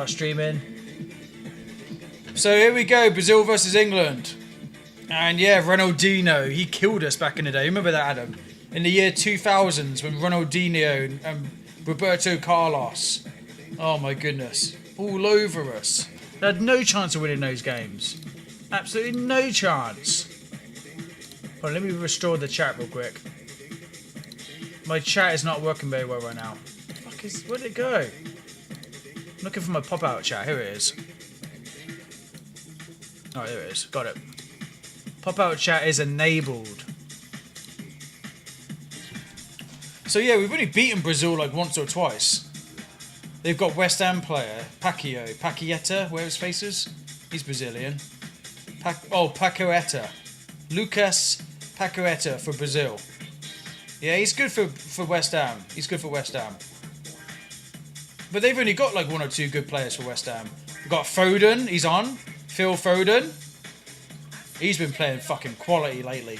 start streaming. So here we go, Brazil versus England. And yeah, Ronaldinho, he killed us back in the day. Remember that, Adam? In the year 2000s when Ronaldinho and Roberto Carlos, oh my goodness, all over us. They had no chance of winning those games. Absolutely no chance. Hold on, let me restore the chat real quick. My chat is not working very well right now. Where'd it go? I'm looking for my pop-out chat. Here it is. Oh, there it is. Got it. Pop-out chat is enabled. So yeah, we've only beaten Brazil like once or twice. They've got West Ham player, Paqueta, where his face is. He's Brazilian. Paqueta. Lucas Paqueta for Brazil. Yeah, he's good for West Ham. He's good for West Ham. But they've only got like one or two good players for West Ham. We've got Foden, he's on. Phil Foden. He's been playing fucking quality lately.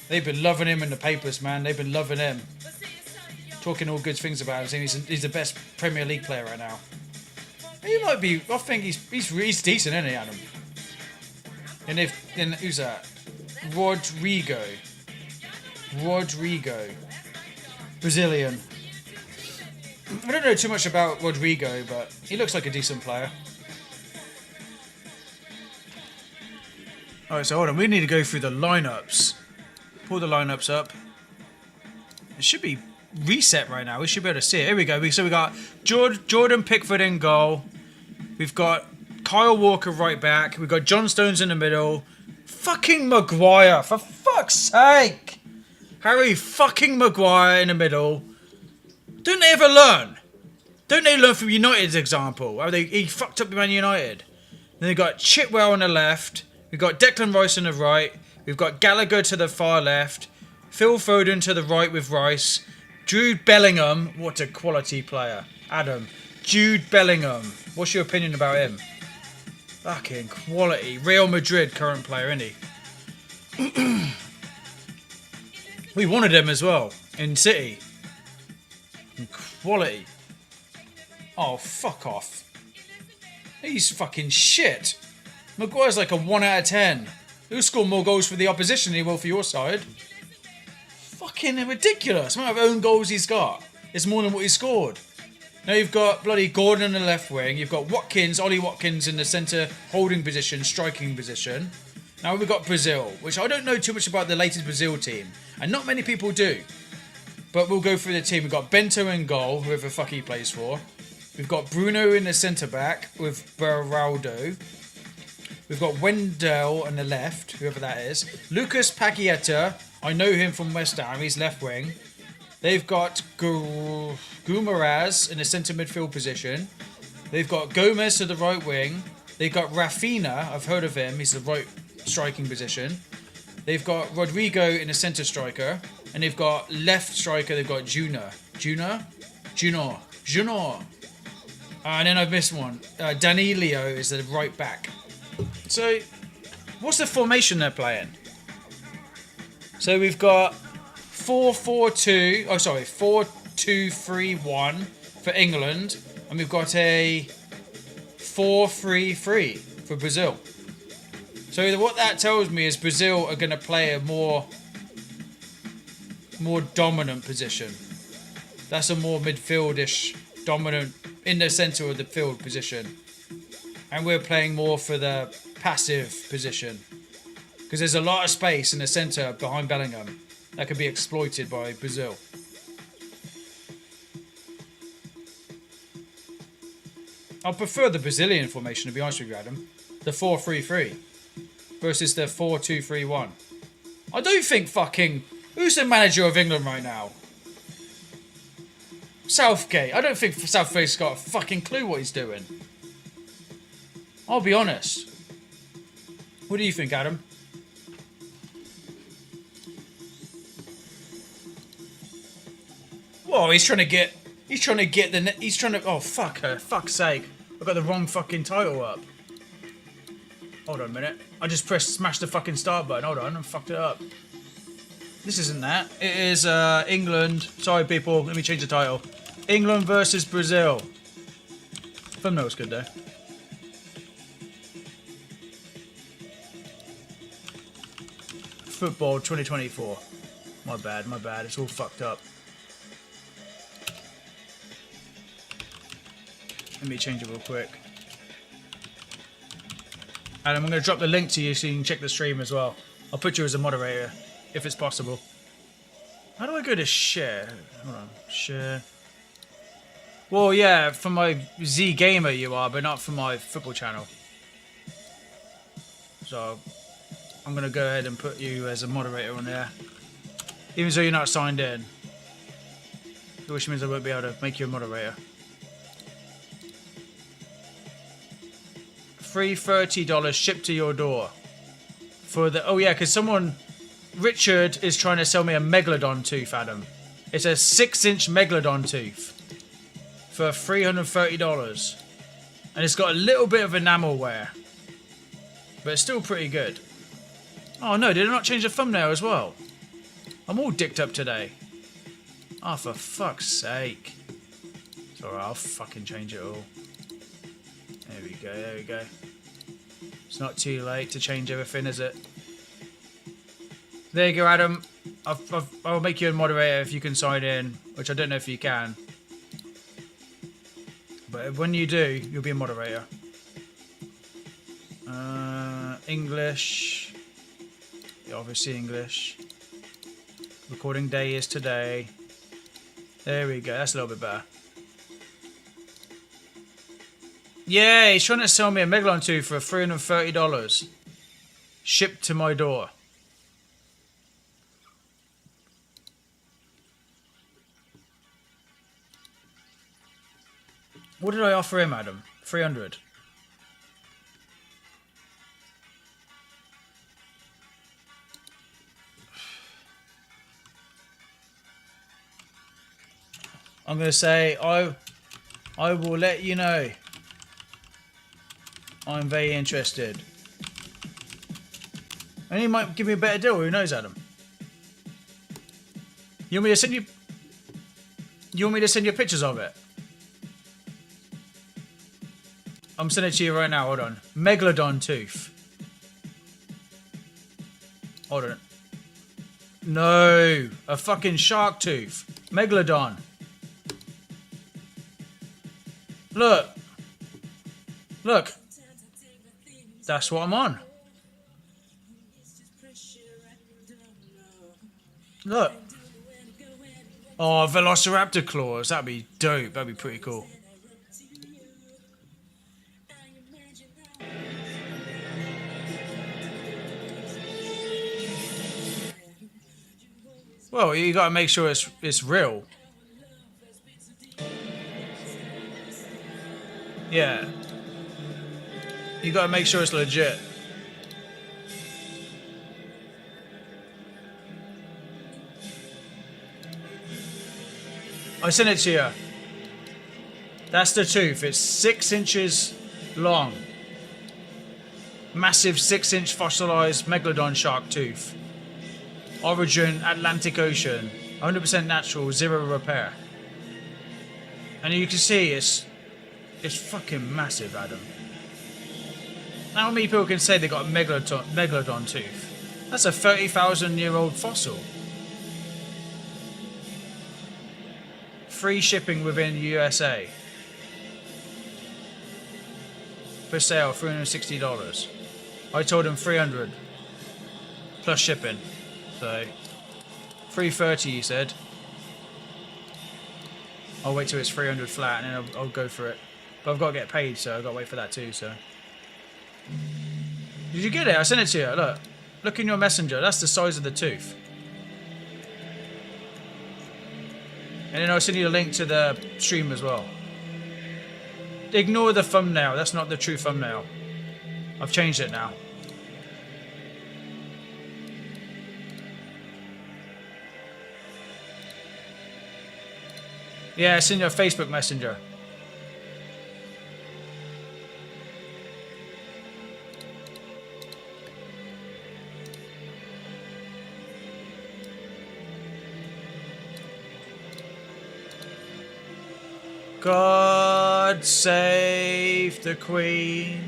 They've been loving him in the papers, man. They've been loving him. Talking all good things about him, saying he's the best Premier League player right now. He might be, I think he's decent, isn't he, Adam? And who's that? Rodrigo. Brazilian. I don't know too much about Rodrigo, but he looks like a decent player. Alright, so hold on. We need to go through the lineups. Pull the lineups up. It should be reset right now. We should be able to see it. Here we go. So we got Jordan Pickford in goal. We've got Kyle Walker right back. We've got John Stones in the middle. Fucking Maguire, for fuck's sake. Harry fucking Maguire in the middle. Don't they ever learn? Don't they learn from United's example? How he fucked up Man United. Then they've got Chitwell on the left. We've got Declan Rice on the right. We've got Gallagher to the far left. Phil Foden to the right with Rice. Jude Bellingham. What a quality player. Adam. Jude Bellingham. What's your opinion about him? Fucking quality. Real Madrid current player, isn't he? We wanted him as well. In City. Quality. Oh, fuck off. He's fucking shit. Maguire's like a 1 out of 10. He'll score more goals for the opposition than he will for your side. Fucking ridiculous. The amount of own goals he's got. It's more than what he scored. Now you've got bloody Gordon in the left wing. You've got Ollie Watkins in the centre holding position, striking position. Now we've got Brazil, which I don't know too much about the latest Brazil team. And not many people do. But we'll go through the team. We've got Bento in goal, whoever the fuck he plays for. We've got Bruno in the centre back with Beraldo. We've got Wendell on the left, whoever that is. Lucas Paqueta, I know him from West Ham, he's left wing. They've got Gumaraz in the centre midfield position. They've got Gomez to the right wing. They've got Rafinha, I've heard of him, he's the right striking position. They've got Rodrigo in the centre striker. And they've got left striker, they've got Junior. And then I've missed one. Danilo is the right back. So, what's the formation they're playing? So we've got 4-2-3-1 for England. And we've got a 4-3-3 for Brazil. So what that tells me is Brazil are going to play a more dominant position. That's a more midfieldish, dominant, in the centre of the field position. And we're playing more for the passive position. Because there's a lot of space in the centre behind Bellingham that could be exploited by Brazil. I prefer the Brazilian formation, to be honest with you, Adam. The 4-3-3 versus the 4-2-3-1. I don't think fucking... Who's the manager of England right now? Southgate. I don't think Southgate's got a fucking clue what he's doing. I'll be honest. What do you think, Adam? Whoa, he's trying to get oh, fuck her. Fuck's sake. I've got the wrong fucking title up. Hold on a minute. I just smashed the fucking start button. Hold on, I fucked it up. This isn't that. It is England. Sorry, people. Let me change the title. England versus Brazil. Thumbnail's good though. Football 2024. My bad, my bad. It's all fucked up. Let me change it real quick. And I'm going to drop the link to you so you can check the stream as well. I'll put you as a moderator, if it's possible. How do I go to share? Hold on. Share. Well, yeah, for my Z Gamer you are, but not for my football channel. So, I'm going to go ahead and put you as a moderator on there. Even though you're not signed in. Which means I won't be able to make you a moderator. Free $30 shipped to your door. For the... Oh yeah, because someone... Richard is trying to sell me a Megalodon tooth, Adam. It's a 6-inch Megalodon tooth. For $330. And it's got a little bit of enamel wear. But it's still pretty good. Oh no, did I not change the thumbnail as well? I'm all dicked up today. Oh, for fuck's sake. It's alright, I'll fucking change it all. There we go, there we go. It's not too late to change everything, is it? There you go, Adam. I'll make you a moderator if you can sign in, which I don't know if you can. But when you do, you'll be a moderator. English. Yeah, obviously English. Recording day is today. There we go. That's a little bit better. Yeah, he's trying to sell me a Megalodon tooth for $330. Shipped to my door. What did I offer him, Adam? 300. I'm going to say, I will let you know. I'm very interested. And he might give me a better deal, who knows, Adam? You want me to send you... You want me to send you pictures of it? I'm sending it to you right now, hold on. Megalodon tooth. Hold on. No! A fucking shark tooth. Megalodon. Look. Look. That's what I'm on. Look. Oh, Velociraptor claws. That'd be dope. That'd be pretty cool. Well, you gotta make sure it's real. Yeah. You gotta make sure it's legit. I sent it to you. That's the tooth. It's 6 inches long. Massive 6-inch fossilized Megalodon shark tooth. Origin Atlantic Ocean. 100% natural, zero repair. And you can see it's fucking massive, Adam. How many people can say they got a Megalodon tooth? That's a 30,000-year-old fossil. Free shipping within USA. For sale, $360. I told him $300 plus shipping. So $330, you said. I'll wait till it's 300 flat and then I'll go for it. But I've got to get paid, so I've got to wait for that too. So did you get it? I sent it to you. Look, look in your messenger. That's the size of the tooth. And then I'll send you the link to the stream as well. Ignore the thumbnail. That's not the true thumbnail. I've changed it now. Yeah, it's in your Facebook Messenger. God. God save the Queen.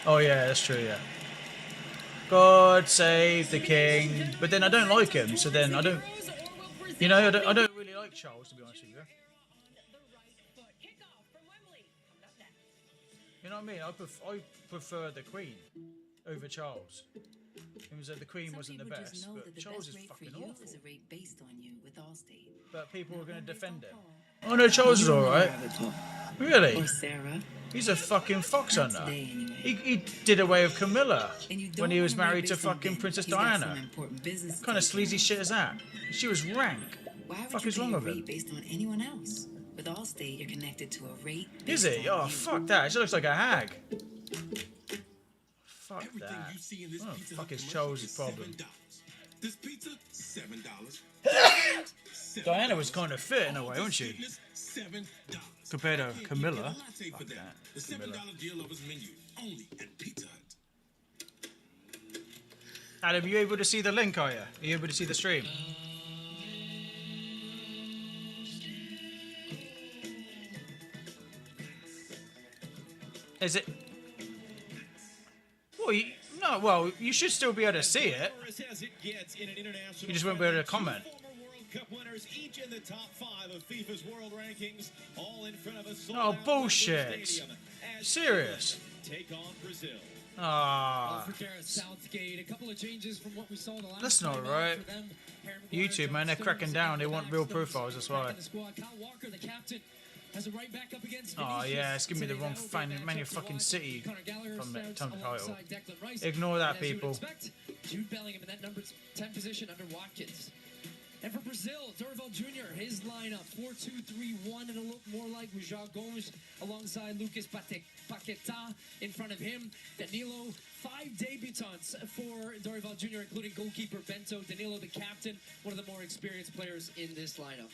Oh yeah, that's true, yeah. God save the King. But then I don't like him, so then I don't... You know, I don't really like Charles, to be honest with you. You know what I mean? I prefer the Queen over Charles. It was that the Queen wasn't the best, but Charles is fucking awful. But people were going to defend him. Oh no, Charles is alright. Really? He's a fucking fox hunter. He did away with Camilla when he was married to fucking Princess Diana. What kind of sleazy shit is that? She was rank. What the fuck is wrong with him? Based on anyone else? With Allstate, you're connected to a rate. Is he? Oh, fuck that. She looks like a hag. Fuck that. What the fuck is Charles' problem? This pizza, $7. Diana was kind of fit in a way, wasn't she? $7. Compared to Camilla. Fuck The that. $7 Camilla. deal lovers menu only at Pizza Hut. Adam, you able to see the link, are you? Are you able to see the stream? Is it? Well, no. Well, you should still be able to see it. You just won't be able to comment. Oh, bullshit! Serious? Ah, that's not right. YouTube, man, they're cracking down. They want real profiles. That's why. Oh yeah, it's giving me the wrong Man U fucking City from the title. Ignore that, people. Jude Bellingham in that number 10 position under Watkins. And for Brazil, Dorival Jr., his lineup 4-2-3-1, and a look more like João Gomes alongside Lucas Paquetá in front of him. Danilo, 5 debutants for Dorival Jr., including goalkeeper Bento. Danilo, the captain, one of the more experienced players in this lineup.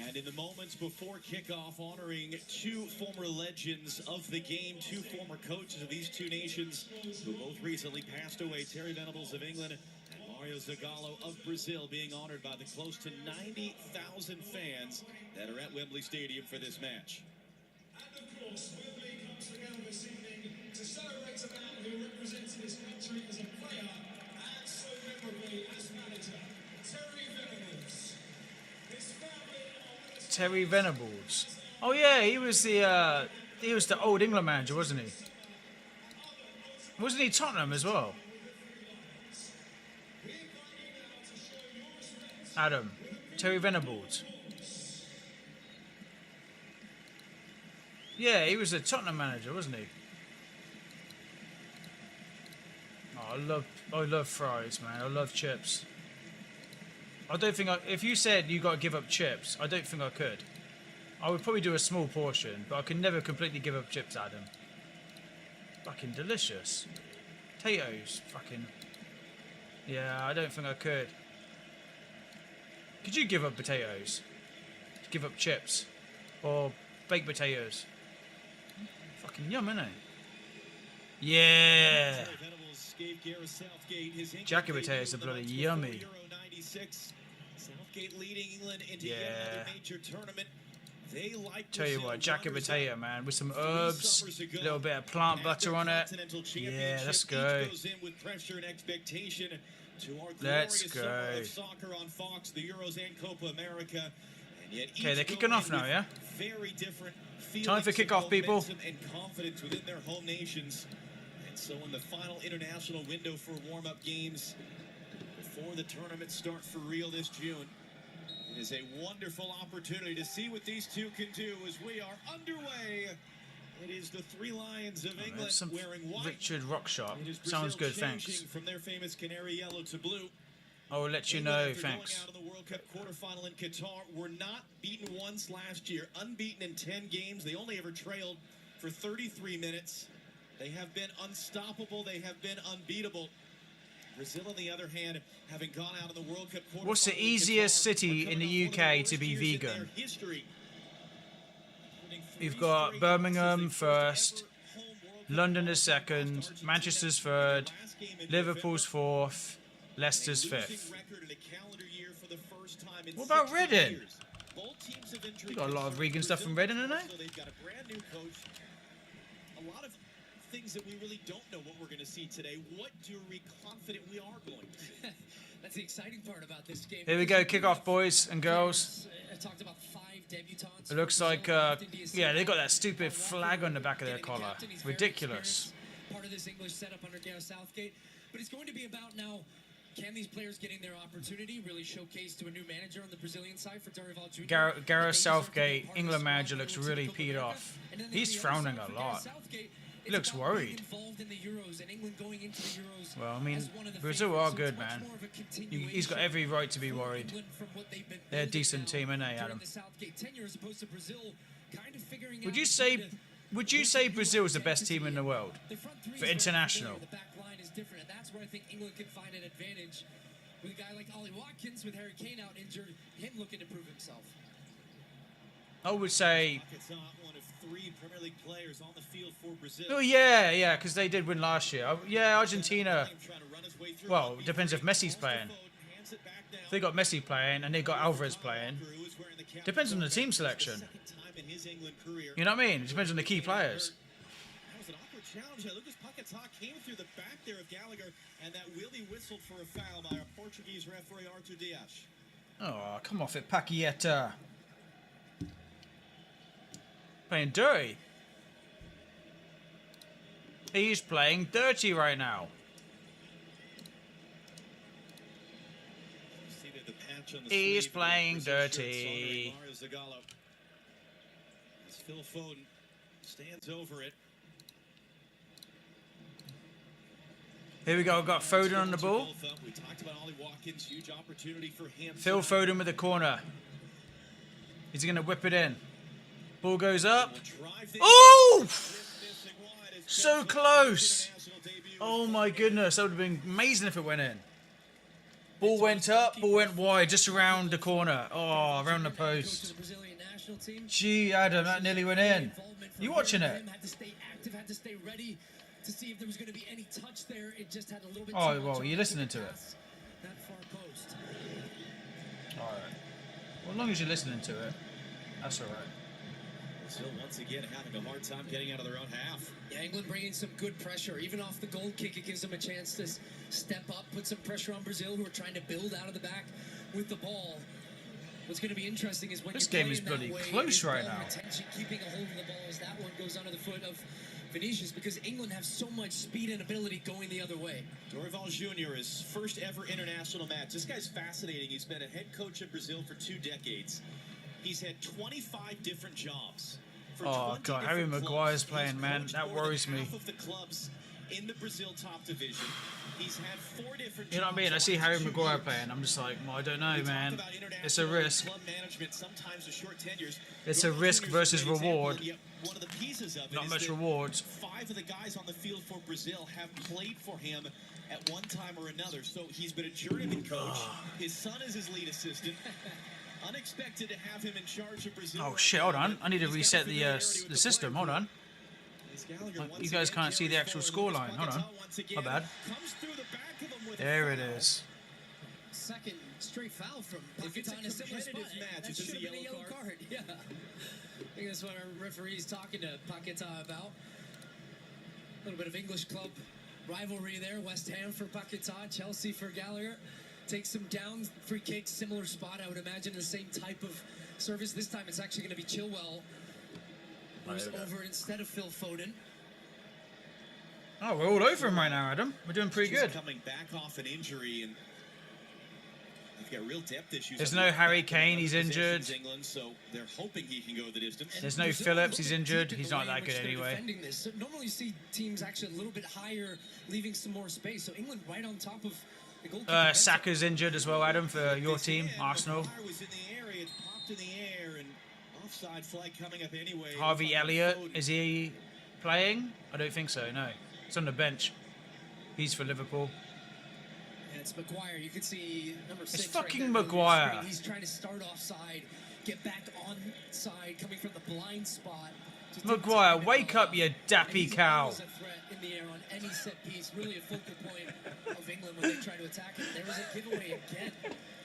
And in the moments before kickoff, honoring 2 former legends of the game, 2 former coaches of these 2 nations who both recently passed away, Terry Venables of England and Mario Zagallo of Brazil, being honored by the close to 90,000 fans that are at Wembley Stadium for this match. And of course, Wembley comes together this evening to celebrate a man who represented his country as a player and so memorably as manager, Terry Venables. His family Terry Venables. Oh yeah, he was the old England manager, wasn't he? Wasn't he Tottenham as well? Adam, Terry Venables. Yeah, he was a Tottenham manager, wasn't he? Oh, I love fries, man. I love chips. I don't think if you said you got to give up chips, I don't think I could. I would probably do a small portion, but I could never completely give up chips, Adam. Fucking delicious. Potatoes, fucking. Yeah, I don't think I could. Could you give up potatoes? Give up chips? Or baked potatoes? Fucking yum, innit? Yeah! Jacket potatoes are bloody yummy. Southgate leading England into yet another major tournament. They like Tell you what, jacket potato, man, with some herbs, a little bit of plant butter on it. Yeah, let's go. Let's go. Okay, they're kicking off now, yeah? Time for kickoff, people. And confidence within their home nations. And so in the final international window for warm-up games before the tournament starts for real this June, it is a wonderful opportunity to see what these 2 can do as we are underway. It is the 3 Lions of England wearing white. Richard Rockshot. Sounds good, thanks. From their famous canary yellow to blue. I will let you know, thanks. Out of the World Cup quarterfinal in Qatar, were not beaten once last year. Unbeaten in 10 games. They only ever trailed for 33 minutes. They have been unstoppable. They have been unbeatable. Brazil, on the other hand, having gone out in the World Cup quarterfinal. What's the easiest city in the UK to be vegan? You've got Birmingham first, London is second, Manchester's third, Liverpool's fourth, Leicester's fifth. first time in What about 60 Reading? years. Both teams have injury You got a lot of concerns. Regan stuff from Brazil- Reading, isn't So they've got a brand new coach. A lot of things that we really don't know what we're going to see today. What are we confident we are going to see? That's the exciting part about this game. Here we go, kick off, boys and girls. I talked about 5 debutants. It looks for like, Brazil, North India yeah, they got that Series. stupid Walker flag on the back of their getting the collar. captain. He's very Ridiculous. experienced, part of this English setup under Gareth Southgate. But it's going to be about now, can these players getting their opportunity really showcase to a new manager on the Brazilian side for Dorival Jr.? Gareth They deserve to be Southgate, part of England the manager, squad looks that will really take Copa peed America. off. And then He's the other frowning side a for lot. Gareth Southgate, He it's looks about being worried. involved in the Euros and England going into the Euros Well, I mean, as one of the Brazil favorites. are So good, it's much man. more of a He's got continuation every right to be for worried. England from what they've been They're a building decent now team, aren't they, during Adam? the Southgate tenure, as opposed to Brazil kind of figuring Would out you how say, to would you work say the Brazil is the USL best team in the to world? the front three is for very international? familiar. The back line is different, and that's where I think England can find an advantage. With a guy like Ollie Watkins, with Harry Kane out injured, him looking to prove himself. I would say, Paquetá, one of 3 Premier League players on the field for Brazil. oh yeah, because they did win last year. Yeah, Argentina. Trying to run his way through. Well, depends if Messi's playing. Hands it back down. If they got Messi playing and they got Alvarez playing, Who is wearing the captain's depends on the armband team for the selection. second time in his England career. You know what I mean? It depends on the key players. That was an awkward challenge. Lucas Paquetá came through the back there of Gallagher, and that wheelie whistled for a foul by our Portuguese referee Artur Dias. Oh, come off it, Paqueta. Playing dirty. He's playing dirty right now. See the patch on the He's sleeve of the playing Brazil shirt, dirty. Mario Zagallo. As Phil Foden stands over it. Here we go. Got Foden on the ball. Both up. We talked about Ollie Watkins, huge opportunity for him. Phil Foden with the corner. Is he going to whip it in? Ball goes up. Will drive the- Oh! Missing wide as So Chelsea close. international debut. Oh my goodness. That would have been amazing if it went in. Ball went up, ball went wide, just around the corner. Oh, around the Coach of post. the Brazilian national team. Gee, Adam, that nearly went in. Involvement from You watching him, it? Had to stay active, had to stay ready to see if there was going to be any touch there. It just had a little bit. Oh, too much well, on you're it listening to it. pass That far post. Alright. Well, as long as you're listening to it, that's alright. Brazil once again having a hard time getting out of their own half. Yeah, England bringing some good pressure. Even off the goal kick, it gives them a chance to step up, put some pressure on Brazil, who are trying to build out of the back with the ball. What's going to be interesting is when This you're game is playing that bloody way, close is right ball now. retention, keeping a hold of the ball as that one goes under the foot of Vinicius, because England have so much speed and ability going the other way. Dorival Jr., his first ever international match. This guy's fascinating. He's been a head coach of Brazil for 2 decades. He's had 25 different jobs. For Oh, 20 God, Harry different Maguire's clubs. playing, He's man. coached That more than worries me. half of the clubs in the Brazil top division. He's had 4 different You know what I mean? I jobs see in Harry 2 Maguire years. playing. I'm just like, well, I don't know, We talk man. about It's a international risk. club management, sometimes with short tenures. It's a Dorival risk Jr. 's versus a great example, reward. and yet one of the pieces of it Not is much that rewards. 5 of the guys on the field for Brazil have played for him at one time or another. So he's been a journeyman coach. His son is his lead assistant. Unexpected to have him in charge of Brazil. Oh right shit! now, Hold on. but I need to he's got reset the familiarity with the system. player Hold on. As Gallagher You once guys again can't see the carries actual forward. scoreline. Hold on. Lucas Paquetá once again My bad. comes through the back of him with a There it foul. is. Second straight foul from If it's a Paquetá in a similar spot. competitive match, That is this should a have been a yellow yellow card? card. Yeah. I think that's what our referee's talking to Paquetá about. A little bit of English club rivalry there. West Ham for Paquetá, Chelsea for Gallagher. Takes him down, free kick, similar spot. I would imagine the same type of service. This time it's actually going to be Chilwell who's over instead of Phil Foden. Oh, we're all over him right now, Adam. We're doing pretty He's good. coming back off an injury, and they've got real depth issues. There's on no the Harry back Kane, of he's possessions, injured. England, so they're hoping he can go the distance. There's no Brazil Phillips, he's a little bit injured. deep in He's the not way in that which good they're anyway. defending this. So normally you see teams actually a little bit higher, leaving some more space. So England right on top of the goalkeeper. Saka's injured as well, Adam, for your team, And Arsenal. Maguire was in the air, it popped in the air, and offside flag coming up anyway. Harvey Foden. Elliott, is he playing? I don't think so, no. It's on the bench. He's for Liverpool. And it's Maguire. You can see number 6. fucking right there, Maguire. screen. He's trying to start offside, get back on side, coming from the blind spot. Just didn't Maguire, time it wake well up, you enough. dappy And he's cow. always a threat in the air on any set piece. Really a focal point of England when they try to attack it. There was a giveaway again.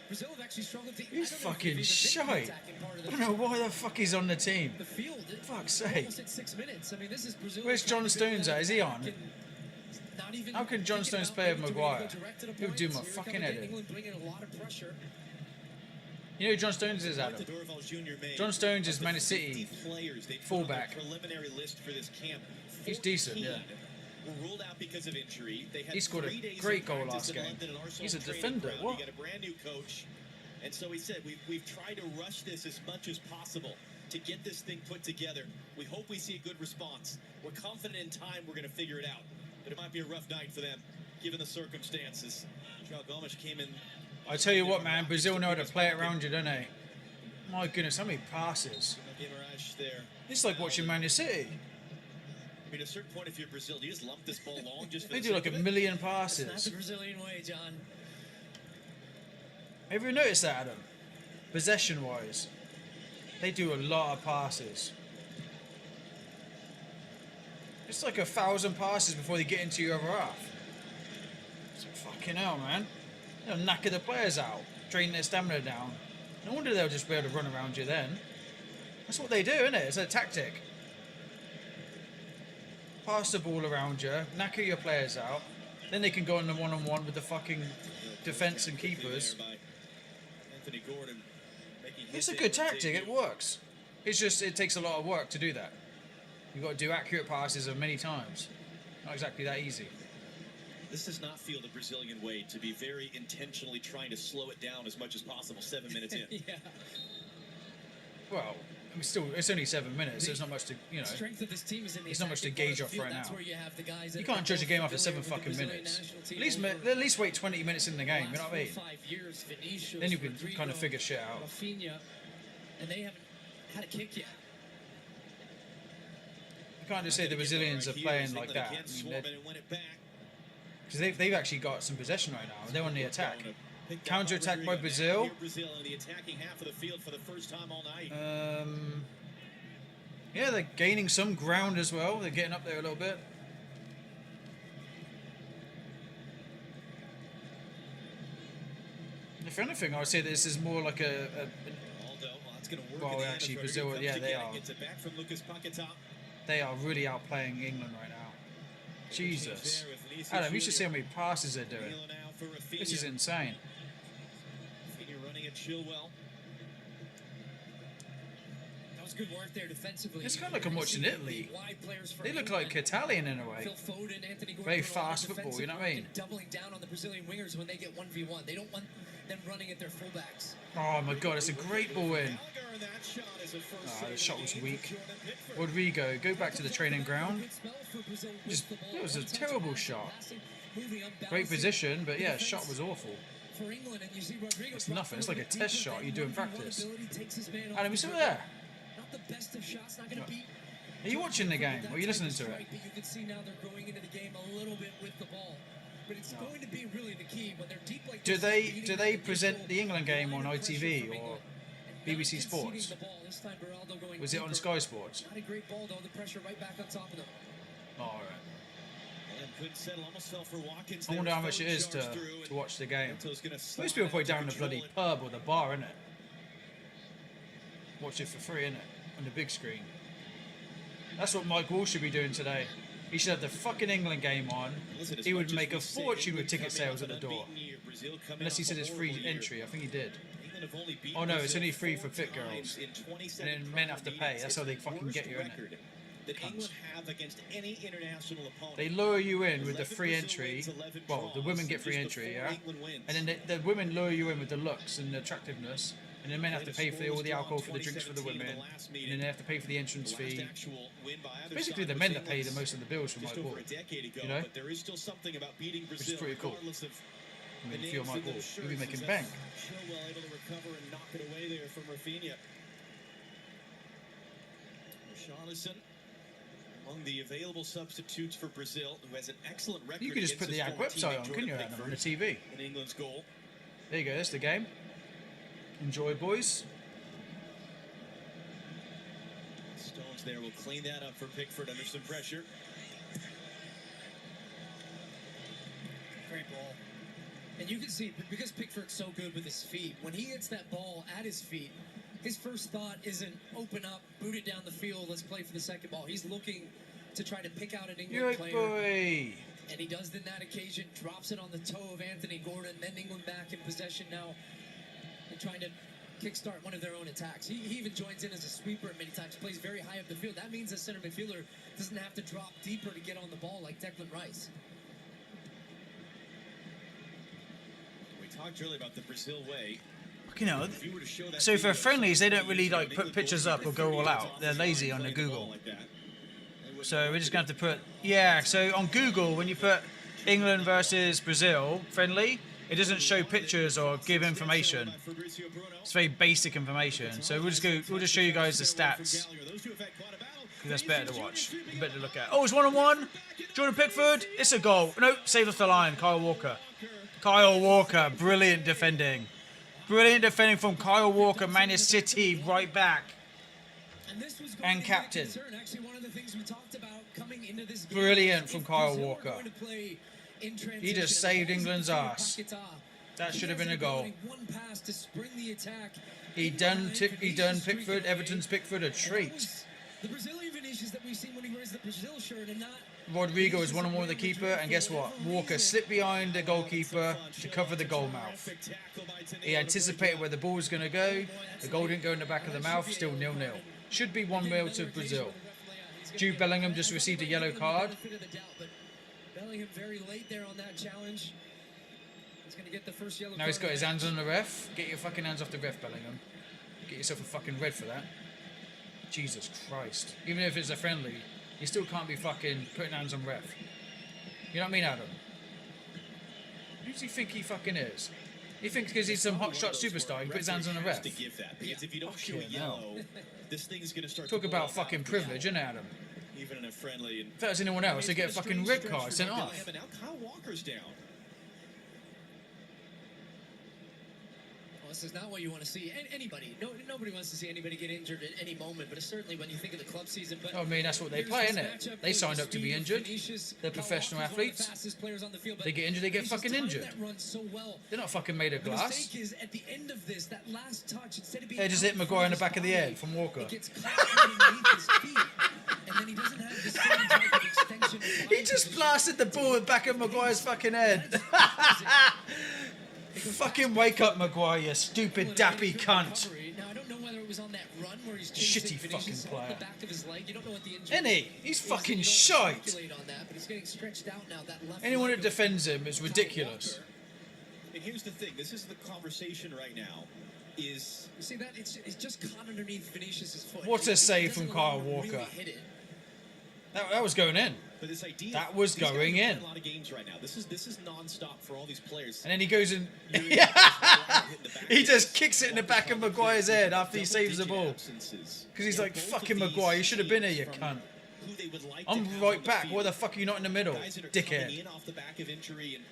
Brazil have actually struggled to. He's I don't know if fucking they've even been shite. attacking part of I the- don't know why the fuck he's on the team. The field. Fuck's We're sake. almost at 6 minutes. I mean, this is Brazil. Where's trying John to build Stones that at? Is he attack on? and not even How can John thinking Stones about play with maybe do we go Maguire? direct to the He'll do points? my Here fucking come head again, in. England bringing a lot of pressure. You know who John Stones is, The Adam? Dorval Jr. made John Stones is of the Man City 50 players they put fullback. on the preliminary list for this camp. He's decent, 14 yeah. Were ruled out because of injury. They had He scored a 3 days great of goal practice last in game. London at Arsenal He's a training defender, ground. what? You got a brand new coach. And so he said, we've tried to rush this as much as possible to get this thing put together. We hope we see a good response. We're confident in time we're going to figure it out. But it might be a rough night for them, given the circumstances. João Gomes came in. I tell you what, man, Brazil know how to play it around you, don't they? My goodness, how many passes? Guimaraes there. It's like watching Man City. I mean, at a certain point, if you're Brazil, do you just lump this ball long just for They the do like sake a of it? million It's not the passes. Brazilian way, John. Have you noticed that, Adam? Possession-wise, they do a lot of passes. It's like 1,000 passes before they get into your other half. It's fucking hell, man. They'll knacker the players out, drain their stamina down. No wonder they'll just be able to run around you then. That's what they do, isn't it? It's a tactic. Pass the ball around you, knacker your players out, then they can go on the one-on-one with the fucking defence and keepers. There by Anthony Gordon, making his It's a good England tactic. It debut. works. It's just it takes a lot of work to do that. You've got to do accurate passes many times. Not exactly that easy. This does not feel the Brazilian way to be very intentionally trying to slow it down as much as possible 7 minutes in. Yeah. Well, I mean, still, it's only 7 minutes. There's not much to, you know. Strength of this team is in the It's not much to attacking part gauge of off the field. right That's now. where you have the guys You that can't are judge a game after familiar 7 with the fucking Brazilian minutes. national At team least, over at least wait 20 minutes in the game. You know what I mean? 5 years, Vinicius, Then you can Rodrigo, kind of figure shit out. Rafinha, and they haven't had a kick yet. You can't just say the Brazilians are playing like that. I mean, because they've actually got some possession right now. They're on the attack. Counter attack by Brazil. Brazil in the attacking half of the field for the first time all night. Yeah, they're gaining some ground as well. They're getting up there a little bit. If anything, I would say this is more like Aldo, well, that's going to work. Well, in the end actually, as Brazil, Rodrigo yeah, comes they again and are. Gets it back from Lucas Paquetá. they are really outplaying England right now. Jesus. Adam, you should see how many passes they're doing. Milo now for Rafinha. This is insane. Rafinha running at Chilwell. That was good work there defensively. It's kinda like I'm watching Italy. Wide players for They look England. like Italian in a way. Phil Foden, Anthony Gordon, Very doing a lot of fast football, you know what I defensive mean? work and doubling down on the Brazilian wingers when they get 1v1. They don't want them running at their fullbacks. Oh my god, it's a great ball in. Gallagher, and that shot is a first Ah, save the of shot was game weak. for Jordan Pickford. Rodrigo, go back to the training ground. Good spell for Brazil with Just- the ball. it was a One-touch terrible passing, shot. passing, moving up, Great balancing position, but the yeah, defense shot was awful. for England, and you see Rodrigo It's drop nothing, it's a like little a bit test deeper, shot then you do in 1v1 practice. ability takes his man off Adam, you the still dribble. there? Not the best of shots, not going to beat. Are you watching the game? Or are you listening to it? But you can see now they're growing into the game a little bit with the ball. But it's going to be really the key when they're deep like Do this, they beating they that present initial the England game on line of pressure ITV from or England. And BBC not Sports? conceding the ball. This time Beraldo going Was it on deeper. Sky Sports? Not a great ball though. The pressure right back on top of them. Oh, alright. And couldn't settle, almost fell for Watkins. I wonder there. how much it Foden is charged through, to watch the game. Ento's gonna Most slide people out play to down the control bloody it. pub or the bar, innit? Watch it for free, innit? On the big screen. That's what Mike Wall should be doing today. He should have the fucking England game on. Listen, as He would much as make we a say fortune with England ticket coming sales off at the an door. unbeaten year, Brazil coming Unless he off said a it's free horrible year. entry. I think he did. England have only beaten Oh, no, it's Brazil only free for 4 fit girls. times in 27 And then men have to prior pay. meetings. That's how they It's the fucking get worst you, innit? record that Cunts. England have against any international opponent. They lure you in with the 11 free Brazil entry. wins, 11 Well, the draws. women get Just free the entry, 4 yeah? England wins. And then the women lure you in with the looks and the attractiveness. And then men have to pay for all the alcohol for the drinks for the women. And then they have to pay for the entrance The last fee. actual win by either Basically, side the was men that pay the England's most of the bills for just Mike over Wall. a decade ago, You know? but there is still something about beating is Brazil, pretty cool. regardless of I mean, the if you're names Mike in Wall, those you'll be shirts, making as bank. Chilwell able to recover and knock it away there from Rafinha. Richarlison, among the available substitutes for Brazil, who has an excellent record. You could just put against the his Ag former website teammate on, Jordan couldn't you, Adam, on the Pickford TV? in England's goal. There you go, that's the game. Enjoy, boys. Stones there will clean that up for Pickford under some pressure. Great ball. And you can see, because Pickford's so good with his feet, when he hits that ball at his feet, his first thought isn't open up, boot it down the field, let's play for the second ball. He's looking to try to pick out an England player. Boy. And he does in that occasion, drops it on the toe of Anthony Gordon, then England back in possession now. And trying to kickstart one of their own attacks. He even joins in as a sweeper many times, plays very high up the field. That means the center midfielder doesn't have to drop deeper to get on the ball like Declan Rice. We talked earlier about the Brazil way. You know, If you were to show that so for video, friendlies, they don't really you know, like put England pictures goalkeeper up or go all figure out. They're lazy on the playing Google. ball like that. So we're just going to have to put, yeah, so on Google, when you put England versus Brazil friendly, it doesn't show pictures or give information. Fabrizio Bruno. It's very basic information. So we'll just show you guys the stats. Those two have had quite a battle. 'Cause that's better to watch, better to look at. Oh, it's 1-on-1. Jordan Pickford, it's a goal. No, saved off the line, Kyle Walker. Kyle Walker, brilliant defending. Brilliant defending from Kyle Walker, Man City, right back. And this was And to be a captain. concern. Actually, one of the things we talked about coming into this game. Brilliant is from if Kyle Brazil are Walker. going to play in He just transition, saved as England's long as ass. the Paquetá, That he should have has been a the goal. ability, one pass to spring the attack. He done Pickford, Everton's Pickford a treat. The Brazilian Vinicius that we've seen when he wears the Brazil shirt and not. Rodrigo is 1-on-1 with the keeper, and guess what? Walker slipped behind the goalkeeper to cover the goal mouth. He anticipated where the ball was going to go. The goal didn't go in the back of the mouth, still 0-0. Should be 1-0 to Brazil. Jude Bellingham just received a yellow card. Bellingham very late there on that challenge. He's going to get the first yellow Now he's card got his of the hands match. on the ref. Get your fucking hands off the ref, Bellingham. Get yourself a fucking red for that. Jesus Christ. Even if it's a friendly, you still can't be fucking putting hands on ref. You know what I mean, Adam? Who does he think he fucking is? He thinks because he's some hotshot superstar, he puts his hands on the ref. To give that, because if you don't show Fucking hell. yellow, this thing's going to start Talk to about blow up fucking out. privilege, innit, Adam? Even in a friendly. And If that was anyone else, they'd get a fucking red card sent off. And now Kyle Walker's down. Well, this is not what you want to see. Anybody, nobody wants to see anybody get injured at any moment, but certainly when you think of the club season. But I mean, that's what they here's play, this innit? matchup They with signed the up to be speed of injured. Vinicius. They're Kyle professional Walker's one of the athletes. fastest players on the field, but They get injured, they get Vinicius fucking timed injured. that run so well. They're not fucking made of The glass. mistake is at the end of this, that last touch, instead of being They just out hit in Maguire in the front back of of the his head from Walker. It gets caught underneath his feet, and then he doesn't have the same type of extension. of He line just position. blasted the ball in the back of Maguire's fucking head. Fucking wake up, Maguire, you stupid dappy cunt. Now, I don't know whether it was on that run where he's Shitty chasing Vinicius fucking off player. the back of his leg. You don't know what the injury Isn't he? He's is, fucking you don't shite. speculate on that, but he's getting stretched out now. That left Anyone leg that of defends him is Kyle ridiculous. Walker. And here's the thing. This is the conversation right now. Is You see that? It's just caught underneath Vinicius' foot. What a It save doesn't from allow Kyle him to really Walker. hit it. That was going in. but this idea That was these guys going are playing in. a lot of games right now. This is non-stop for all these players. And then he goes and You're he just kicks it in the back of Maguire's head after he saves the ball. Because Because he's like, fucking Maguire, you should have been here, you cunt. I'm right back. Why the fuck are you not in the middle, Guys that are coming dickhead? in off the back of injury, and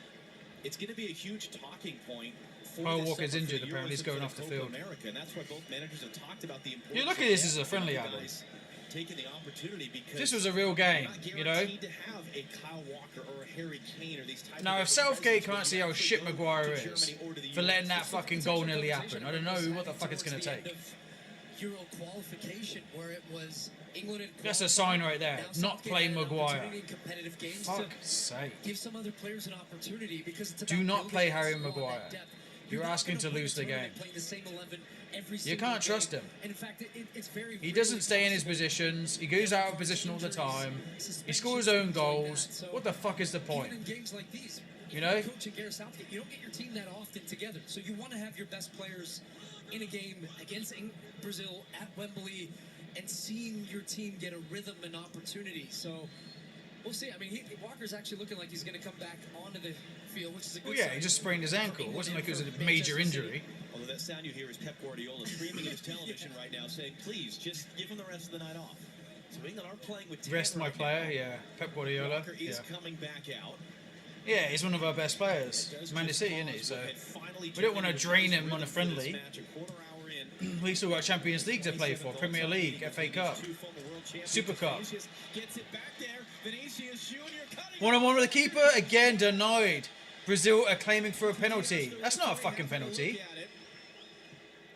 it's going to be a huge talking point. For Kyle this Walker's summer for injured, the apparently Euros he's and going for off the Copa field. America, and that's why both managers have talked about the importance. You look at of this as a getting friendly, guys Adam. taking the opportunity because If this was a real game, you're not you know. guaranteed to have a Kyle Walker or a Harry Kane or these types Now, of if Southgate presence can't when see you how actually shit go Maguire to is Germany or to the for letting US. that fucking goal nearly happen, I don't know what the fuck it's going to Towards the take. end of Euro qualification, where it was England and That's a sign right there. Now Not Southgate play had an Maguire. opportunity in competitive games to Fuck's sake. give some other players an opportunity because it's Do about not building play that Harry squad, that Maguire. depth. You're not asking gonna to win a lose the tournament game. playing the same 11 every You single can't trust game. him. And in fact, it's very He doesn't rarely stay in his possible. positions. He goes out of position all the time. He scores his own goals. What the fuck is the point? Even in games like these, You know? coaching Gareth Southgate, you don't get your team that often together. So you want to have your best players in a game against Brazil at Wembley and seeing your team get a rhythm and opportunity. So we'll see. I mean, Walker's actually looking like he's going to come back onto the field, which is a good Well, yeah, sign he just sprained his for ankle. It England wasn't and like it was for a major Manchester City. injury. Although that sound you hear is Pep Guardiola screaming at his television right now, saying, "Please, just give him the rest of the night off." So England are playing with 10 Rest my right player, now. yeah. Pep Guardiola. Walker is Yeah. coming back out. Yeah, he's one of our best players. It's Man City, isn't he? So we don't want to drain him on a friendly. We still got Champions League to play for, Premier League, FA Cup, Super Cup. One-on-one with the keeper, again denied. Brazil are claiming for a penalty. That's not a fucking penalty. Look at it.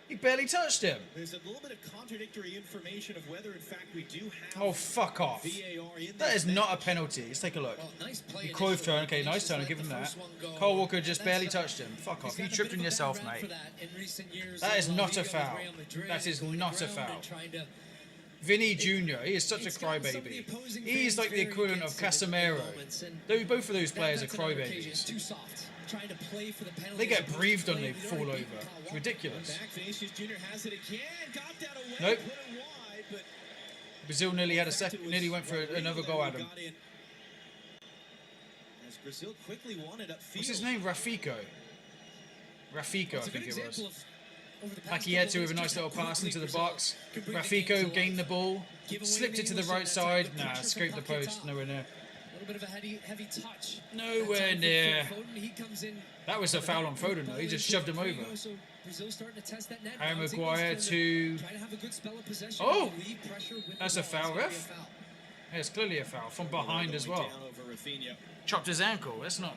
He barely touched him. There's a little bit of contradictory information of whether, in fact, we do have Oh, fuck off. VAR in That is this not a match. penalty. Let's take a look. Well, nice play. Cruyff initially. turn. Okay, nice Just turn. I'll let give him the that. first one go. Kyle Walker just That's barely the- touched him. Fuck off. He's You got a tripped bit on of a yourself, bad rap mate. for that in recent years. That is La not a Liga with foul. Real Madrid, That is going not a around foul. and trying to- Vinny Jr. He is such a It's got some of the crybaby. opposing He's fans like the very equivalent of against him in Casemiro. moments, and Both of those players are that's another occasion. It's crybabies. too soft. Trying to play for the penalty. They get as opposed to breathed on, play. they We've fall already over. beaten Kyle It's Walker. ridiculous. Back, Vinicius Jr. has it again. Got that away. Nope. Put it wide, but Brazil nearly had a in fact, second, it nearly was went for Rodrigo another that goal at him. got in. As Brazil quickly won it upfield. What's his name? Rafiko, I It's a good think it was. example of over the past Like he had couple to of with a weeks, nice little just how pass into the quickly box. Brazil can bring the game to Rafiko life. gained the ball, Give away slipped the it to the English right at that side. time. Nah, Pressure scraped the from post. Paquetá. Nowhere near. A little bit of a heavy touch. Nowhere That time for near. Foden, he comes in. That was a foul on Foden though. He just shoved him over. So Brazil starting to test that net. Harry Now it's Maguire England's to. turn try to have a good spell of possession. Oh! Relieve pressure with the That's a ball. foul, It's gonna be ref. a foul. Yeah, it's clearly a foul from behind as well. Down over Rafinha. Chopped his ankle. That's not.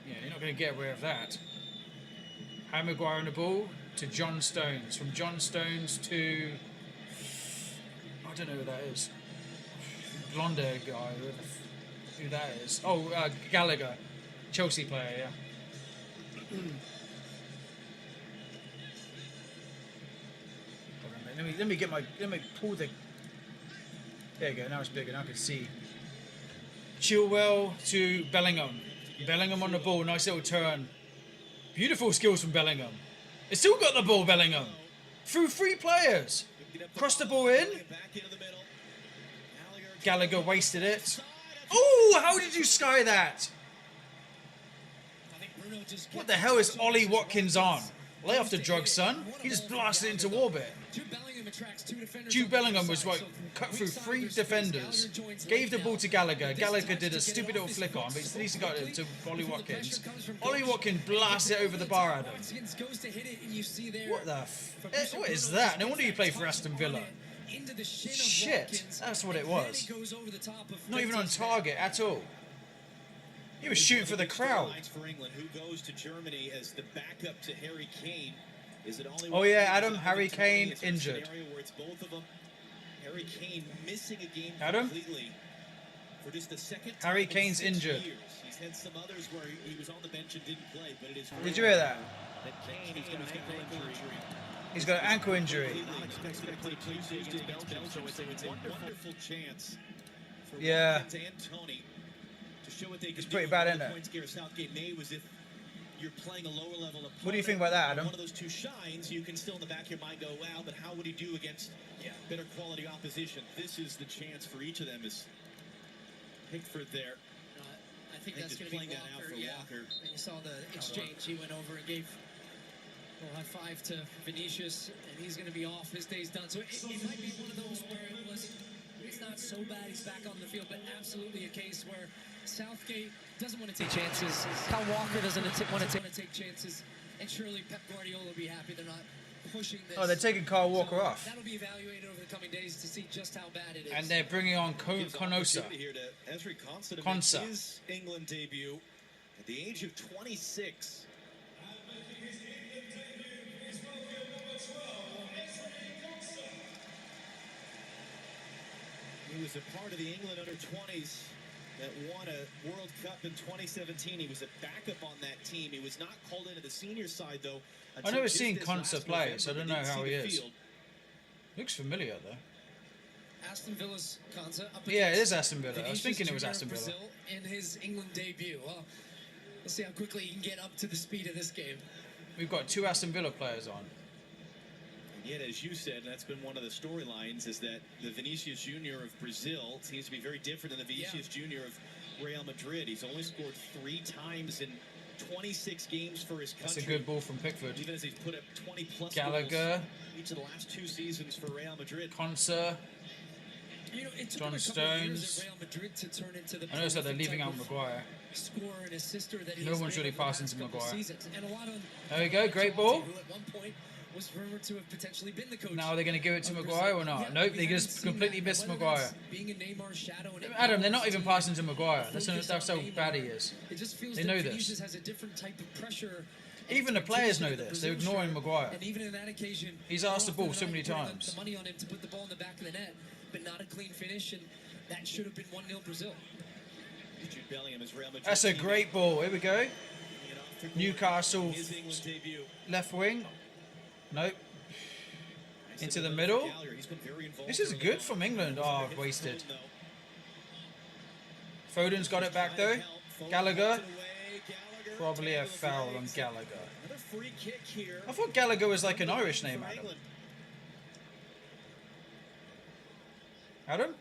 Yeah, you're not going to get away with that. Harry Maguire on the ball to John Stones. From John Stones to. I don't know who that is. Blonde guy. Who that is? Oh, Gallagher. Chelsea player, yeah. Hold on a minute. Let me get my. Let me pull the. There you go. Now it's bigger. Now I can see. Chilwell to Bellingham. Bellingham on the ball. Nice little turn. Beautiful skills from Bellingham. It's still got the ball, Bellingham. Through three players. Cross the ball in. Back into the middle. Gallagher wasted it. Oh, how did you sky that? I think Bruno just What the hell is Ollie Watkins on? Lay off the drugs, son. He just blasted it into orbit. Jude Bellingham attracts two defenders. Jude on the Bellingham other was side, like so cut weak through side three of their space. defenders. Gallagher joins Gave the late ball now. to Gallagher. This Gallagher time did a to get stupid it little off his flick on, feet but at least he got it to quickly Ollie before the Watkins. pressure comes from Ollie Ghost. Watkins blasted it over the bar at him. Watkins goes to hit it, and you see there. What the what is that? No wonder you play for Aston Villa. Into the shin of Shit, Watkins, that's what it and then was. he goes over the top of Not even on Fenton's target at all. He was shooting for the crowd. For England, who goes to Germany as the backup to Harry Kane? Is it only Oh, yeah, Adam, Harry Kane It's a injured. scenario where it's both of them. Harry Kane missing a game Adam? completely for just the second time Harry in Kane's 6 injured. years. He's had some others where he was on the bench and didn't play, but it is Did you hear that? that Kane is going to have an ankle injury. He's got an ankle injury. Not expected to play Tuesday against Belgium, so it's a wonderful chance for Yeah. Watkins and Tony to show what they can It's do. pretty bad, One of isn't the it? points Gareth Southgate made was if you're playing a lower level opponent. What do you think about that, Adam? One of those two shines, you can still in the back of your mind go, wow, but how would he do against better quality opposition? This is the chance for each of them. Is Pickford there? I think I think that's just going to be playing that out Walker. for Yeah. Walker. And you saw the exchange. He went over and gave a little high five to Vinicius, and he's going to be off. His day's done. So it might be one of those where it was. It's not so bad. He's back on the field, but absolutely a case where Southgate doesn't want to take chances. Kyle Walker doesn't want to take chances, and surely Pep Guardiola will be happy they're not pushing this. Oh, they're taking Kyle Walker So off. That'll be evaluated over the coming days to see just how bad it is. And they're bringing on Gives Konosa. opportunity here to Ezri Konsa to make Konsa. his England debut at the age of 26. He was a part of the England under-20s that won a World Cup in 2017. He was a backup on that team. He was not called into the senior side, though. I've never seen Konsa play, so I don't know how he is. Field. Looks familiar though. Aston Villa's Konsa up Yeah, it against is Aston Villa. I was Vinicius thinking it was Junior Aston of Villa. Brazil in his England debut. Well, we'll see how quickly he can get up to the speed of this game. We've got two Aston Villa players on. And yet, as you said, that's been one of the storylines, is that the Vinicius Junior of Brazil seems to be very different than the Vinicius Junior of Real Madrid. He's only scored 3 times in 26 games for his country. That's a good ball from Pickford. Even as he's put up 20-plus Gallagher. goals each of the last 2 seasons for Real Madrid. Konsa. You know, it took John him a couple of years Stones. at Real Madrid to turn into the I noticed that they're prolific leaving type out of Maguire. scorer and assister that No he's one's been really over the passing last to couple Maguire. seasons. And a lot of There we go, great ball. who at one point was rumored to have potentially been the coach. Now they're going to give it to of Maguire or Brazil. not? Yeah, Nope, we they haven't just seen completely that. missed Whether Maguire. that's being in Neymar's shadow and Adam, they're not Neymar even passing to Maguire. That's focus how on bad he Neymar. is. It just feels They that know Vinicius this. has a different type of pressure. and Even the players know expectation in the this. They're Brazil ignoring shirt. Maguire. And even in that occasion, He's asked the more ball often so than many not, putting times. the money on him to put the ball in the back of the net, but not a clean finish, and that should have been 1-0 Brazil. Jude Bellingham is Real Madrid That's a teammate. great ball. Here we go. Newcastle His England debut. left wing. Nope. Nice Into little the run for middle. Gallagher. He's been very involved This is early good on. from England. Hit Oh, for wasted. Foden, though. Foden's got it back though. Foden Gallagher. puts it away. Gallagher Probably a tackles foul away. on Gallagher. Another free kick here. I thought Gallagher was like an Irish name, For Adam. England. Adam?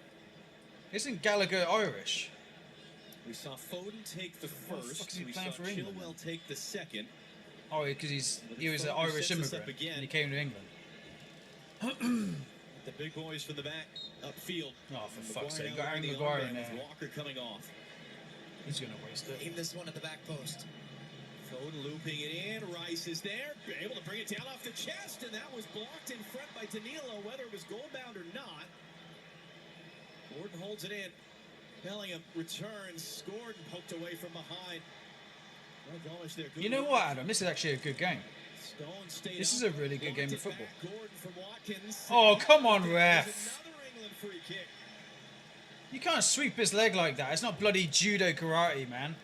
Isn't Gallagher Irish? We saw Foden take the What the fuck first. is he We playing saw for England? Chilwell take the second. Oh, because he was an Foden Irish sets us up immigrant again. and he came to England. The big boys from the back upfield. Oh, for fuck's sake. now Got wearing Harry the Maguire armband in with there. Walker coming off. He's going to waste it. Aim this one at the back post. Foden looping it in. Rice is there. Able to bring it down off the chest, and that was blocked in front by Danilo, whether it was goal bound or not. Gordon holds it in. Bellingham returns, scored and poked away from behind. Well, Gomes there. Good You know work. what, Adam? This is actually a good game. Stone stayed This up, is a really good blocked game it of football. back. Gordon from Watkins. Oh, come on, There's ref. another England free kick. You can't sweep his leg like that. It's not bloody judo karate, man.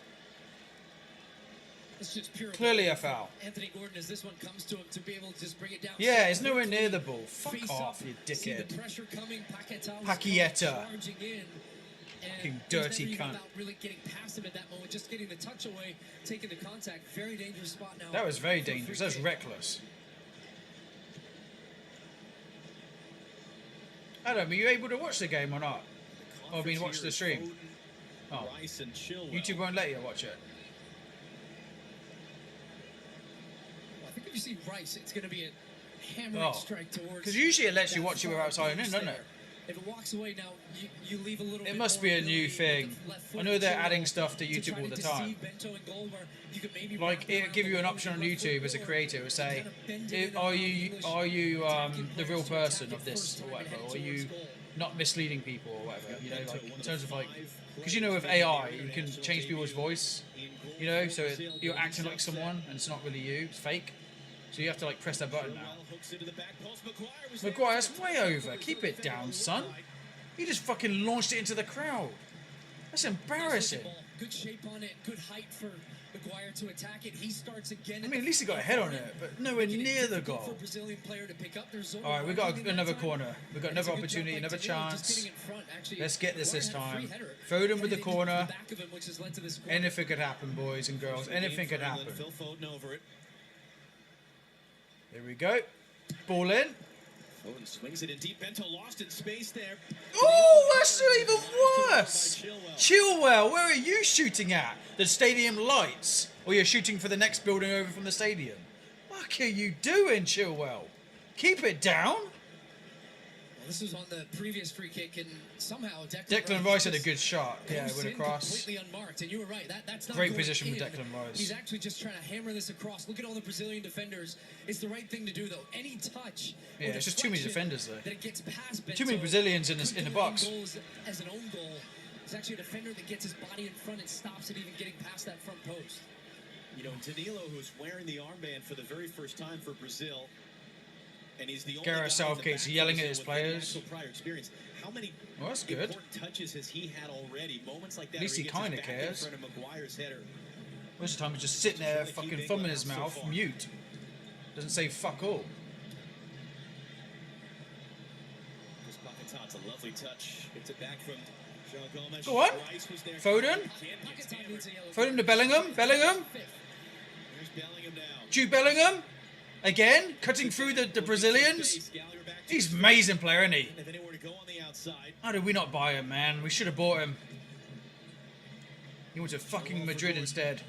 It's just pure. Clearly a foul. Anthony Gordon, as this one comes to him, to be able to just bring it down. Yeah, so it's nowhere quickly, near the ball. Fuck face off, up, you see the dickhead. pressure coming. Paqueta was Paqueta. charging in. And Fucking it was dirty never even cunt. about really getting past him at that moment, just getting the touch away, taking the contact. Very dangerous spot now. That was very for a free dangerous. That was kick. reckless. Adam, are you able to watch the game or not? Oh, I mean, watch the stream. Foden, Oh. Rice and Chilwell. YouTube won't let you watch it. I think if you see Rice, it's going to be a hammering Oh. strike towards. 'Cause usually it lets you that watch it far without signing post in, doesn't there. it? If it walks away now, you leave a little. It bit must more be a new ability with thing. the left I foot know they're to adding stuff to try YouTube all the deceive time. Bento and goal where you could maybe Like wrap it around give you the an goal option on with the left YouTube as a foot, creator. It would say, kind of bend it in Are and you English the attacking real players to person attack of it this first or time and whatever? head Or are you towards goal. not misleading people or whatever? You know, like in terms of like, because you know with AI you can change people's voice. You know, so you're acting like someone and it's not really you. It's fake. So you have to like press that button now. Chilwell hooks into the back post. Maguire was there. Maguire, that's way over. Keep it down, son. He just fucking launched it into the crowd. That's embarrassing. Ball. Good shape on it, good height for Maguire to attack it. He starts again. I mean, at least he got a head on it, but nowhere near the For a goal. Brazilian player to pick up their zone. All right, we got marking in another that time. corner. We got And it's another a good job opportunity, by another Danilo just chance. getting in front. Actually, Let's get this Maguire had a time. free header Foden with headed the into corner. back of him, which has led to this corner. Anything could happen, boys and girls. Anything could happen. Phil Foden over it. Here we go. Ball in. Foden swings it in deep. Bento lost in space there. Oh, that's even worse. Chilwell, where are you shooting at? The stadium lights? Or you're shooting for the next building over from the stadium? What are you doing, Chilwell? Keep it down. Well, this was on the previous free kick, and somehow Declan Rice had a just good shot. Yeah, goes with a in cross. completely unmarked, and you were right. That's not Great going position from in. Declan Rice. He's actually just trying to hammer this across. Look at all the Brazilian defenders. It's the right thing to do, though. Any touch. Yeah, or it's just too many deflection defenders, though. That it gets past Too many Bento Brazilians in the could get box. an own goal as an own goal. It's actually a defender that gets his body in front and stops it even getting past that front post. You know, Danilo, who's wearing the armband for the very first time for Brazil, and he's the only Gareth guy in the Southgate's back yelling for at his Brazil with any players. actual prior experience. How many Well, that's good. important touches has he had already? Moments like that. At least where he gets his kinda back in cares. front of Maguire's header. Most of the time he's just sitting there, fucking thumb in his mouth, mute. Doesn't say fuck all. This Paquetá, it's a lovely touch. Gets it back from João Gomes. Go on. Rice was there. Foden. Can't get Paquetá hammered. needs a yellow Foden to Bellingham. Bellingham. There's Bellingham now. Jude Bellingham. Again, cutting through the Brazilians. Gallagher back to He's his an amazing player, isn't he? feet. If anywhere to go on the outside. How did we not buy him, man? We should have bought him. He went to fucking Madrid instead.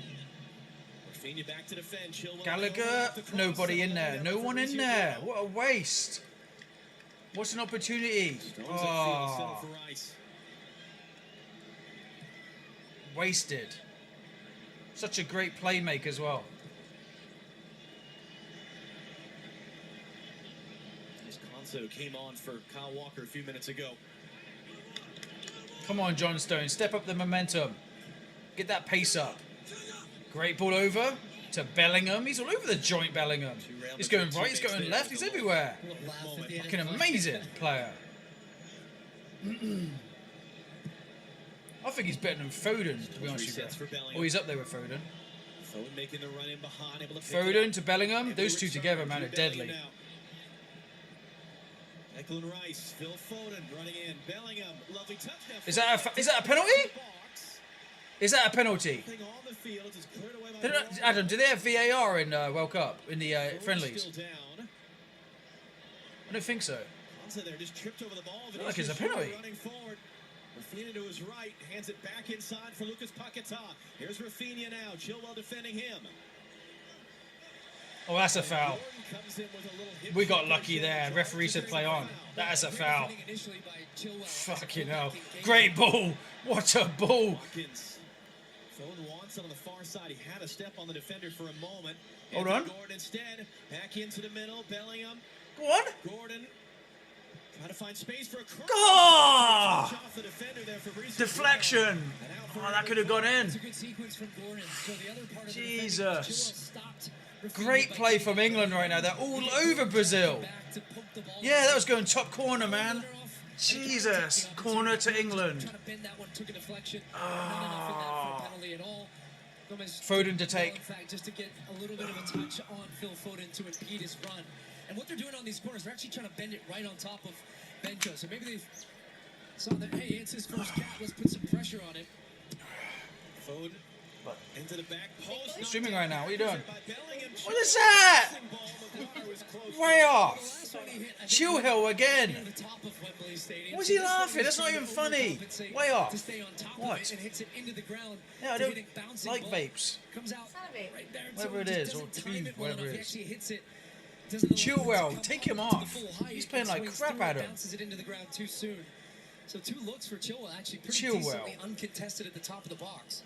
Rafinha back to defend. Chilwell Gallagher, off the cross. nobody in there. Number No one in 40. there. What a waste. What's an opportunity? Stones at field instead Oh, for Rice. wasted. Such a great playmaker as well. As Konso came on for Kyle Walker a few minutes ago. Come on, John Stone. Step up the momentum. Get that pace up. Great ball over to Bellingham. He's all over the joint, Bellingham. He's going right, he's going left, he's everywhere. Fucking amazing player. I think he's better than Foden, to be honest with you. Oh, he's up there with Foden. Foden making the run in behind, able to pick it Foden up. to Bellingham. Those two together, man, are deadly. Declan Rice, Phil Foden running in. Bellingham, lovely touch. Is that a penalty? Is that a penalty? Adam, do they have VAR in World Cup, in the friendlies? I don't think so. There just tripped over the ball. I feel like it's a penalty. Running forward. Rafinha to his right, hands it back inside for Lucas Paquetá. Here's Rafinha now, Chilwell defending him. Oh, that's a foul. Gordon comes in with a little hit We got kick. lucky there. Referee said play on. That's a foul. Initially by Chilwell. Fucking hell. Great ball. What a ball. Watkins. Foden wants it on the far side. He had a step on the defender for a moment. Hold Anthony on. Gordon instead. Back into the middle. Bellingham. Go on. Gordon. Trying to find space for a cross. Oh! Off the defender there for Reece. Deflection. And out for Oh, that could have gone in. It's a good sequence from Gordon. So the other part of the Jesus. defending, Chilwell stopped Rafinha Great by play taking from it England back. right now. They're all over Brazil. Back to poke the ball Yeah, that was in. going top corner, man. Jesus. Corner to England. Trying to bend that one, took a deflection. Not enough in that for a penalty at all. Gomez Foden did to well, take. in fact, just to get a little bit of a touch on Phil Foden to impede his run. And what they're doing on these corners, they're actually trying to bend it right on top of Benjo. So maybe they saw that, hey, it's his first cap. Let's put some pressure on him. Foden into the back post. You're streaming right now. What are you doing? By Bellingham. What is that? Ball, McGuire was close. Way off. Last one he hit, I think, Chill Hill again. near the top of Wembley Stadium. Was So he this one laughing? was That's not trying even to funny. overcompensate Way off. To stay on top What? of it and hits it into the ground. Yeah, I to don't hit a bouncing like ball. vapes. Comes out It's not a vape. right there. Whatever it he is, just or doesn't time tweed, it well whatever enough. it He is. actually hits it. Doesn't allow Chill it to well, come take up him to the off. full height. He's playing like Swings crap through at and him. Bounces it into the ground too soon. So 2 looks for Chilwell, actually pretty Chilwell. decently uncontested at the top of the box.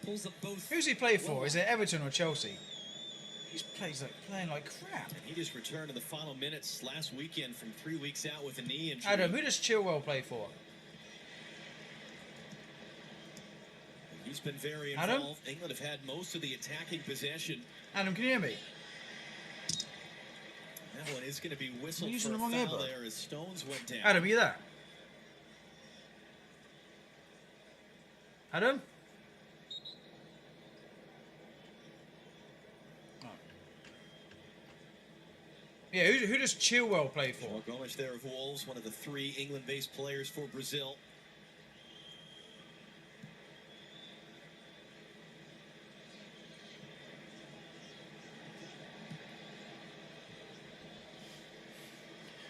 Pulls them both. Who's he play for? Is it Everton or Chelsea? He's playing like crap. He just returned to the final minutes last weekend from 3 weeks out with a knee injury. Adam, who does Chilwell play for? He's been very Adam? involved. England have had most of the attacking possession. Adam, can you hear me? That one is going to be whistled You're using for a the wrong foul earbud. there as Stones went down. Adam, are you there? Adam? Oh. Yeah, who does Chilwell play for? João Gomes there of Wolves, one of the 3 England-based players for Brazil.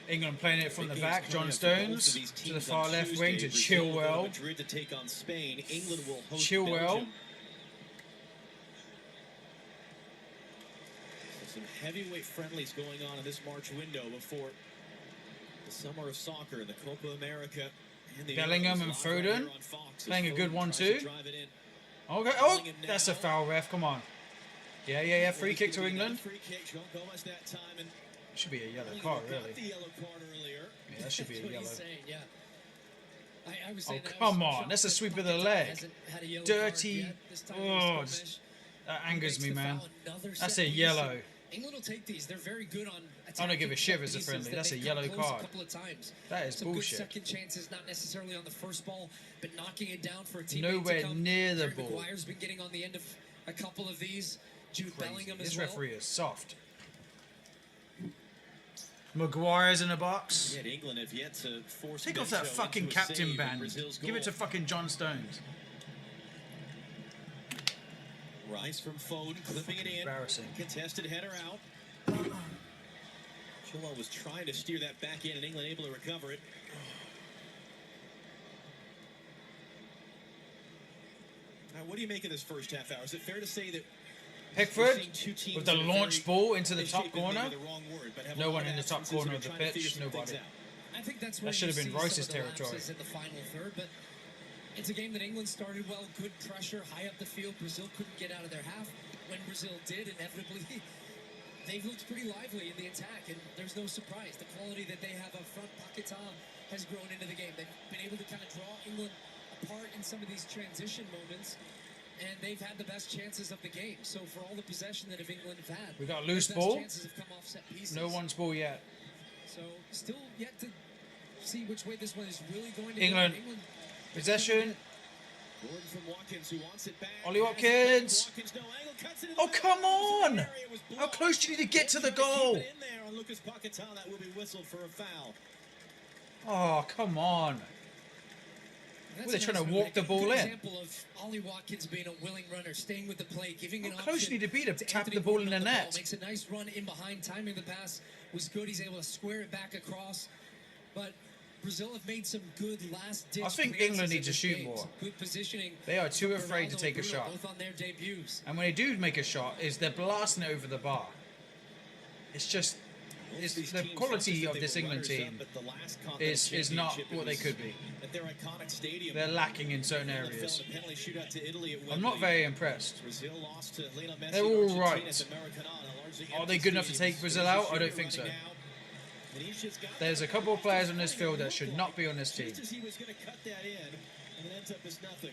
England playing it from the Big back. games John coming up for both of Stones these to the teams far on left Tuesday. wing to Brazil will go to Chilwell. Madrid to take on Spain. England will host Chilwell. Belgium. Some heavyweight friendlies going on in this March window before the summer of soccer, the Copa America, and the Bellingham Euros and live right Foden here on Fox as playing a good Foden one tries to too. drive it in. Okay. Oh, that's a foul, ref. Come on. Yeah. Free kick to England. Free kick. João Gomes that time, and Should be a yellow England card, got really. the yellow card earlier. Yeah, that should be That's a what yellow. he's saying, yeah. I was Oh, saying that I come was on. shocked That's a that sweep of the Paquetá leg. hasn't had a yellow Dirty. card yet. This time it Oh, was Gomes. that He angers makes me, the man. foul, another That's set a piece. yellow. England will take these. They're very good on I don't give a attacking shit if set it's a pieces friendly. that That's a they've yellow come close card. A couple of times. That is Some bullshit. good second chances, not necessarily on the first ball, but knocking it down for a teammate Nowhere to come. near the Harry ball. Maguire's been getting on the end of a couple of these. Jude Crazy. Bellingham This as well. referee is soft. Maguire's in the box. Yet England have yet to force Take off that Benjo fucking into a captain save in band. Brazil's Give it to goal. fucking John Stones. Rice from Foden, clipping it in. Embarrassing. Contested header out. Chilwell was trying to steer that back in, and England able to recover it. Now, what do you make of this first half hour? Is it fair to say that we're Pickford seeing two teams with the that are launch very ball into the top shape is maybe corner. the wrong word, but have a No lot one of in the top absences corner and of the are trying to pitch, figure some things nobody. out? I think that's That where should you have been see Rice's some of the territory. lapses in the final third, but it's a game that England started well, good pressure, high up the field. Brazil couldn't get out of their half. When Brazil did, inevitably, they've looked pretty lively in the attack, and there's no surprise. The quality that they have up front, Paquetá has grown into the game. They've been able to kind of draw England apart in some of these transition moments, and they've had the best chances of the game. So for all the possession that England have had, We got a their loose best ball. chances have come off set pieces. No one's ball yet. So still yet to see which way this one is really going to England. go. Possession. Gordon from Watkins, who wants it back. Ollie Watkins. Watkins, no angle, cuts it in Oh, the come middle. on! Area was How blocked. close do you need to get to the Keep goal? it in there on Lucas Paquetá. That will be whistled for a foul. Oh, come on. That's Well, they're a trying to nice walk move. the ball Good in. example of Ollie Watkins being a willing runner, staying with the play, giving an How close option you need to be to tap Anthony the ball Gordon in the on net? ball. Makes a nice run in behind. Timing the pass was good. He's able to square it back across. But Brazil have made some good last-ditch. I think advances England in need to this shoot game. more. Some good positioning. They are too from afraid to Ronaldo take a and Bruno, shot. both on their debuts. And when they do make a shot, is they're blasting it over the bar. It's just, it's These the teams quality said of they this were England runners-up team at the last is Continental not Championship. what they It was could be. At their iconic stadium. They're lacking in certain England fell areas. in a penalty shootout to Italy at I'm not Wembley. very impressed. Brazil lost to Lionel Messi. They're all Argentina right. at the Maracanã, a largely Are they empty good enough to stadium. take Brazil out? I don't Vinicius think so. running now. Vinicius got There's a that. couple of players on this field that should not be on this team. Just as he was going to cut that in, and it ends up as nothing.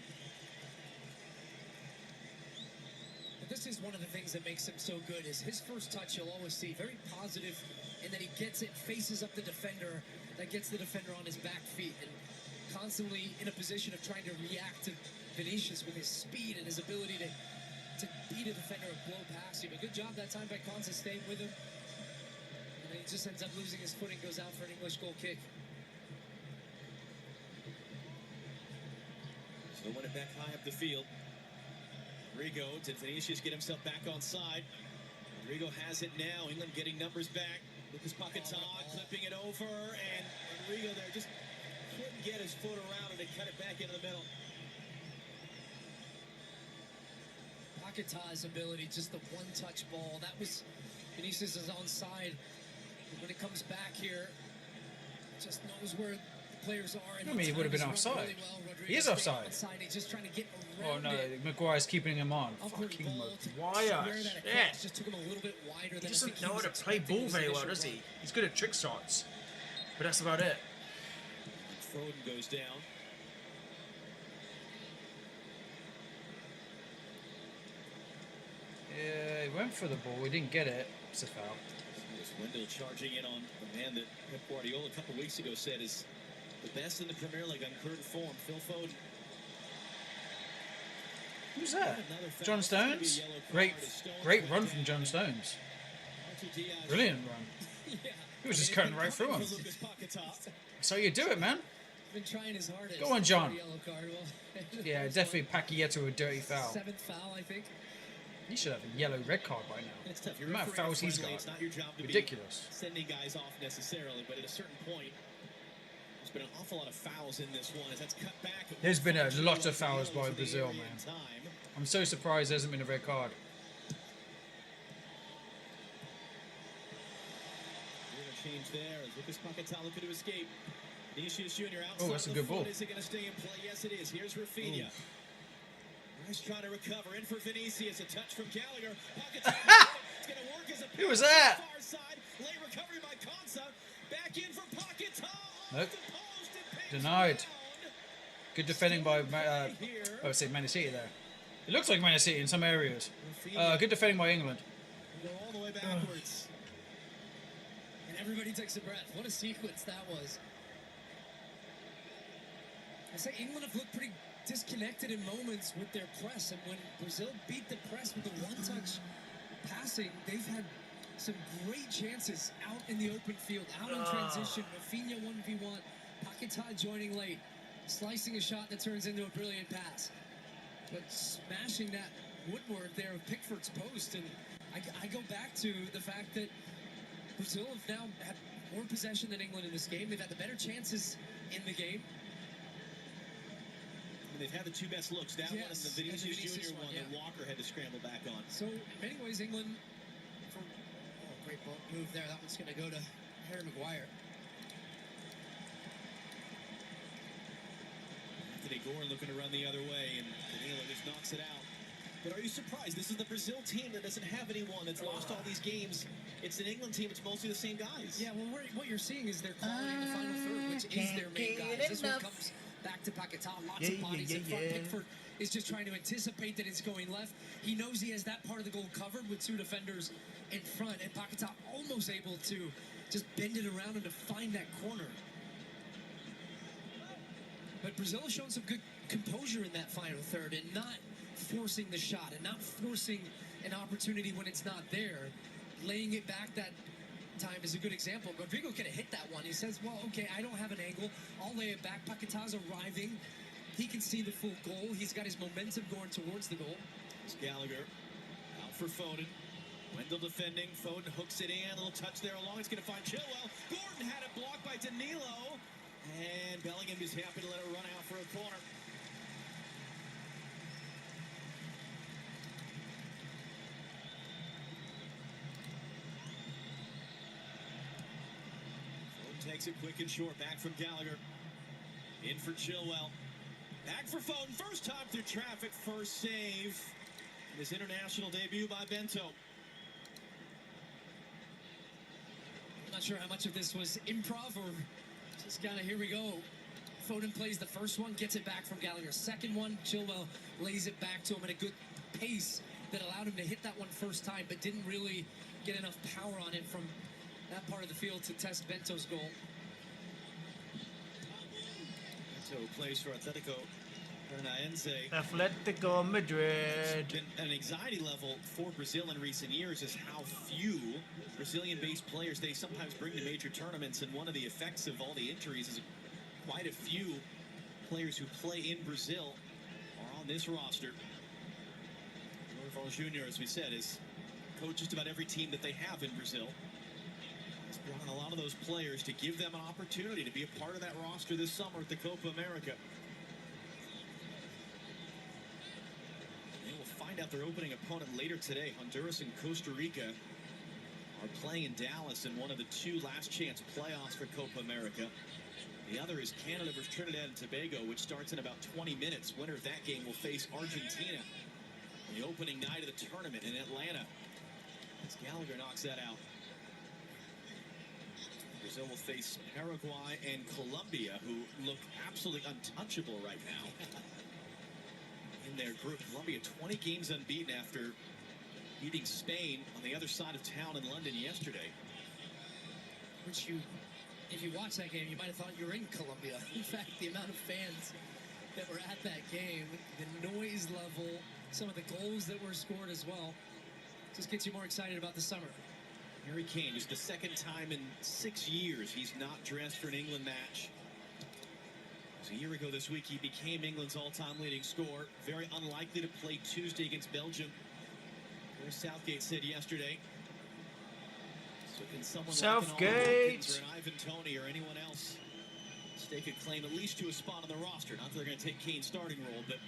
But this is one of the things that makes him so good is his first touch you'll always see very positive, and then he gets it, faces up the defender, that gets the defender on his back feet, and constantly in a position of trying to react to Vinicius with his speed and his ability to beat a defender and blow past him. A good job that time by Konsa staying with him. And then he just ends up losing his footing, goes out for an English goal kick. So win it back high up the field. Rodrigo, did Vinicius get himself back on side? Rodrigo has it now. England getting numbers back. Lucas Paquetá clipping it over, and Rodrigo there just couldn't get his foot around it and cut it back into the middle. Paquetá's ability, just the one-touch ball. That was Vinicius is on side. But when it comes back here, just knows where the players are. And I mean, he would have been times run offside. really well. Rodrigo He is staying offside. outside. He's just trying to get Oh around no, it. Maguire's keeping him on. Upward Fucking ball to Maguire. square that Shit. across. Just took him a little bit wider He than I doesn't think he know how was to play expecting ball his very well, initial does he? run. He's good at trick shots. But that's about it. Foden goes down. Yeah, he went for the ball. He didn't get it. It's a foul. Here's Wendell charging in on the man that Pep Guardiola a couple weeks ago said is the best in the Premier League on current form, Phil Foden. Who's that? Another foul. John It's gonna be a Stones? yellow card Great, as Stones great goes run down. from John Stones. Artur Diaz. Brilliant run. Yeah, He was just I mean, cutting right through him. for Lucas Paquetá. That's how you do it, man. been trying his hardest. Go on, John. for a yellow card. Well, Yeah, first definitely one, Paqueta a dirty foul. 7th foul, I think. He should have a yellow red card by now. It's tough. You're The amount of refereeing a fouls he's friendly. got. It's not your job to Ridiculous. be sending guys off necessarily, but at a certain point, there's been an awful lot of fouls in this one as that's cut back. There's been a lot of Yellows fouls by in the Brazil, area man. in time. I'm so surprised there hasn't been a red card. Change there as Lucas Paquetá looking to escape. Vinicius Jr. outside Oh, that's a the good foot. ball. Is it going to stay in play? Yes, it is. Here's Rafinha. Rice trying to recover. In for Vinicius. A touch from Gallagher. Paquetá. It's going to work as a Who was pass that? on the far side. Late recovery by Konsa. Back in for Paquetá. Off Nope. the post and pinned Denied. down. Good defending by, Here. I would say Man City there. It looks like Man City in some areas. Rafinha Good defending by England. go all the way backwards. And everybody takes a breath. What a sequence that was. I say England have looked pretty disconnected in moments with their press, and when Brazil beat the press with the one-touch passing, they've had some great chances out in the open field, out in transition. Rafinha 1v1, Paquetá joining late, slicing a shot that turns into a brilliant pass. But smashing that woodwork there of Pickford's post, and I go back to the fact that Brazil have now had more possession than England in this game. They've had the better chances in the game. And they've had the two best looks. That one and the Yes, Vinicius, and the Vinicius Jr. one, one yeah. that Walker had to scramble back on. So, in many ways, England, great move there. That one's going to go to Harry Maguire. Anthony Gordon looking to run the other way, and Danilo just knocks it out. But are you surprised? This is the Brazil team that doesn't have anyone that's lost all these games. It's an England team. It's mostly the same guys. Yeah, well, what you're seeing is their quality in the final third, which is their main guys. This one comes back to Paquetá. Lots of bodies in front. Pickford is just trying to anticipate that it's going left. He knows he has that part of the goal covered with two defenders in front, and Paquetá almost able to just bend it around and to find that corner. But Brazil has shown some good composure in that final third and not forcing the shot and not forcing an opportunity when it's not there. Laying it back that time is a good example. Rodrigo could have hit that one. He says, well, okay, I don't have an angle. I'll lay it back. Paquetá's arriving. He can see the full goal. He's got his momentum going towards the goal. It's Gallagher out for Foden. Wendell defending. Foden hooks it in. A little touch there along. It's going to find Chilwell. Gordon had it blocked by Danilo. And Bellingham is happy to let it run out for a corner. Foden takes it quick and short. Back from Gallagher. In for Chilwell. Back for Foden. First time through traffic. First save. His international debut by Bento. I'm not sure how much of this was improv or just kind of here we go. Foden plays the first one, gets it back from Gallagher. Second one, Chilwell lays it back to him at a good pace that allowed him to hit that one first time, but didn't really get enough power on it from that part of the field to test Bento's goal. Bento plays for Atletico Paranaense. Atletico Madrid. Been an anxiety level for Brazil in recent years is how few Brazilian-based players they sometimes bring to major tournaments, and one of the effects of all the injuries is quite a few players who play in Brazil are on this roster. Dorival Jr., as we said, has coached just about every team that they have in Brazil. He's brought in a lot of those players to give them an opportunity to be a part of that roster this summer at the Copa America. Find out their opening opponent later today. Honduras and Costa Rica are playing in Dallas in one of the two last chance playoffs for Copa America. The other is Canada versus Trinidad and Tobago, which starts in about 20 minutes. Winner of that game will face Argentina on the opening night of the tournament in Atlanta, as Gallagher knocks that out. Brazil will face Paraguay and Colombia, who look absolutely untouchable right now. In their group, Colombia 20 games unbeaten after beating Spain on the other side of town in London yesterday. Which if you watch that game, you might have thought you were in Colombia. In fact, the amount of fans that were at that game, the noise level, some of the goals that were scored as well, just gets you more excited about the summer. Harry Kane, just the second time in 6 years he's not dressed for an England match. A year ago this week, he became England's all-time leading scorer. Very unlikely to play Tuesday against Belgium. As Southgate said yesterday. So can someone Southgate like an Watkins or an Ivan Toney or anyone else stake a claim at least to a spot on the roster? Not that they're going to take Kane's starting role, but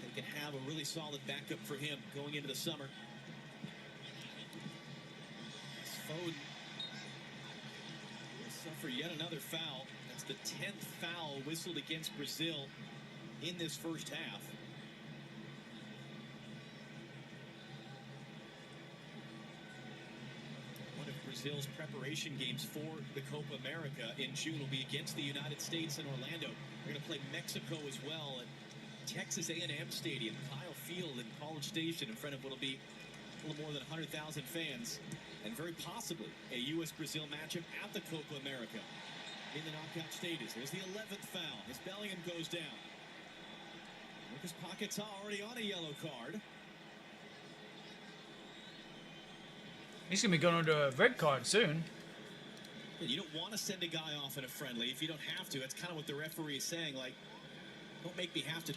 they can have a really solid backup for him going into the summer. Foden will suffer yet another foul. That's the 10th foul whistled against Brazil in this first half. One of Brazil's preparation games for the Copa America in June will be against the United States in Orlando. They're going to play Mexico as well at Texas A&M Stadium, Kyle Field in College Station, in front of what will be a little more than 100,000 fans, and very possibly a U.S.-Brazil matchup at the Copa America in the knockout stages. There's the 11th foul as Bellingham goes down. Lucas Paquetá already on a yellow card. He's going to be going on to a red card soon. You don't want to send a guy off in a friendly if you don't have to. That's kind of what the referee is saying, like, don't make me have to.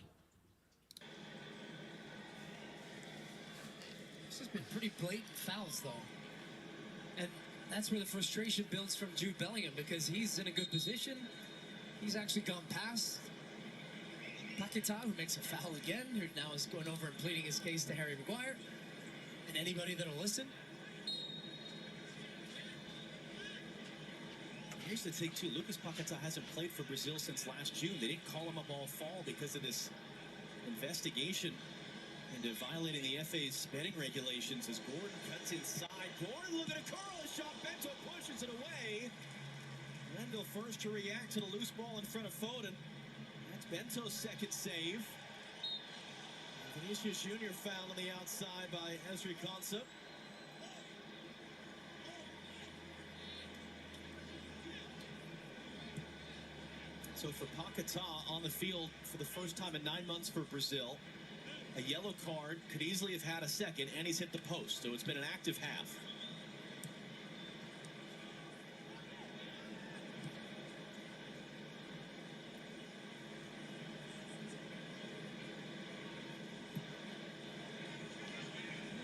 This has been pretty blatant fouls, though. And that's where the frustration builds from Jude Bellingham, because he's in a good position. He's actually gone past Paquetá, who makes a foul again, who now is going over and pleading his case to Harry Maguire. And anybody that'll listen. Here's the thing, too. Lucas Paquetá hasn't played for Brazil since last June. They didn't call him up all fall because of this investigation into violating the FA's betting regulations as Gordon cuts inside. Gordon looking to curl a shot. Bento pushes it away. Wendell first to react to the loose ball in front of Foden. That's Bento's second save. Vinicius Jr. fouled on the outside by Ezri Konsa. So for Paquetá on the field for the first time in 9 months for Brazil. A yellow card, could easily have had a second, and he's hit the post. So it's been an active half.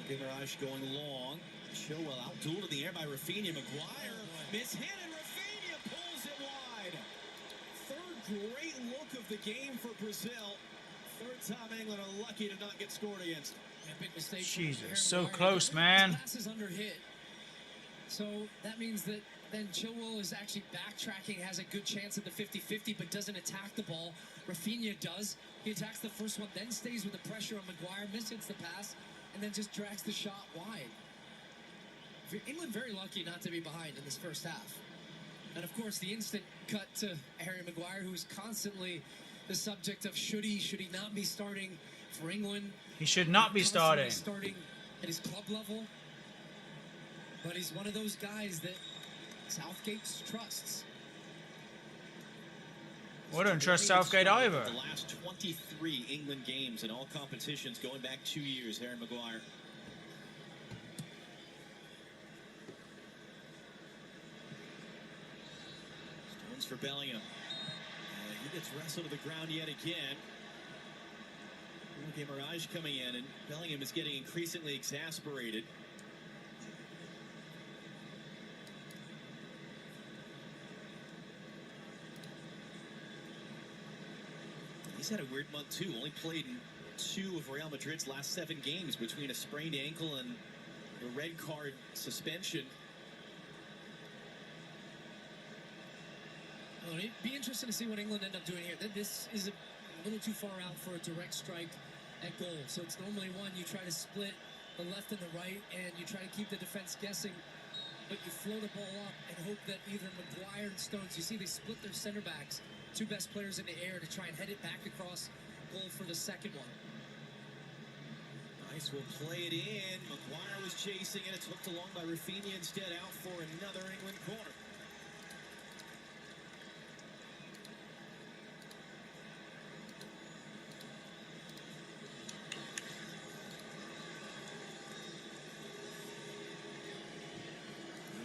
Guimaraes going long. Chilwell out-dueled in the air by Rafinha. Maguire mishit, and Rafinha pulls it wide. Third great look of the game for Brazil. Third time England are lucky to not get scored against. Yeah, big mistake. Jesus, so close, man. His pass is under hit. So that means that then Chilwell is actually backtracking, has a good chance at the 50-50, but doesn't attack the ball. Rafinha does. He attacks the first one, then stays with the pressure on Maguire, mishits the pass, and then just drags the shot wide. England very lucky not to be behind in this first half. And of course, the instant cut to Harry Maguire, who's constantly the subject of should he not be starting for England. He should not be starting. Starting at his club level. But he's one of those guys that Southgate trusts. I don't trust Southgate either. The last 23 England games in all competitions going back 2 years, Harry Maguire. Stones for Bellingham. He gets wrestled to the ground yet again. Guimaraes coming in, and Bellingham is getting increasingly exasperated. He's had a weird month too. Only played in 2 of Real Madrid's last 7 games between a sprained ankle and a red card suspension. Well, it'd be interesting to see what England end up doing here. This is a little too far out for a direct strike at goal. So it's normally one you try to split the left and the right, and you try to keep the defense guessing, but you float the ball up and hope that either Maguire and Stones, you see they split their center backs, 2 best players in the air, to try and head it back across goal for the second one. Nice, will play it in. Maguire was chasing it. It's hooked along by Rafinha instead, out for another England corner.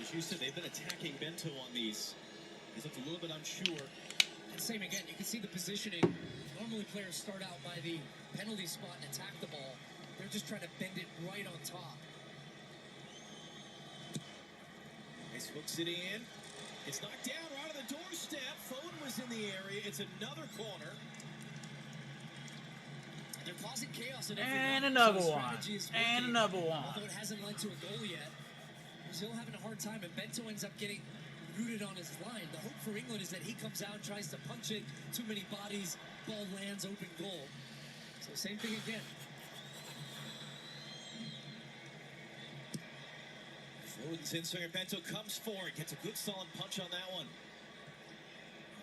As you said, they've been attacking Bento on these. He's looked a little bit unsure. And same again, you can see the positioning. Normally players start out by the penalty spot and attack the ball. They're just trying to bend it right on top. Nice, hooks it in. It's knocked down right on the doorstep. Foden was in the area. It's another corner. And they're causing chaos in And every another so one. strategy is And working. another one. Although it hasn't led to a goal yet. Brazil having a hard time, and Bento ends up getting rooted on his line. The hope for England is that he comes out and tries to punch it. Too many bodies, ball lands, open goal. So same thing again. Foden's in, so Bento comes for it. Gets a good solid punch on that one.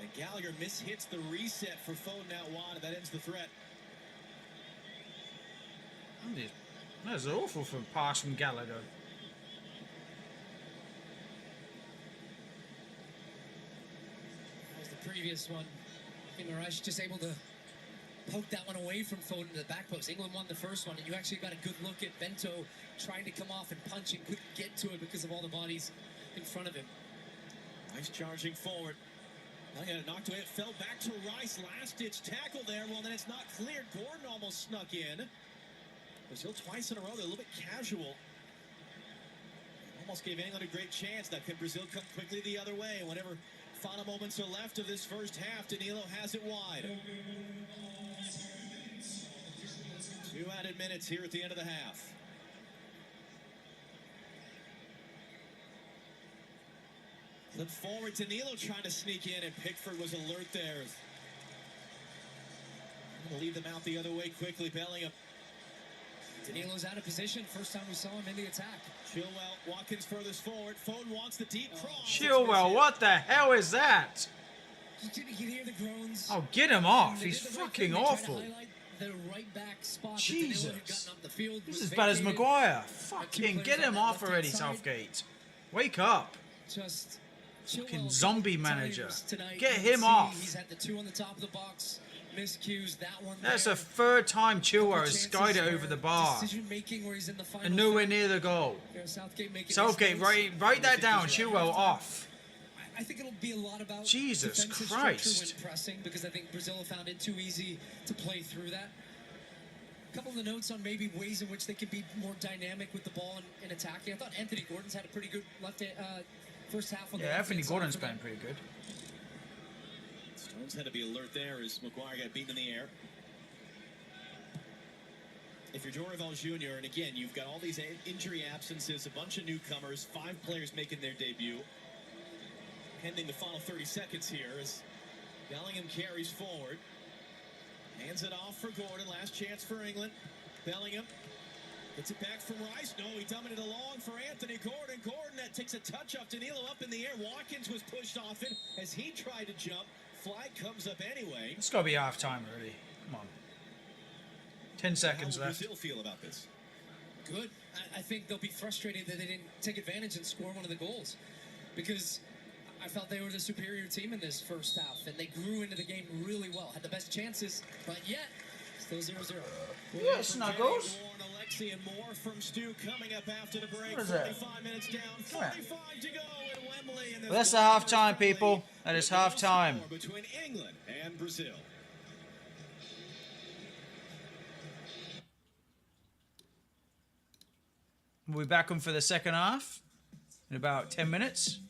And Gallagher mishits the reset for Foden out wide, and that ends the threat. That's awful for a pass from Gallagher. Previous one, Guimaraes just able to poke that one away from Foden to the back post. England won the first one, and you actually got a good look at Bento trying to come off and punch and couldn't get to it because of all the bodies in front of him. Nice charging forward. I got it knocked away. It fell back to Rice. Last-ditch tackle there. Well, then it's not cleared. Gordon almost snuck in. Brazil twice in a row. They're a little bit casual. Almost gave England a great chance. Now, can Brazil come quickly the other way? Whenever final moments are left of this first half, Danilo has it wide. 2 added minutes here at the end of the half. Flip forward, Danilo trying to sneak in, and Pickford was alert there. I'm going to lead them out the other way quickly. Bellingham Danilo's out of position. First time we saw him in the attack. Chilwell, Watkins furthest forward. Foden wants the deep cross. Chilwell, what the hell is that? You can hear the groans. Oh, get him off. They He's did the right fucking thing. They tried to awful. highlight the right back spot that Danilo had Jesus. gotten up the field, This was is as bad as vacated. Maguire. Two Fucking players get on him that off left-hand already, side. Southgate. Wake up. Just Fucking Chilwell zombie got manager. tires tonight. Get You him can see off. He's had the 2 on the top of the box. Miscues, that one That's there. the third time Chilwell has Chances skied it over for the bar. Decision-making where he's in the final And nowhere third. near the goal. Yeah, Southgate making his Southgate, notes. write that down. Chilwell off. I think it'll be a lot about Jesus defensive Christ. structure when pressing, because I think Brazil found it too easy to play through that. A couple of the notes on maybe ways in which they can be more dynamic with the ball and attacking. I thought Anthony Gordon's had a pretty good first half on the Yeah, Anthony left-hand side Gordon's for them. playing pretty good. Stones had to be alert there as Maguire got beaten in the air. If you're Dorival Jr., and again, you've got all these injury absences, a bunch of newcomers, 5 players making their debut. Pending the final 30 seconds here as Bellingham carries forward. Hands it off for Gordon. Last chance for England. Bellingham gets it back from Rice. No, he dumped it along for Anthony Gordon. Gordon that takes a touch off Danilo up in the air. Watkins was pushed off it as he tried to jump. Flag comes up anyway. It's got to be half time already. Come on. 10 seconds How will left. Brazil feel about this? Good. I think they'll be frustrated that they didn't take advantage and score one of the goals, because I felt they were the superior team in this first half, and they grew into the game really well. Had the best chances, but yet still 0-0. Yeah, Snuggles. Warren, Alexi, and more from Stu coming up after the break. What is that? 45 minutes down, Come here. 45 to go in Wembley. And Well, that's the half time, people. That is half time. Between England and Brazil. We'll be back on for the second half in about 10 minutes.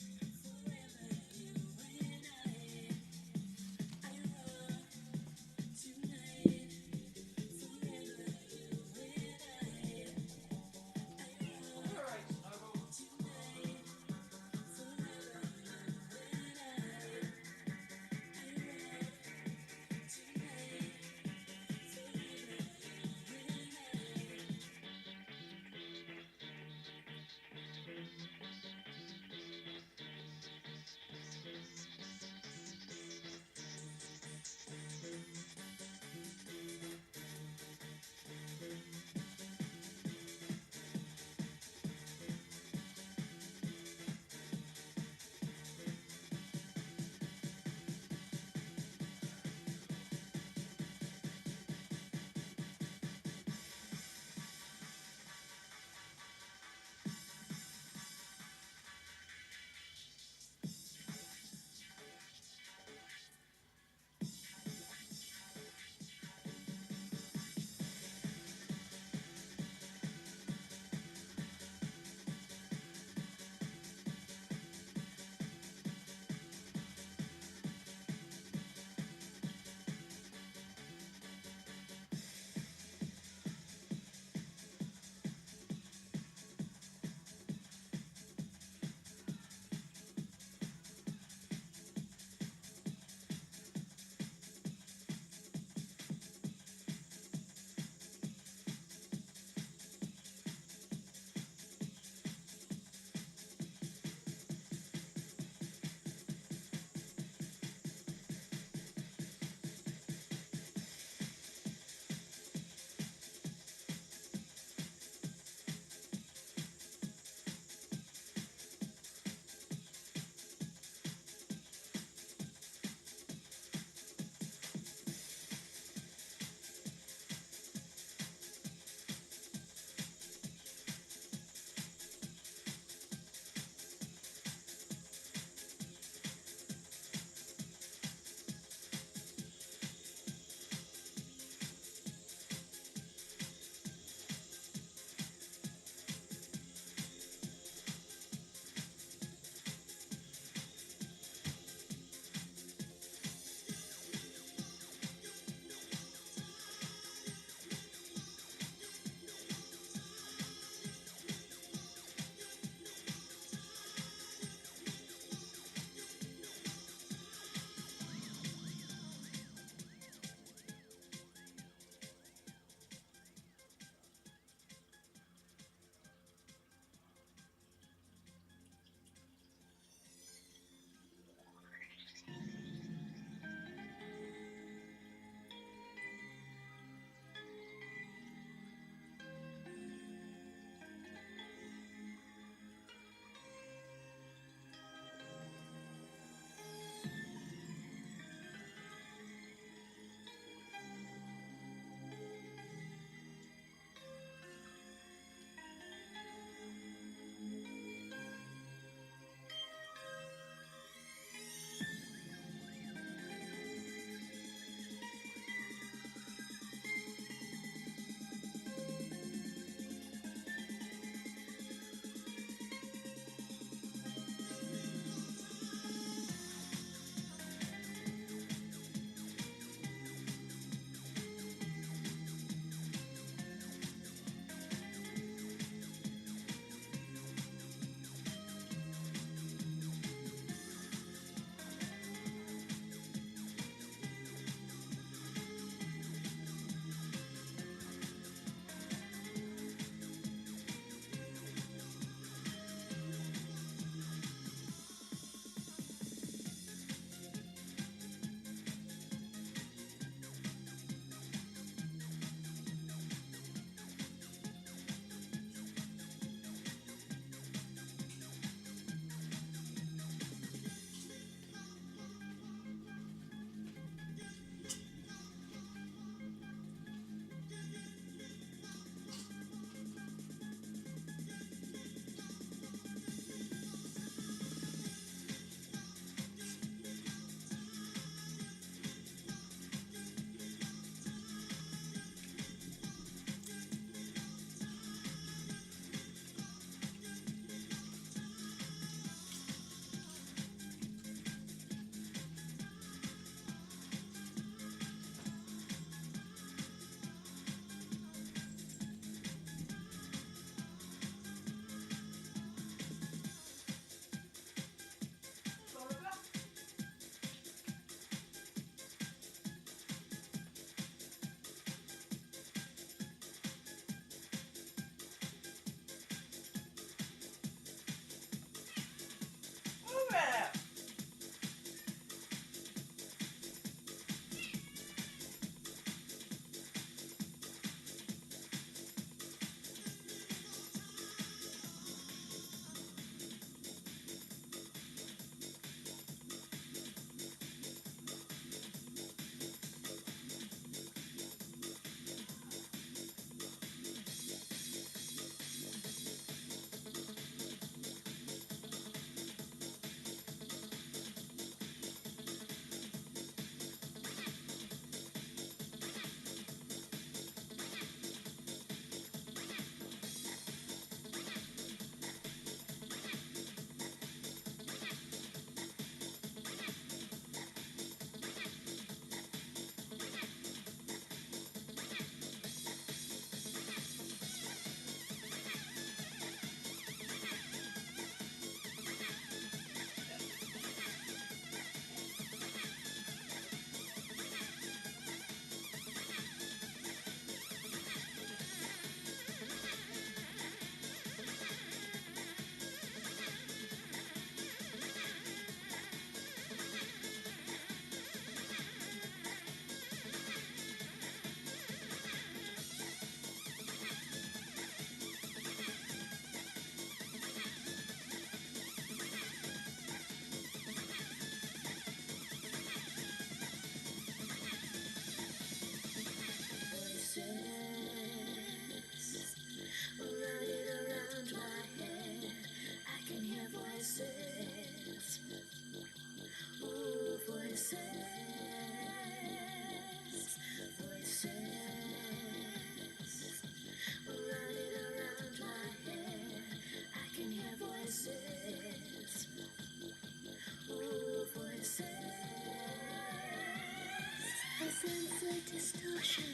distortion,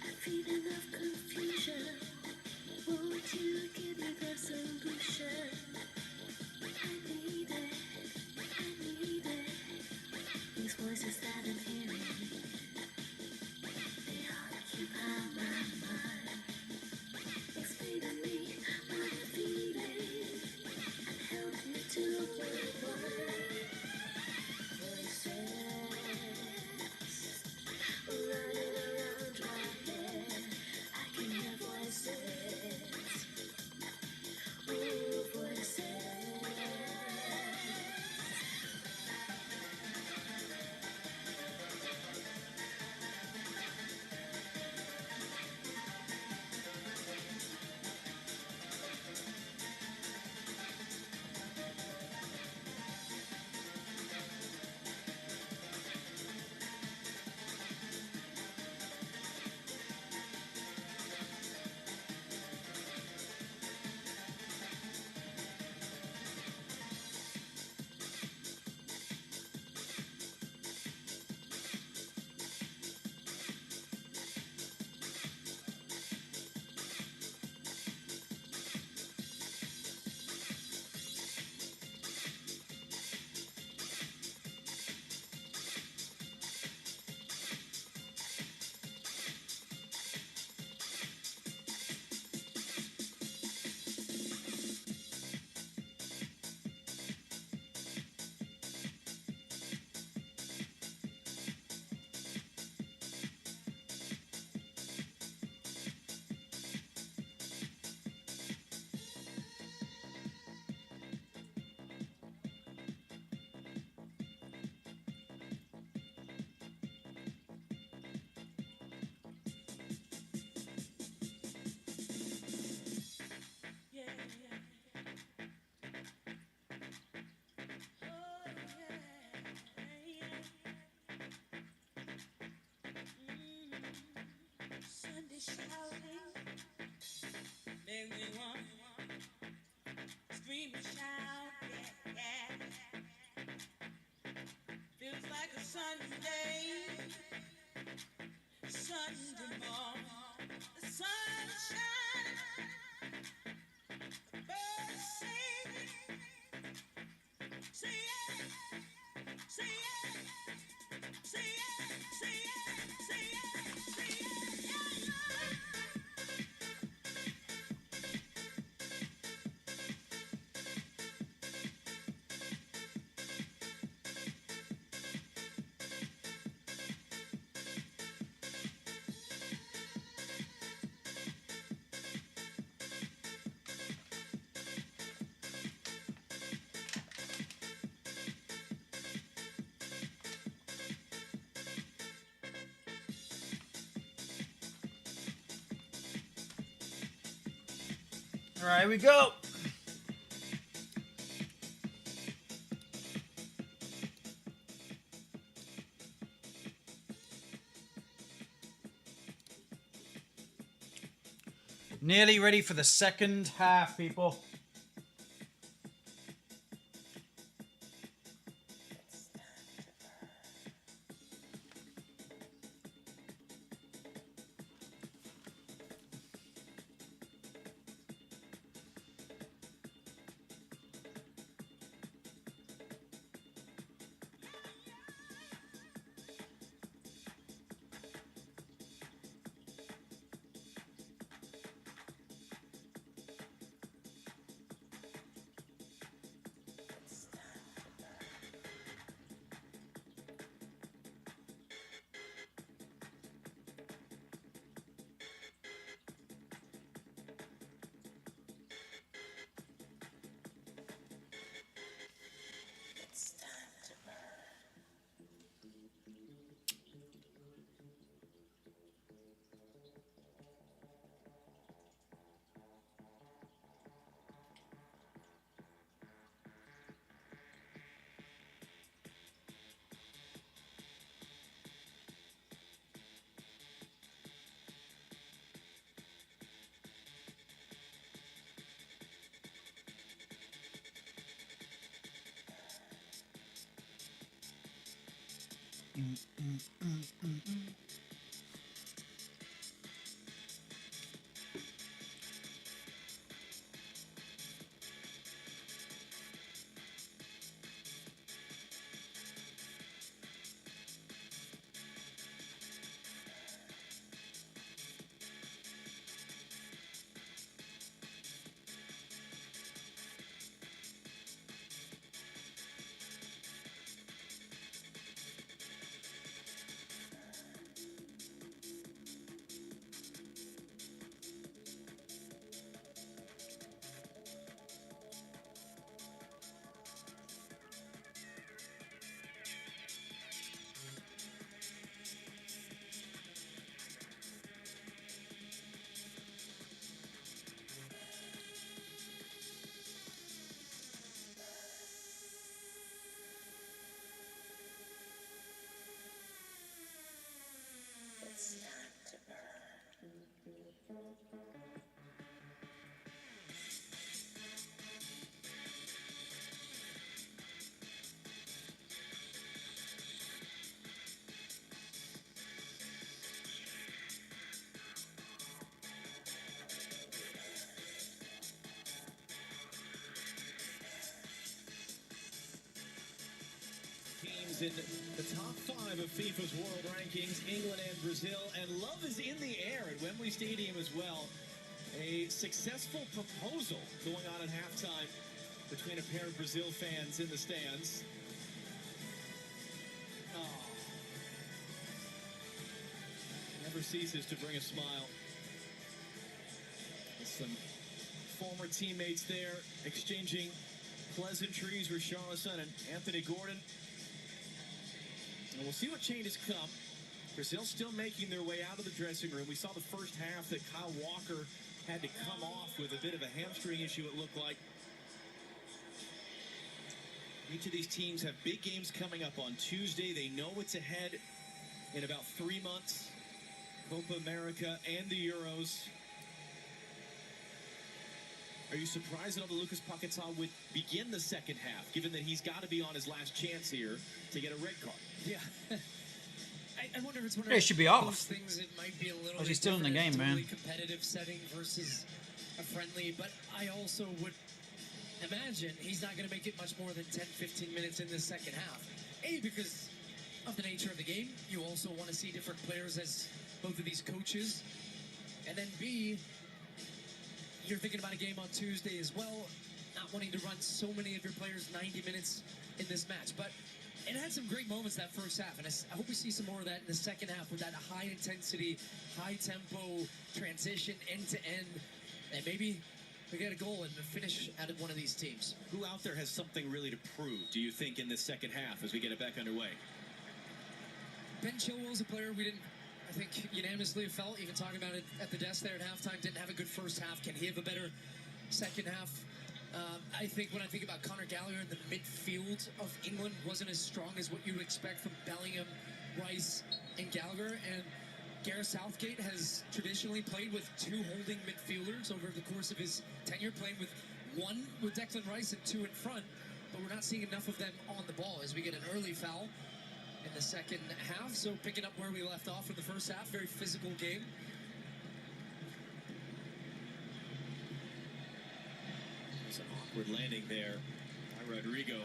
a feeling of confusion. Won't you give me the solution? I need it, I need it. These voices that I'm hearing, they occupy my mind. Explain to me what I'm feeling and help me to avoid voices running around my head. I can hear voices. Ooh, voices. Yeah, yeah. Oh, yeah, yeah. Sunday shouting, make me want scream and shout, yeah, yeah. Feels like a Sunday, Sunday morning. The sun is shining, birds sing, say yeah, say yeah, say yeah, say yeah, say yeah, say yeah, yeah, All right, here we go. Nearly ready for the second half, people. It's time to burn. Teams in the top 5 of FIFA's world rankings, England and Brazil, and love is in the air at Wembley Stadium as well. A successful proposal going on at halftime between a pair of Brazil fans in the stands. Oh. Never ceases to bring a smile. With some former teammates there exchanging pleasantries, Richarlison and Anthony Gordon. And we'll see what changes come. Brazil still making their way out of the dressing room. We saw the first half that Kyle Walker had to come off with a bit of a hamstring issue, it looked like. Each of these teams have big games coming up on Tuesday. They know what's ahead in about 3 months. Copa America and the Euros. Are you surprised at all that Lucas Paquetá would begin the second half, given that he's got to be on his last chance here to get a red card? Yeah. I wonder if it's one of Yeah, he should be those off. things. It might be a little Oh, bit he's still in the different. game, It's a man. really competitive setting versus a friendly, but I also would imagine he's not going to make it much more than 10, 15 minutes in the second half. A, because of the nature of the game. You also want to see different players as both of these coaches. And then B, you're thinking about a game on Tuesday as well, not wanting to run so many of your players 90 minutes in this match. But it had some great moments that first half, and I hope we see some more of that in the second half with that high intensity, high tempo transition end to end, and maybe we get a goal and a finish out of one of these teams. Who out there has something really to prove, do you think, in this second half as we get it back underway? Ben Chilwell's a player we didn't, I think, unanimously felt, even talking about it at the desk there at halftime, didn't have a good first half. Can he have a better second half? I think when I think about Conor Gallagher, the midfield of England wasn't as strong as what you would expect from Bellingham, Rice, and Gallagher. And Gareth Southgate has traditionally played with 2 holding midfielders over the course of his tenure, playing with 1 with Declan Rice and 2 in front. But we're not seeing enough of them on the ball as we get an early foul in the second half. So picking up where we left off in the first half, very physical game. It's an awkward landing there by Rodrigo.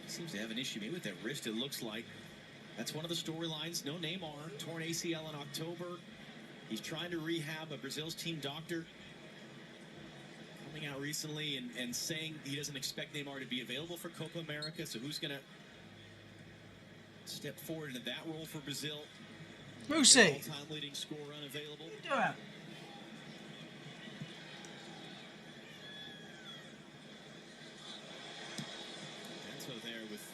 Seems to have an issue maybe with that wrist, it looks like. That's one of the storylines. No Neymar, torn ACL in October. He's trying to rehab. A Brazil's team doctor coming out recently and saying he doesn't expect Neymar to be available for Copa America. So who's going to step forward into that role for Brazil? Musi. All-time leading scorer unavailable. Do it. Enzo there with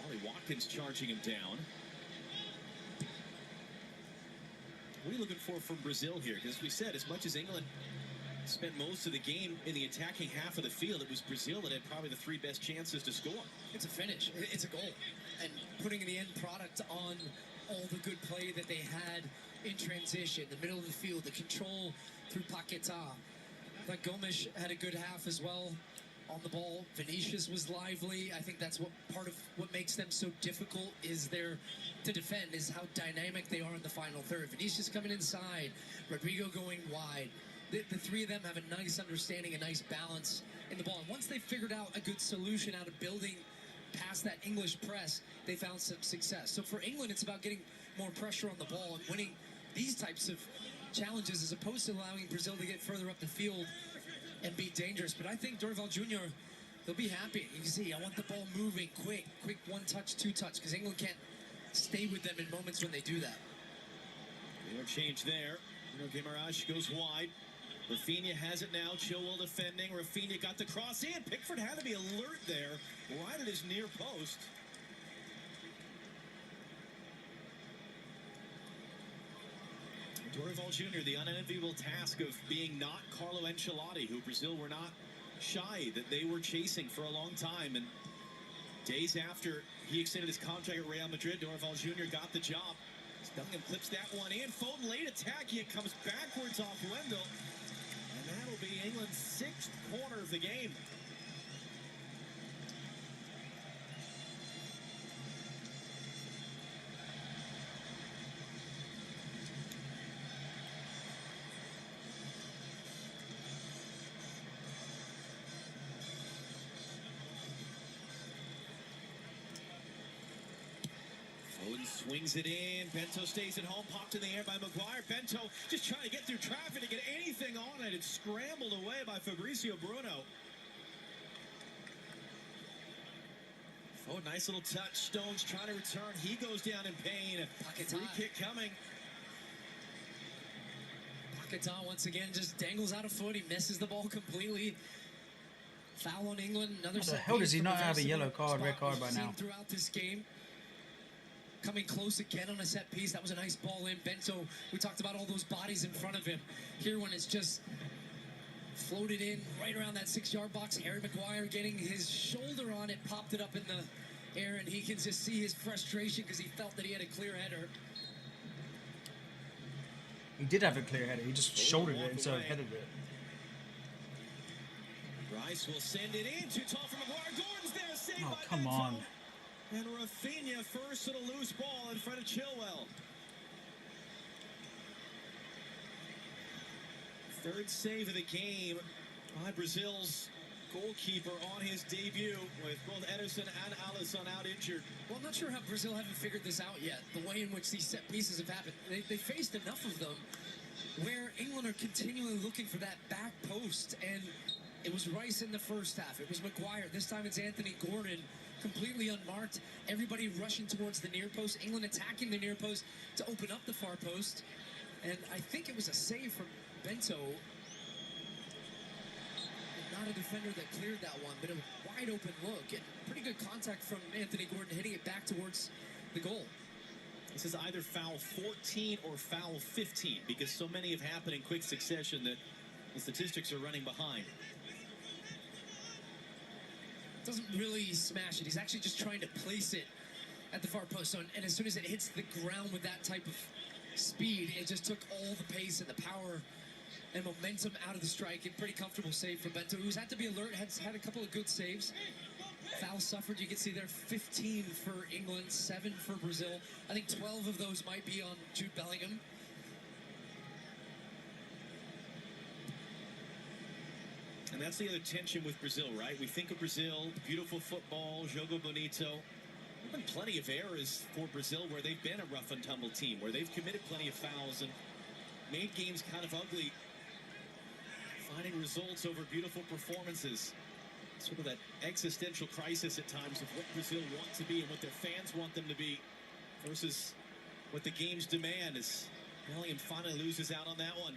Ollie Watkins charging him down. What are you looking for from Brazil here? Because as we said, as much as England spent most of the game in the attacking half of the field, it was Brazil that had probably the 3 best chances to score. It's a finish. It's a goal. And putting the end product on all the good play that they had in transition, the middle of the field, the control through Paquetá. I thought Gomes had a good half as well on the ball. Vinicius was lively. I think that's what part of what makes them so difficult is to defend is how dynamic they are in the final third. Vinicius coming inside, Rodrigo going wide. The three of them have a nice understanding, a nice balance in the ball. And once they figured out a good solution out of building past that English press, they found some success. So for England, it's about getting more pressure on the ball and winning these types of challenges as opposed to allowing Brazil to get further up the field and be dangerous. But I think Dorival Jr., they'll be happy. You can see, I want the ball moving quick one touch, two touch, because England can't stay with them in moments when they do that. No change there. Guimaraes goes wide. Rafinha has it now. Chilwell defending. Rafinha got the cross in. Pickford had to be alert there, right at his near post. Dorival Jr., the unenviable task of being not Carlo Ancelotti, who Brazil were not shy that they were chasing for a long time. And days after he extended his contract at Real Madrid, Dorival Jr. got the job. Bellingham clips that one in. Foden late attack. He comes backwards off Wendell. And that'll be England's 6th corner of the game. Foden swings it in. Bento stays at home. Popped in the air by Maguire. Bento just trying to get through traffic to get anything on it. It's scrambled away by Fabrizio Bruno. Foden, nice little touch. Stones trying to return. He goes down in pain. Free kick coming. Paquetá once again just dangles out a foot. He misses the ball completely. Foul on England. Another How the hell does he not have a yellow card, red card by now? Throughout this game. Coming close again on a set piece. That was a nice ball in. Bento, we talked about all those bodies in front of him. Here when it's just floated in right around that 6-yard box. Harry Maguire getting his shoulder on it, popped it up in the air, and he can just see his frustration because he felt that he had a clear header. He did have a clear header. He just shouldered it instead of headed it. Rice will send it in. Too tall for Maguire. Gordon's there. Saved Oh, by come Bento. on. And Rafinha first at a loose ball in front of Chilwell. Third save of the game by Brazil's goalkeeper on his debut, with both Ederson and Alisson out injured. Well, I'm not sure how Brazil haven't figured this out yet, the way in which these set pieces have happened. They faced enough of them where England are continually looking for that back post, and it was Rice in the first half. It was Maguire. This time it's Anthony Gordon, completely unmarked. Everybody rushing towards the near post. England attacking the near post to open up the far post. And I think it was a save from Bento. Not a defender that cleared that one, but a wide open look. And pretty good contact from Anthony Gordon, hitting it back towards the goal. This is either foul 14 or foul 15, because so many have happened in quick succession that the statistics are running behind. Doesn't really smash it. He's actually just trying to place it at the far post. And as soon as it hits the ground with that type of speed, it just took all the pace and the power and momentum out of the strike. And pretty comfortable save for Bento, who's had to be alert, has had a couple of good saves. Foul suffered, you can see there, 15 for England, 7 for Brazil. I think 12 of those might be on Jude Bellingham. And that's the other tension with Brazil, right? We think of Brazil, beautiful football, jogo bonito. There have been plenty of errors for Brazil where they've been a rough and tumble team, where they've committed plenty of fouls and made games kind of ugly, finding results over beautiful performances. Sort of that existential crisis at times of what Brazil want to be and what their fans want them to be versus what the games demand, as Bellingham finally loses out on that one.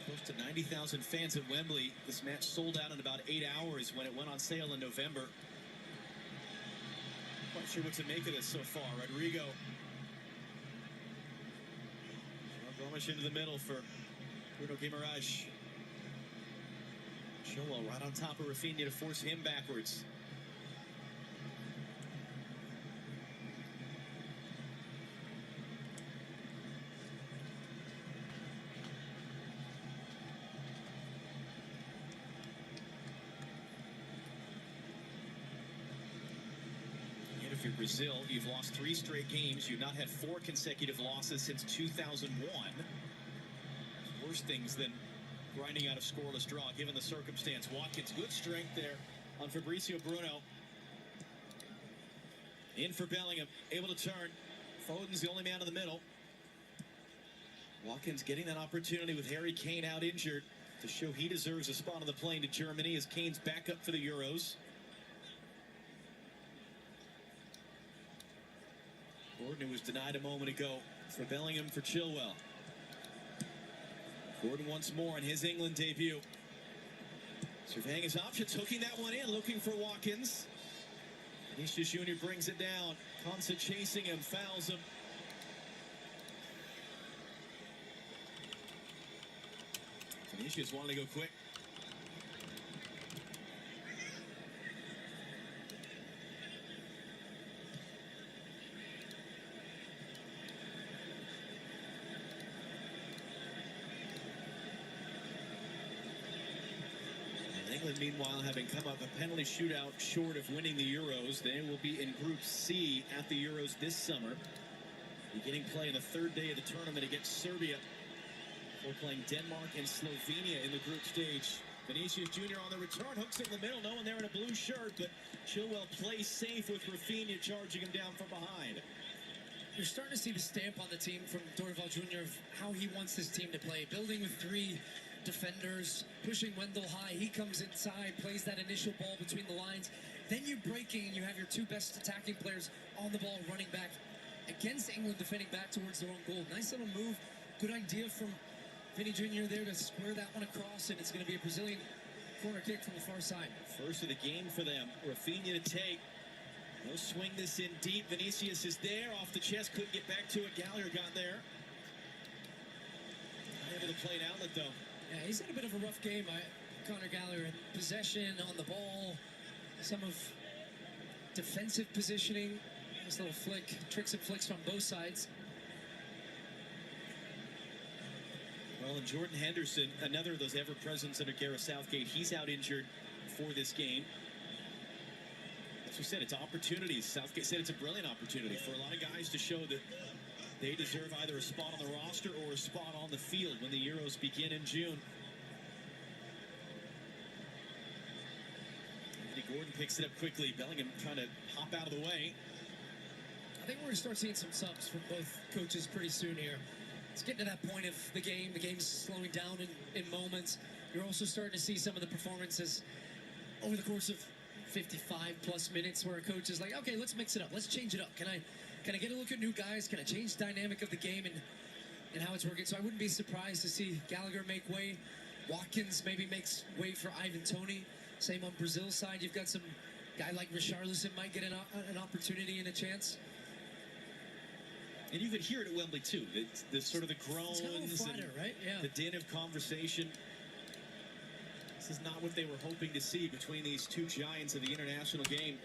Close to 90,000 fans at Wembley. This match sold out in about 8 hours when it went on sale in November. Not sure what to make of this so far. Rodrigo. Gomes into the middle for Bruno Guimaraes. Chilwell right on top of Rafinha to force him backwards. And if you're Brazil, you've lost 3 straight games. You've not had 4 consecutive losses since 2001. Worse things than grinding out a scoreless draw, given the circumstance. Watkins, good strength there on Fabrizio Bruno. In for Bellingham, able to turn. Foden's the only man in the middle. Watkins getting that opportunity with Harry Kane out injured to show he deserves a spot on the plane to Germany as Kane's back up for the Euros. Gordon, who was denied a moment ago, for Bellingham for Chilwell. Gordon once more in his England debut. Surveying his options, hooking that one in, looking for Watkins. Vinicius Jr. brings it down. Konsa chasing him, fouls him. Vinicius wanted to go quick. England, meanwhile, having come up a penalty shootout short of winning the Euros. They will be in Group C at the Euros this summer. Beginning play in the 3rd day of the tournament against Serbia. Before playing Denmark and Slovenia in the group stage. Vinicius Jr. on the return, hooks it in the middle. No one there in a blue shirt, but Chilwell plays safe with Rafinha charging him down from behind. You're starting to see the stamp on the team from Dorival Jr. of how he wants this team to play. Building with 3 defenders, pushing Wendell high. He comes inside, plays that initial ball between the lines. Then you're breaking and you have your 2 best attacking players on the ball running back against England, defending back towards their own goal. Nice little move. Good idea from Vinny Jr. there to square that one across, and it's going to be a Brazilian corner kick from the far side. First of the game for them. Rafinha to take. They'll swing this in deep. Vinicius is there. Off the chest. Couldn't get back to it. Gallagher got there. Not able to play an outlet, though. Yeah, he's had a bit of a rough game. Conor Gallagher in possession, on the ball, some of defensive positioning. Nice little flick, tricks and flicks from both sides. Well, and Jordan Henderson, another of those ever-presents under Gareth Southgate, he's out injured for this game. As we said, it's opportunities. Southgate said it's a brilliant opportunity for a lot of guys to show that they deserve either a spot on the roster or a spot on the field when the Euros begin in June. Anthony Gordon picks it up quickly. Bellingham trying to hop out of the way. I think we're going to start seeing some subs from both coaches pretty soon here. It's getting to that point of the game. The game's slowing down in moments. You're also starting to see some of the performances over the course of 55+ minutes where a coach is like, okay, let's mix it up. Let's change it up. Can I get a look at new guys? Can I change the dynamic of the game and how it's working? So I wouldn't be surprised to see Gallagher make way. Watkins maybe makes way for Ivan Toney. Same on Brazil's side. You've got some guy like Richarlison might get an opportunity and a chance. And you could hear it at Wembley, too. The sort of the groans flatter, and right? Yeah. the din of conversation. This is not what they were hoping to see between these 2 giants of the international game.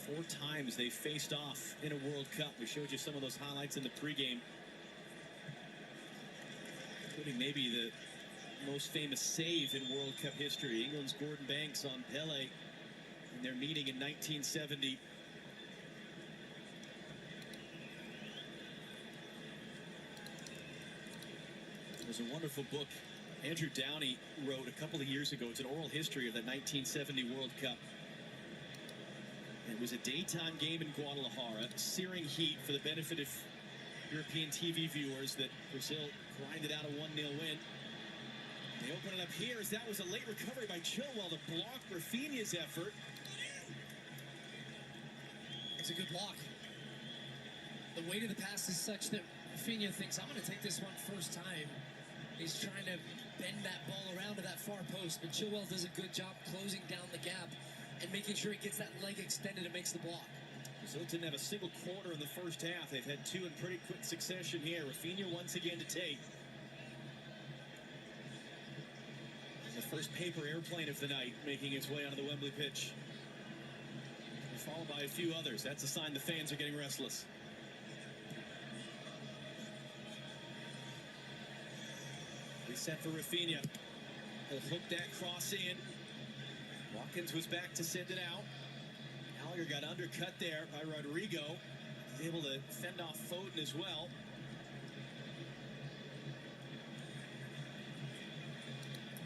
Four times they faced off in a World Cup. We showed you some of those highlights in the pregame, including maybe the most famous save in World Cup history. England's Gordon Banks on Pele in their meeting in 1970. There's a wonderful book Andrew Downey wrote a couple of years ago. It's an oral history of the 1970 World Cup. It was a daytime game in Guadalajara, searing heat for the benefit of European TV viewers that Brazil grinded out a 1-0 win. They open it up here as that was a late recovery by Chilwell to block Rafinha's effort. It's a good block. The weight of the pass is such that Rafinha thinks, I'm going to take this one first time. He's trying to bend that ball around to that far post, but Chilwell does a good job closing down the gap and making sure he gets that leg extended and makes the block. Brazil didn't have a single quarter in the first half. They've had two in pretty quick succession here. Rafinha once again to take. The first paper airplane of the night making its way onto the Wembley pitch. Followed by a few others. That's a sign the fans are getting restless. Reset for Rafinha. He'll hook that cross in. Watkins was back to send it out. Gallagher got undercut there by Rodrigo. He's able to fend off Foden as well.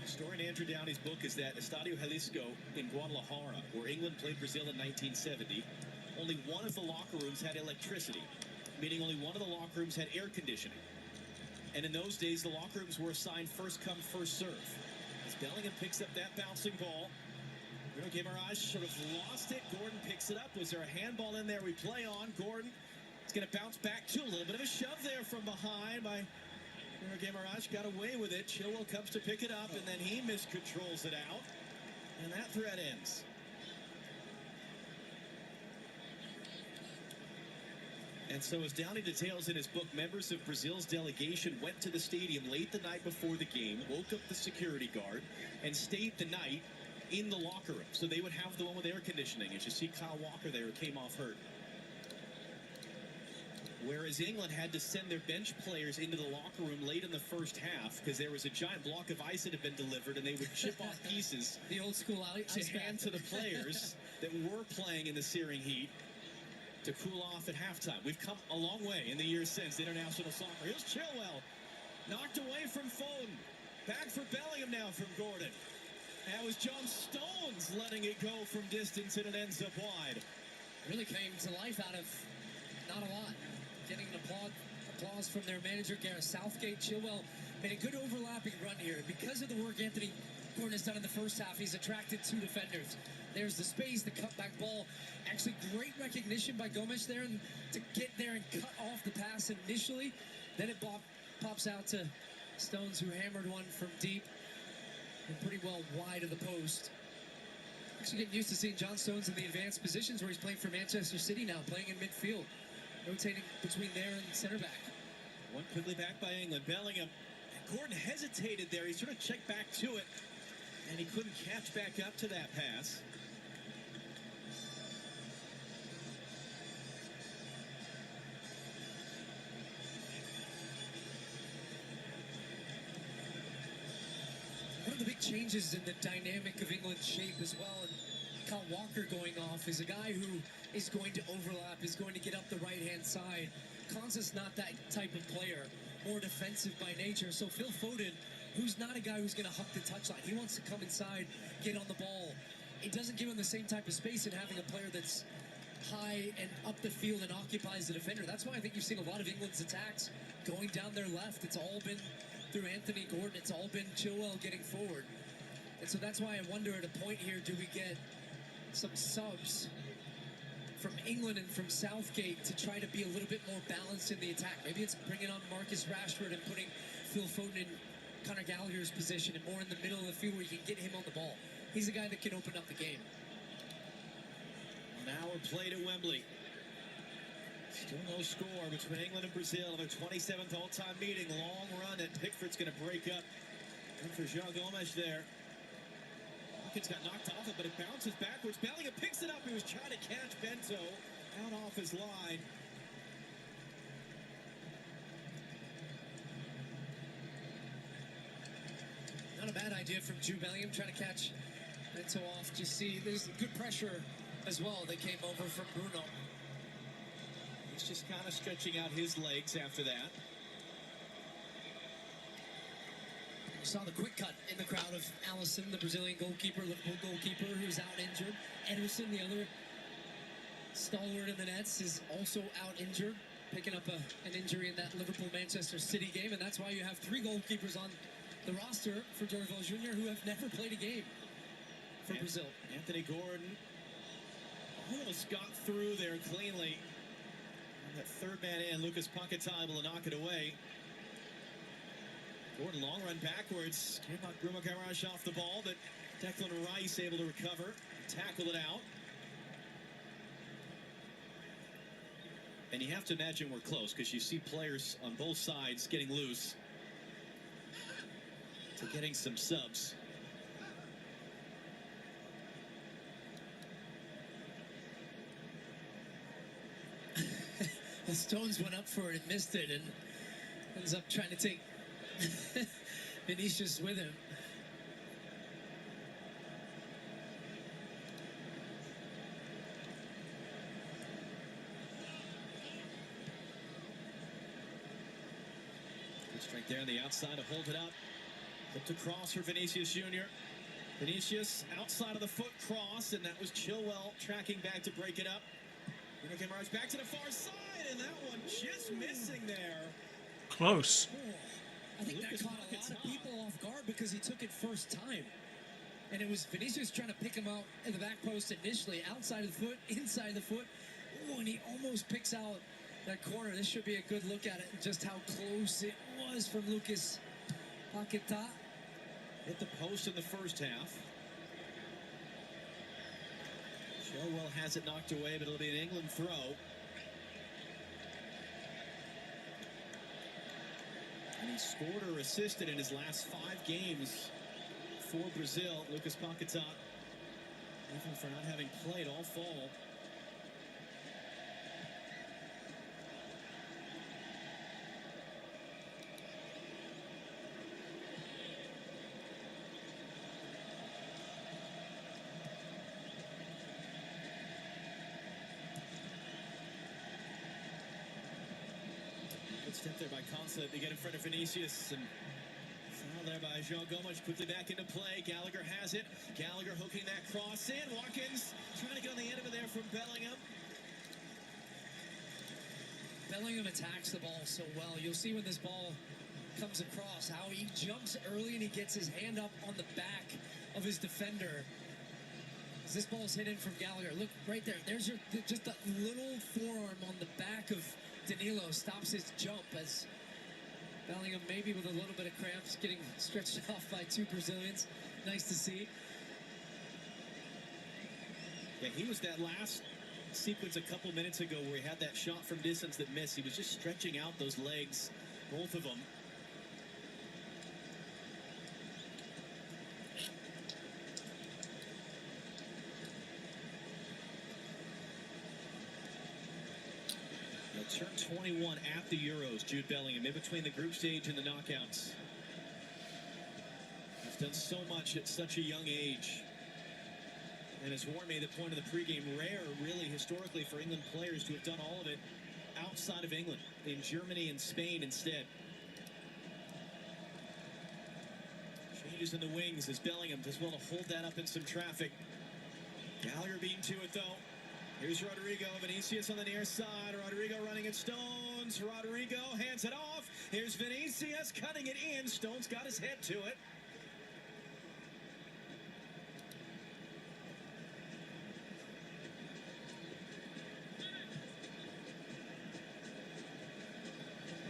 The story in Andrew Downey's book is that Estadio Jalisco in Guadalajara, where England played Brazil in 1970, only one of the locker rooms had electricity, meaning only one of the locker rooms had air conditioning. And in those days, the locker rooms were assigned first come, first serve. As Bellingham picks up that bouncing ball, Bruno Guimaraes sort of lost it. Gordon picks it up. Was there a handball in there? We play on. Gordon is going to bounce back too. A little bit of a shove there from behind by Bruno Guimaraes. Got away with it. Chilwell comes to pick it up, and then he miscontrols it out. And that threat ends. And so as Downey details in his book, members of Brazil's delegation went to the stadium late the night before the game, woke up the security guard, and stayed the night in the locker room. So they would have the one with air conditioning. As you see Kyle Walker there, who came off hurt. Whereas England had to send their bench players into the locker room late in the first half because there was a giant block of ice that had been delivered, and they would chip off pieces The old school to hand to the players that were playing in the searing heat to cool off at halftime. We've come a long way in the years since international soccer. Here's Chilwell, knocked away from Foden. Back for Bellingham now from Gordon. That was John Stones letting it go from distance, and it ends up wide. Really came to life out of not a lot. Getting an applause from their manager, Gareth Southgate. Chilwell made a good overlapping run here. Because of the work Anthony Gordon has done in the first half, he's attracted two defenders. There's the space, the cutback ball. Actually, great recognition by Gomes there and to get there and cut off the pass initially. Then it pops out to Stones, who hammered one from deep and pretty well wide of the post. Actually getting used to seeing John Stones in the advanced positions where he's playing for Manchester City now, playing in midfield. Rotating between there and center back. One quickly back by England. Bellingham. And Gordon hesitated there. He sort of checked back to it, and he couldn't catch back up to that pass. One of the big changes in the dynamic of England's shape as well, and Kyle Walker going off, is a guy who is going to overlap, is going to get up the right-hand side. Konsa's not that type of player, more defensive by nature. So Phil Foden, who's not a guy who's going to huck the touchline, he wants to come inside, get on the ball. It doesn't give him the same type of space in having a player that's high and up the field and occupies the defender. That's why I think you've seen a lot of England's attacks going down their left. It's all been through Anthony Gordon. It's all been Chilwell getting forward. And so that's why I wonder at a point here, do we get some subs from England and from Southgate to try to be a little bit more balanced in the attack? Maybe it's bringing on Marcus Rashford and putting Phil Foden in Conor Gallagher's position and more in the middle of the field where you can get him on the ball. He's a guy that can open up the game. An hour played at Wembley. Still no score between England and Brazil. Their 27th all-time meeting. Long run, and Pickford's going to break up. And for João Gomes there. Watkins got knocked off it, but it bounces backwards. Bellingham picks it up. He was trying to catch Bento out off his line. Not a bad idea from Jude Bellingham, trying to catch Bento off. Just see, there's good pressure as well that came over from Bruno. He's just kind of stretching out his legs after that. You saw the quick cut in the crowd of Alisson, the Brazilian goalkeeper, Liverpool goalkeeper, who's out injured. Ederson, the other stalwart in the nets, is also out injured, picking up an injury in that Liverpool-Manchester City game, and that's why you have three goalkeepers on the roster for Dorival Jr. who have never played a game for Brazil. Anthony Gordon almost got through there cleanly. And that third man in, Lucas Paquetá, able to knock it away. Gordon, long run backwards. Came out Bruno Guimaraes off the ball, but Declan Rice able to recover, tackle it out. And you have to imagine we're close because you see players on both sides getting loose to getting some subs. The Stones went up for it and missed it, and ends up trying to take Vinicius with him. Good strength there on the outside to hold it up. Flipped across for Vinicius Jr. Vinicius outside of the foot cross, and that was Chilwell tracking back to break it up. Bruno Guimaraes back to the far side, and that one just missing there. Close. I think Lucas that caught a lot of people off guard because he took it first time. And it was Vinicius trying to pick him out in the back post initially, outside of the foot, inside the foot. Oh, and he almost picks out that corner. This should be a good look at it, and just how close it was from Lucas Paquetá. Hit the post in the first half. Chilwell has it knocked away, but it'll be an England throw. And he scored or assisted in his last 5 games for Brazil. Lucas Paquetá, even for not having played all fall. Good step there by Consulate to get in front of Vinicius, and foul there by João Gomes. Quickly back into play. Gallagher has it. Gallagher hooking that cross in. Watkins trying to get on the end of it there from Bellingham. Bellingham attacks the ball so well. You'll see when this ball comes across how he jumps early and he gets his hand up on the back of his defender. As this ball is hit in from Gallagher. Look right there. There's just a little forearm on the back of Danilo stops his jump as Bellingham, maybe with a little bit of cramps, getting stretched off by 2 Brazilians. Nice to see. Yeah, he was that last sequence a couple minutes ago where he had that shot from distance that missed. He was just stretching out those legs, both of them. He'll turn 21 at the Euros, Jude Bellingham, in between the group stage and the knockouts. He's done so much at such a young age. And as Warren made the point of the pregame, rare, really, historically, for England players to have done all of it outside of England, in Germany and Spain instead. Changes in the wings as Bellingham does well to hold that up in some traffic. Gallagher beaten to it, though. Here's Rodrigo. Vinicius on the near side. Rodrigo running at Stones. Rodrigo hands it off. Here's Vinicius cutting it in. Stones got his head to it.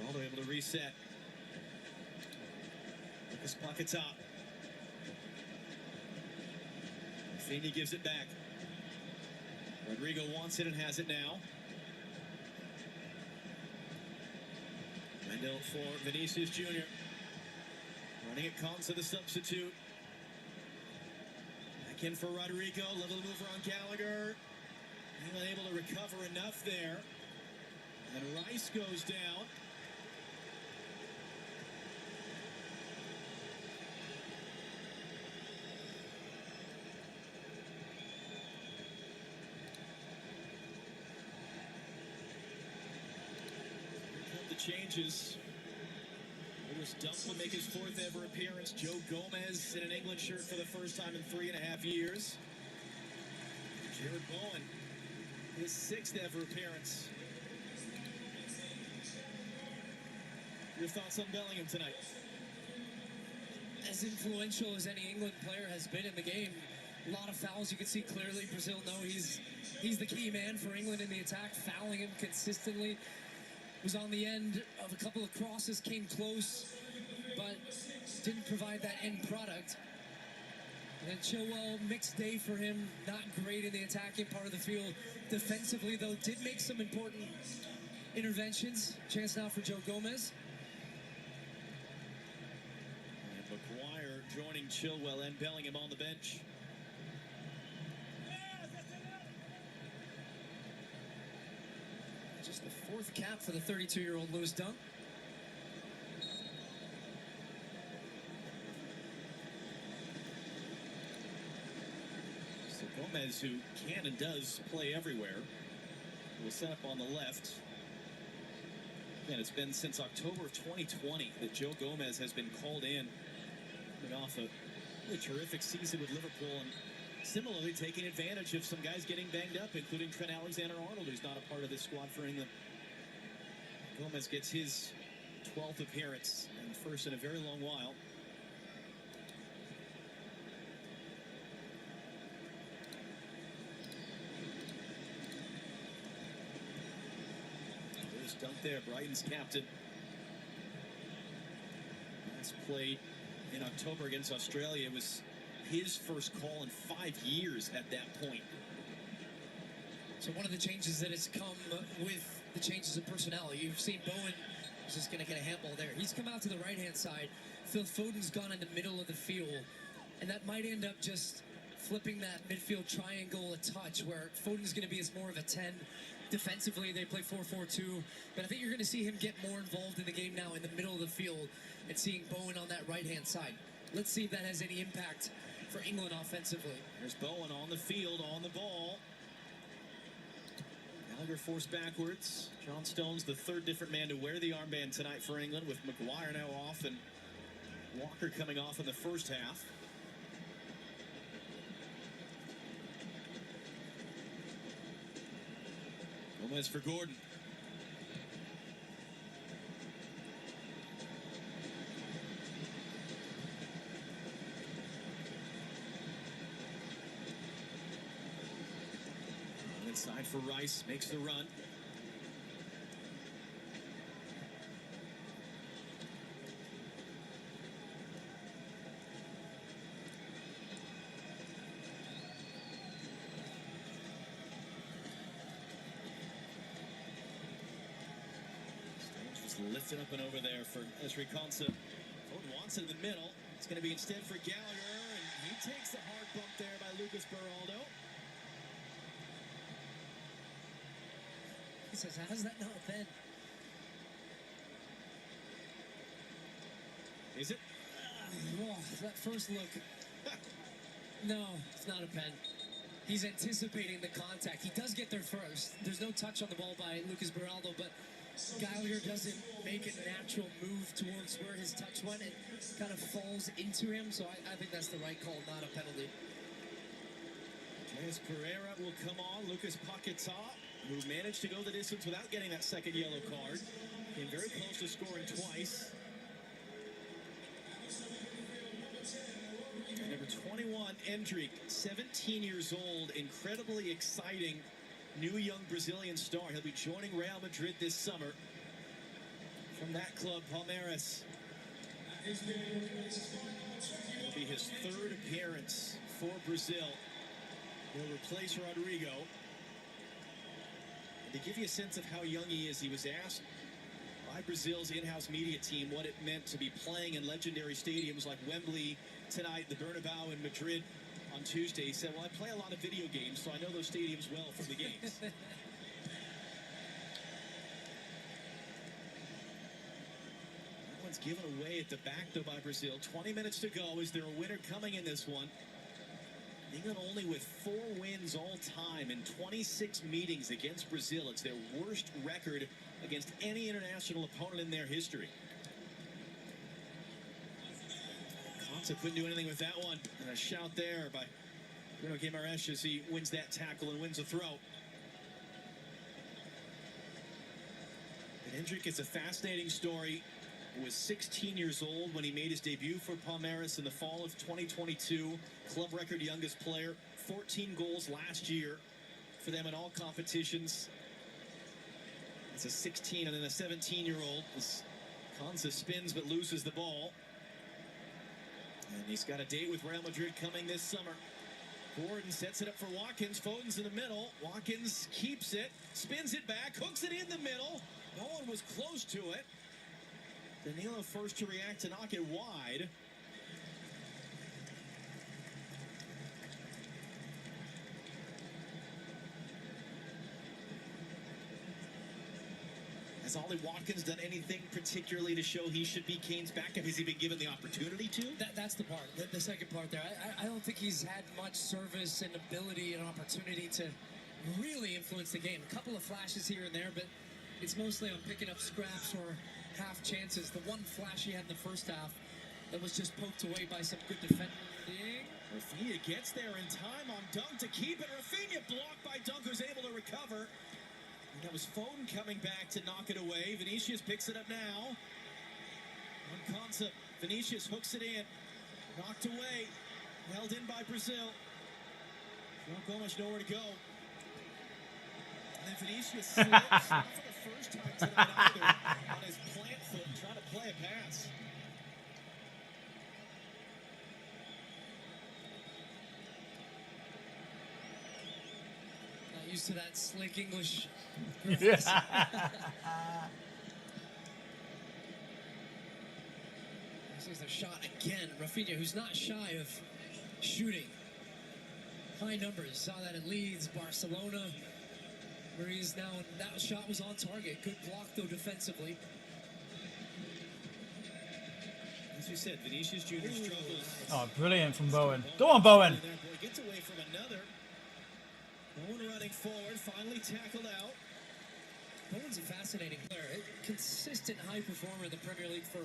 Ronaldo able to reset. Lucas Paquetá. Feeney gives it back. Rodrigo wants it and has it now. Mendel for Vinicius Jr. Running it, Konsa the substitute. Back in for Rodrigo. Level mover on Gallagher. Unable to recover enough there. And Rice goes down. Changes. Lewis Dunk will make his 4th ever appearance. Joe Gomez in an England shirt for the first time in 3.5 years. Jared Bowen, his 6th ever appearance. Your thoughts on Bellingham tonight? As influential as any England player has been in the game, a lot of fouls. You can see clearly Brazil know he's the key man for England in the attack, fouling him consistently. Was on the end of a couple of crosses, came close, but didn't provide that end product. And then Chilwell, mixed day for him, not great in the attacking part of the field. Defensively, though, did make some important interventions. Chance now for Joe Gomez. And McGuire joining Chilwell and Bellingham on the bench. Just the fourth cap for the 32-year-old Lewis Dunk. So Gomez, who can and does play everywhere, will set up on the left. And it's been since October of 2020 that Joe Gomez has been called in, coming off a really terrific season with Liverpool, and similarly taking advantage of some guys getting banged up, including Trent Alexander-Arnold, who's not a part of this squad for England. Gomez gets his 12th appearance and first in a very long while. There's Dunk there, Brighton's captain. Last played in October against Australia. It was his first call in 5 years at that point. So one of the changes that has come with the changes in personnel, you've seen Bowen is just going to get a handball there. He's come out to the right-hand side. Phil Foden's gone in the middle of the field, and that might end up just flipping that midfield triangle a touch, where Foden's going to be as more of a 10. Defensively, they play 4-4-2, but I think you're going to see him get more involved in the game now in the middle of the field and seeing Bowen on that right-hand side. Let's see if that has any impact for England offensively. There's Bowen on the field, on the ball. Gallagher forced backwards. John Stones, the third different man to wear the armband tonight for England, with Maguire now off and Walker coming off in the first half. Gomez for Gordon. Inside for Rice, makes the run. Stones just lifted up and over there for Ezri Konsa. Foden wants it in the middle. It's going to be instead for Gallagher, and he takes the hard bump there by Lucas Beraldo. He says, how's that not a pen? Is it? Oh, that first look. No, it's not a pen. He's anticipating the contact. He does get there first. There's no touch on the ball by Lucas Beraldo, but Gallagher doesn't make a natural move towards where his touch went. It kind of falls into him, so I think that's the right call, not a penalty. Andreas Pereira will come on. Lucas Paquetá, who managed to go the distance without getting that second yellow card. Came very close to scoring twice. And number 21, Endrick, 17 years old, incredibly exciting new young Brazilian star. He'll be joining Real Madrid this summer from that club, Palmeiras. It'll be his third appearance for Brazil. He'll replace Rodrigo. And to give you a sense of how young he is, he was asked by Brazil's in-house media team what it meant to be playing in legendary stadiums like Wembley tonight, the Bernabeu in Madrid on Tuesday. He said, well, I play a lot of video games, so I know those stadiums well from the games. That one's given away at the back, though, by Brazil. 20 minutes to go. Is there a winner coming in this one? England only with 4 wins all time in 26 meetings against Brazil. It's their worst record against any international opponent in their history. Konsa couldn't do anything with that one. And a shout there by Bruno Guimaraes as he wins that tackle and wins a throw. And Endrick is a fascinating story. He was 16 years old when he made his debut for Palmeiras in the fall of 2022. Club record youngest player, 14 goals last year for them in all competitions. It's a 16 and then a 17-year-old. Konsa spins but loses the ball. And he's got a date with Real Madrid coming this summer. Gordon sets it up for Watkins. Foden's in the middle. Watkins keeps it, spins it back, hooks it in the middle. No one was close to it. Danilo first to react to knock it wide. Has Ollie Watkins done anything particularly to show he should be Kane's backup? Has he been given the opportunity to? That's the part, the second part there. I don't think he's had much service and ability and opportunity to really influence the game. A couple of flashes here and there, but it's mostly on picking up scraps or half chances. The one flash he had in the first half that was just poked away by some good defending. Rafinha gets there in time on Dunk to keep it. Rafinha blocked by Dunk, who's able to recover. And that was Foden coming back to knock it away. Vinicius picks it up now. On concept, Vinicius hooks it in. Knocked away. Held in by Brazil. João Gomes nowhere to go. And then Vinicius slips, not for the first time tonight either, on his plant foot, trying to play a pass. Not used to that slick English. Yeah. This is a shot again. Rafinha, who's not shy of shooting. High numbers. Saw that in Leeds, Barcelona, where he is now. And that shot was on target. Good block, though, defensively. As we said, Vinicius Jr. struggles. Oh, brilliant from Bowen. Go on, Bowen. He gets away from another. Bowen running forward, finally tackled out. Bowen's a fascinating player. A consistent high performer in the Premier League for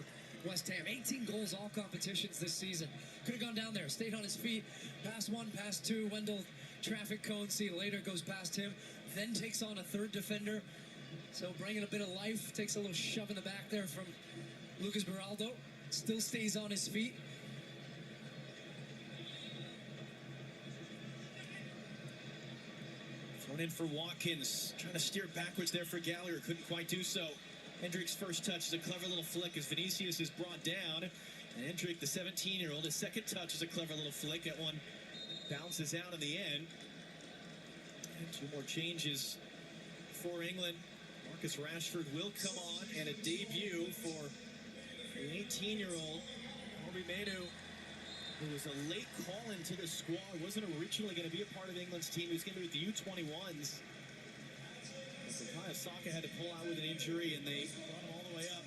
West Ham. 18 goals, all competitions this season. Could have gone down there, stayed on his feet. Pass one, pass two. Wendell traffic cone. See later goes past him. Then takes on a third defender. So bringing a bit of life. Takes a little shove in the back there from Lucas Beraldo. Still stays on his feet. Thrown in for Watkins. Trying to steer backwards there for Gallagher. Couldn't quite do so. Hendrick's first touch is a clever little flick as Vinicius is brought down. And Hendrick, the 17-year-old, his second touch is a clever little flick. That one bounces out in the end. And two more changes for England. Marcus Rashford will come on, and a debut for the 18-year-old Kobbie Mainoo, who was a late call into the squad. Wasn't originally going to be a part of England's team. He was going to be with the U21s. Bukayo Saka had to pull out with an injury, and they brought him all the way up.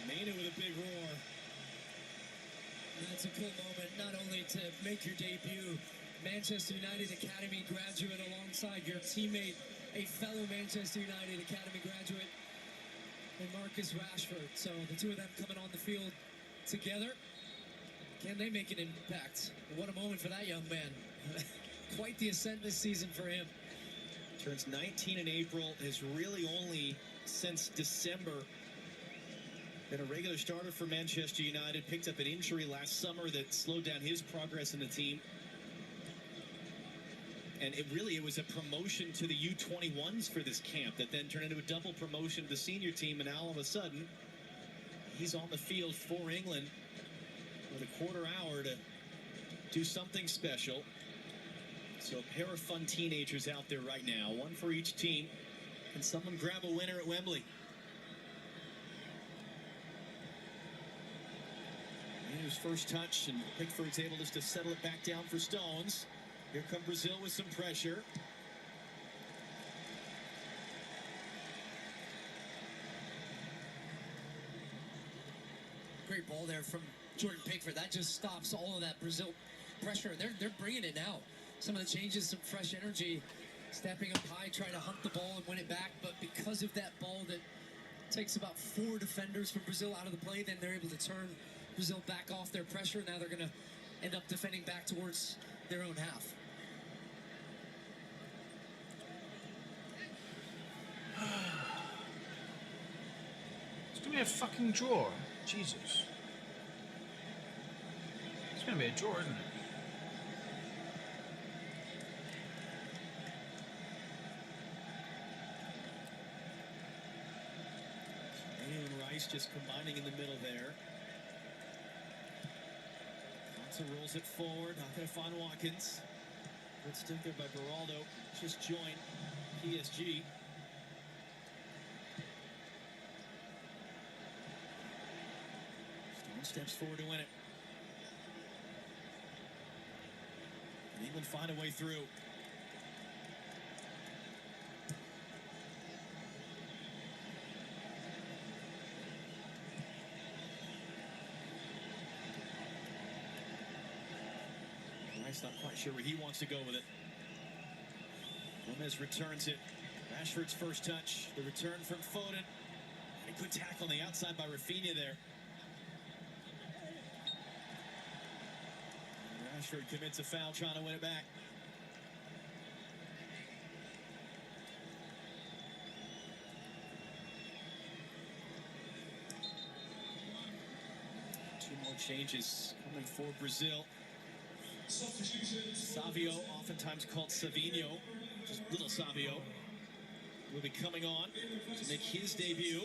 Mainoo with a big roar. That's a cool moment, not only to make your debut, Manchester United Academy graduate alongside your teammate, a fellow Manchester United Academy graduate, and Marcus Rashford. So the two of them coming on the field together. Can they make an impact? What a moment for that young man. Quite the ascent this season for him. Turns 19 in April, has really only since December been a regular starter for Manchester United. Picked up an injury last summer that slowed down his progress in the team. And it was a promotion to the U21s for this camp that then turned into a double promotion to the senior team. And now all of a sudden, he's on the field for England with a quarter hour to do something special. So a pair of fun teenagers out there right now, one for each team. Can someone grab a winner at Wembley? His first touch, and Pickford's able just to settle it back down for Stones. Here come Brazil with some pressure. Great ball there from Jordan Pickford. That just stops all of that Brazil pressure. They're bringing it now. Some of the changes, some fresh energy, stepping up high, trying to hunt the ball and win it back. But because of that ball that takes about 4 defenders from Brazil out of the play, then they're able to turn Brazil back off their pressure. Now they're going to end up defending back towards their own half. It's gonna be a fucking draw. Jesus. It's gonna be a draw, isn't it? Mainoo and Rice just combining in the middle there. Konsa rolls it forward, not going to find Watkins. Good stick there by Beraldo. Just joined. PSG. Stone steps forward to win it. And England find a way through. Rice not quite sure where he wants to go with it. Gomez returns it. Rashford's first touch. The return from Foden. And a good tackle on the outside by Rafinha there. And Rashford commits a foul trying to win it back. Two more changes coming for Brazil. Savio, oftentimes called Savinho, just little Savio, will be coming on to make his debut.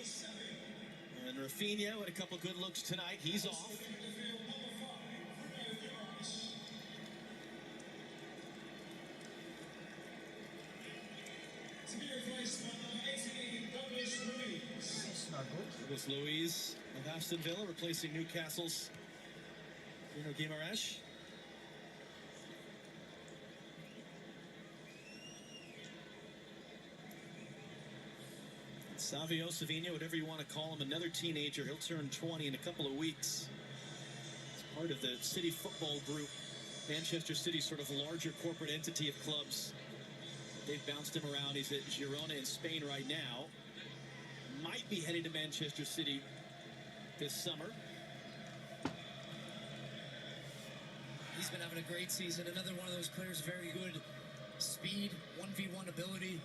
And Rafinha with a couple good looks tonight. He's off. To be replaced by number 18, Douglas Luiz. Douglas Luiz of Aston Villa replacing Newcastle's Bruno Guimaraes. Savio, Savinho, whatever you want to call him, another teenager. He'll turn 20 in a couple of weeks. It's part of the City Football Group, Manchester City's sort of larger corporate entity of clubs. They've bounced him around. He's at Girona in Spain right now. Might be heading to Manchester City this summer. He's been having a great season. Another one of those players, very good speed, 1v1 ability,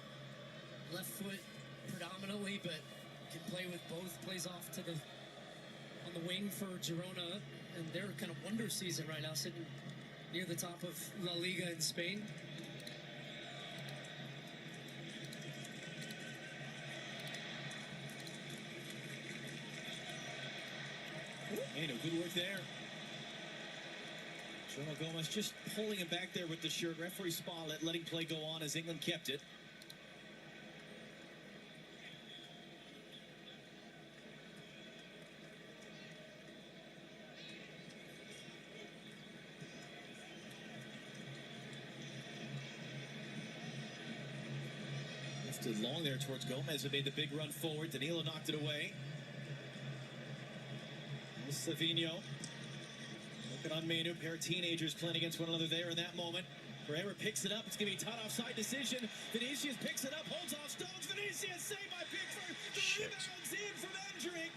left foot predominantly, but can play with both. Plays off to the on the wing for Girona, and they're kind of wonder season right now, sitting near the top of La Liga in Spain. Hey, no good work there. Jono Gomez just pulling him back there with the shirt. Referee Spot letting play go on as England kept it. Lifted long there towards Gomez, who made the big run forward. Danilo knocked it away. Savinho. Looking on Manu, pair of teenagers playing against one another there in that moment. Pereira picks it up. It's going to be a tight offside decision. Vinicius picks it up, holds off Stones. Vinicius saved by Pickford. The rebound's in from Endrick.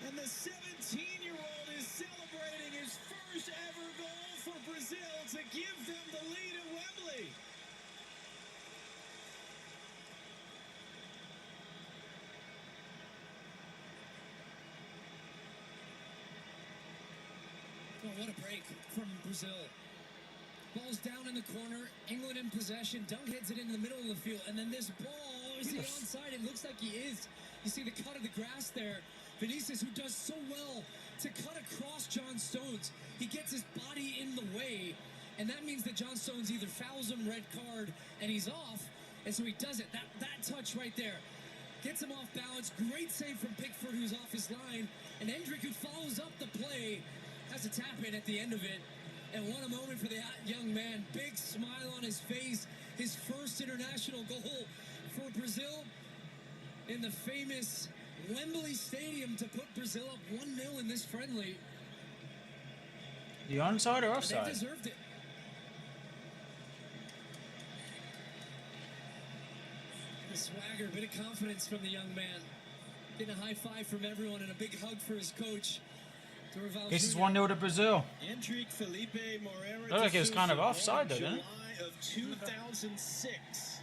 And the 17-year-old is celebrating his first ever goal for Brazil to give them the lead at Wembley. Oh, what a break from Brazil. Ball's down in the corner, England in possession, Dunk heads it into the middle of the field, and then this ball, is he onside? It looks like he is. You see the cut of the grass there. Vinicius, who does so well to cut across John Stones. He gets his body in the way, and that means that John Stones either fouls him, red card, and he's off, and so he does it. That touch right there gets him off balance. Great save from Pickford, who's off his line, and Endrick, who follows up the play, has a tap in at the end of it. And what a moment for the young man. Big smile on his face. His first international goal for Brazil in the famous Wembley Stadium to put Brazil up 1-0 in this friendly. The onside or And offside? they deserved it. The swagger, a bit of confidence from the young man. Getting a high five from everyone and a big hug for his coach. This is 1-0 to Brazil. Enrique Felipe Moreira. Looked like it was kind of offside though, didn't it? July of 2006.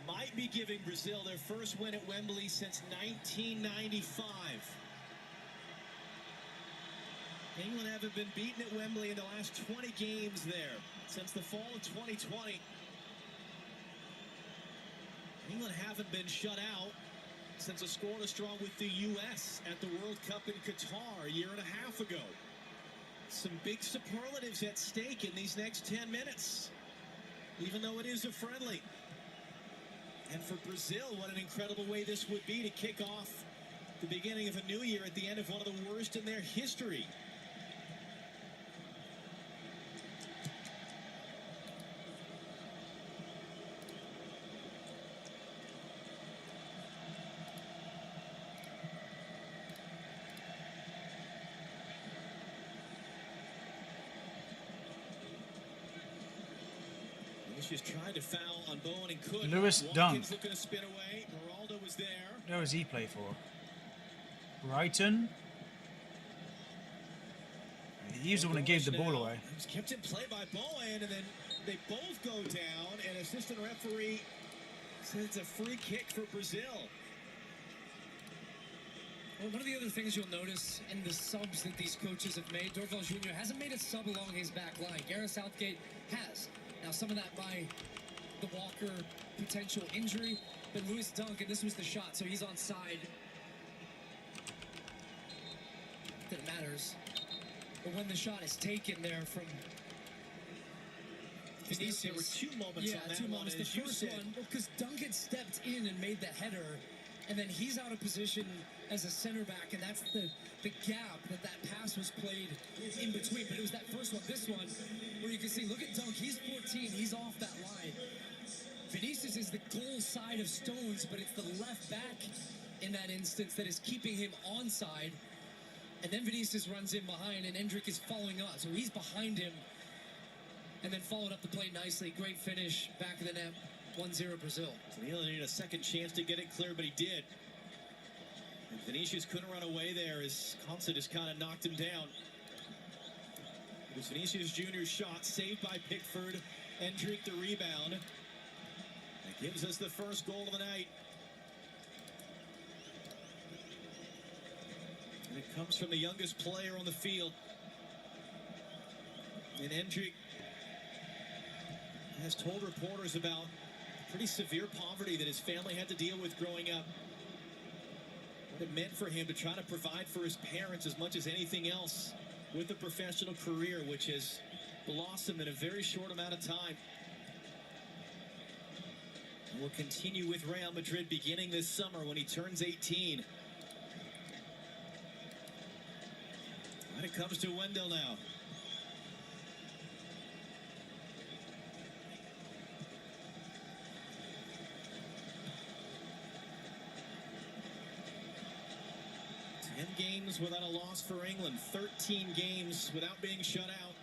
Might be giving Brazil their first win at Wembley since 1995. England haven't been beaten at Wembley in the last 20 games there since the fall of 2020. England haven't been shut out since a scoreless draw with the U.S. at the World Cup in Qatar a year and a half ago. Some big superlatives at stake in these next 10 minutes, even though it is a friendly. And for Brazil, what an incredible way this would be to kick off the beginning of a new year at the end of one of the worst in their history. Just tried to foul on Bowen and couldn't. Lewis Watkins Dunk. looking to spin away. Geraldo was there. Where does he play for? Brighton. He was the one who gave the ball away. It was kept in play by Bowen, and then they both go down, and assistant referee says it's a free kick for Brazil. Well, one of the other things you'll notice in the subs that these coaches have made, Dorval Jr. hasn't made a sub along his back line. Gareth Southgate has. Now, some of that by the Walker potential injury, but Lewis Dunk, and this was the shot, so he's on side. That it matters. But when the shot is taken there from Vinicius, There were two moments on that two one, moments. The as you first said. one, because Dunk had stepped in and made the header, and then he's out of position as a center back, and that's the gap that pass was played in between. But it was that first one, this one, where you can see, look at Dunk, he's 14, he's off that line. Vinicius is the goal side of Stones, but it's the left back in that instance that is keeping him onside. And then Vinicius runs in behind, and Endrick is following up. So he's behind him, and then followed up the play nicely. Great finish, back of the net, 1-0 Brazil. Danilo needed a second chance to get it clear, but he did. And Vinicius couldn't run away there as Consa just kind of knocked him down. It was Vinicius Jr.'s shot, saved by Pickford. Endrick the rebound. That gives us the first goal of the night. And it comes from the youngest player on the field. And Endrick has told reporters about pretty severe poverty that his family had to deal with growing up. What it meant for him to try to provide for his parents as much as anything else with a professional career, which has blossomed in a very short amount of time. And will continue with Real Madrid beginning this summer when he turns 18. And it comes to Wendell now. Games without a loss for England, 13 games without being shut out.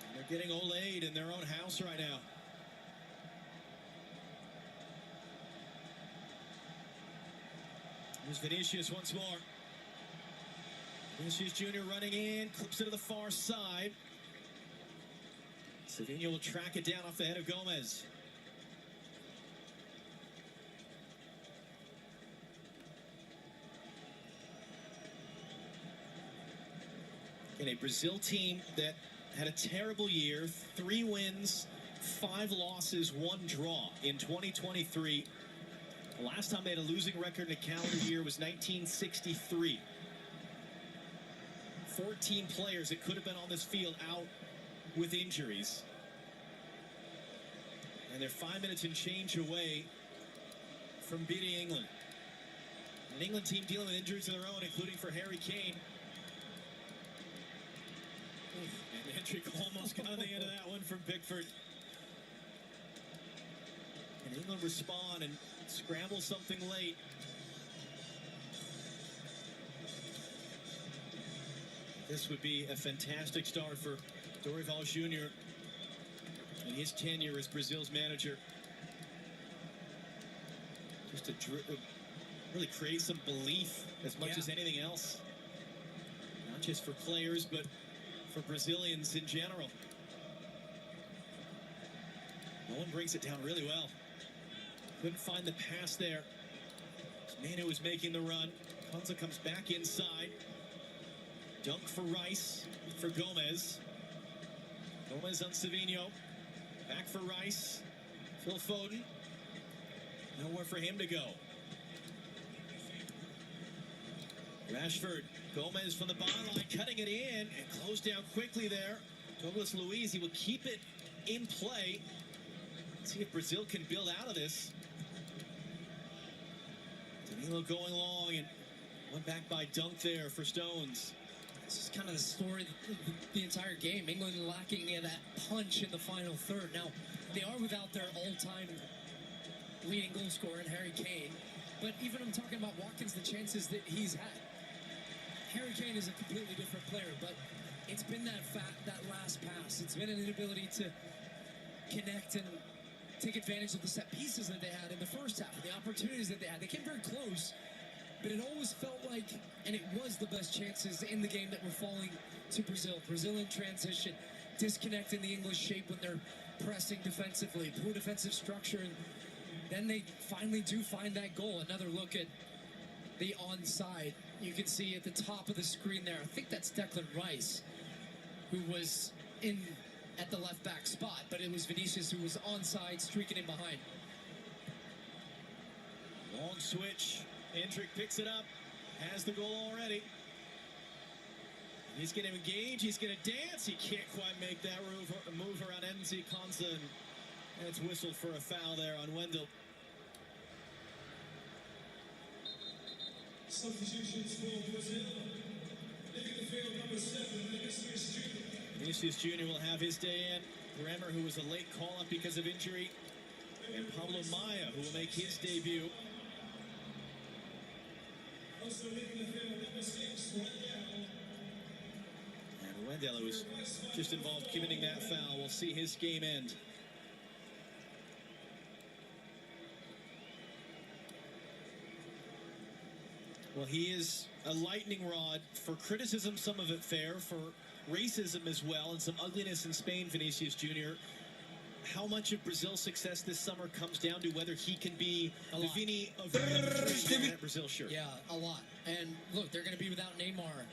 And they're getting Olayed in their own house right now. Here's Vinicius once more. Vinicius Jr. running in, clips it to the far side. Savinho will track it down off the head of Gomez. In a Brazil team that had a terrible year, 3 wins, 5 losses, 1 draw in 2023. The last time they had a losing record in a calendar year was 1963. 14 players that could have been on this field out with injuries. And they're 5 minutes and change away from beating England. An England team dealing with injuries of their own, including for Harry Kane. And Hendrick almost got the end of that one from Pickford. And England respond and scramble something late. This would be a fantastic start for Dorival Jr. in his tenure as Brazil's manager. Just to really create some belief as much as anything else. Not just for players, but for Brazilians in general. Nolan brings it down really well. Couldn't find the pass there. Manu was making the run. Konza comes back inside. Dunk for Rice, for Gomez. Gomez on Savinho. Back for Rice. Phil Foden. Nowhere for him to go. Rashford, Gomez from the byline, cutting it in and closed down quickly there. Douglas Luiz, he will keep it in play. Let's see if Brazil can build out of this. Danilo going long and went back by dunk there for Stones. This is kind of the story of the entire game. England lacking that punch in the final third. Now, they are without their all-time leading goal scorer in Harry Kane. But even I'm talking about Watkins, the chances that he's had. Harry Kane is a completely different player, but it's been that last pass. It's been an inability to connect and take advantage of the set pieces that they had in the first half, the opportunities that they had. They came very close, but it always felt like, and it was the best chances in the game that were falling to Brazil. Brazil in transition, disconnecting the English shape when they're pressing defensively, poor defensive structure, and then they finally do find that goal. Another look at the onside. You can see at the top of the screen there, I think that's Declan Rice, who was in at the left back spot, but it was Vinicius who was onside, streaking in behind. Long switch. Hendrick picks it up, has the goal already. He's going to engage, he's going to dance. He can't quite make that move around Enzi Konsa, and it's whistled for a foul there on Wendell. Substitutions for Brazil. Leaving the field, number 7, Vinicius Junior. Vinicius Junior will have his day in. Bremer, who was a late call-up because of injury, and Pablo Maya, who will make his debut. Also leaving the field, number 6, Wendell. And Wendell, who was just involved committing that foul, will see his game end. Well, he is a lightning rod for criticism, some of it fair, for racism as well, and some ugliness in Spain, Vinicius Junior. How much of Brazil's success this summer comes down to whether he can be the Vini of that Brazil shirt? Yeah, a lot. And look, they're going to be without Neymar.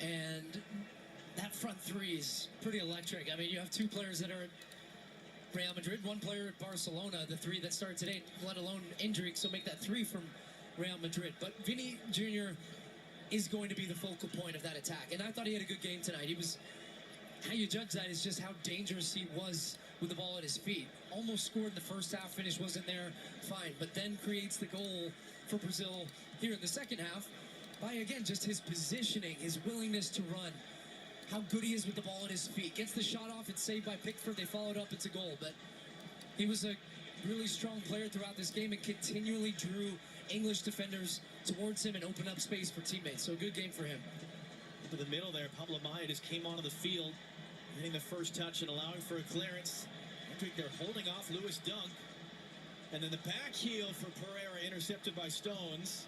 And that front three is pretty electric. I mean, you have two players that are at Real Madrid, one player at Barcelona, the three that start today, let alone Endrick, so make that three from Real Madrid. But Vini Jr. is going to be the focal point of that attack. And I thought he had a good game tonight. He was, how you judge that is just how dangerous he was with the ball at his feet. Almost scored in the first half, finish wasn't there, fine. But then creates the goal for Brazil here in the second half by, again, just his positioning, his willingness to run, how good he is with the ball at his feet. Gets the shot off, it's saved by Pickford, they followed up, it's a goal. But he was a really strong player throughout this game and continually drew English defenders towards him and opened up space for teammates. So a good game for him. To the middle there, Pablo Maya just came onto the field, getting the first touch and allowing for a clearance. Hendrick, they're holding off Lewis Dunk. And then the back heel for Pereira, intercepted by Stones.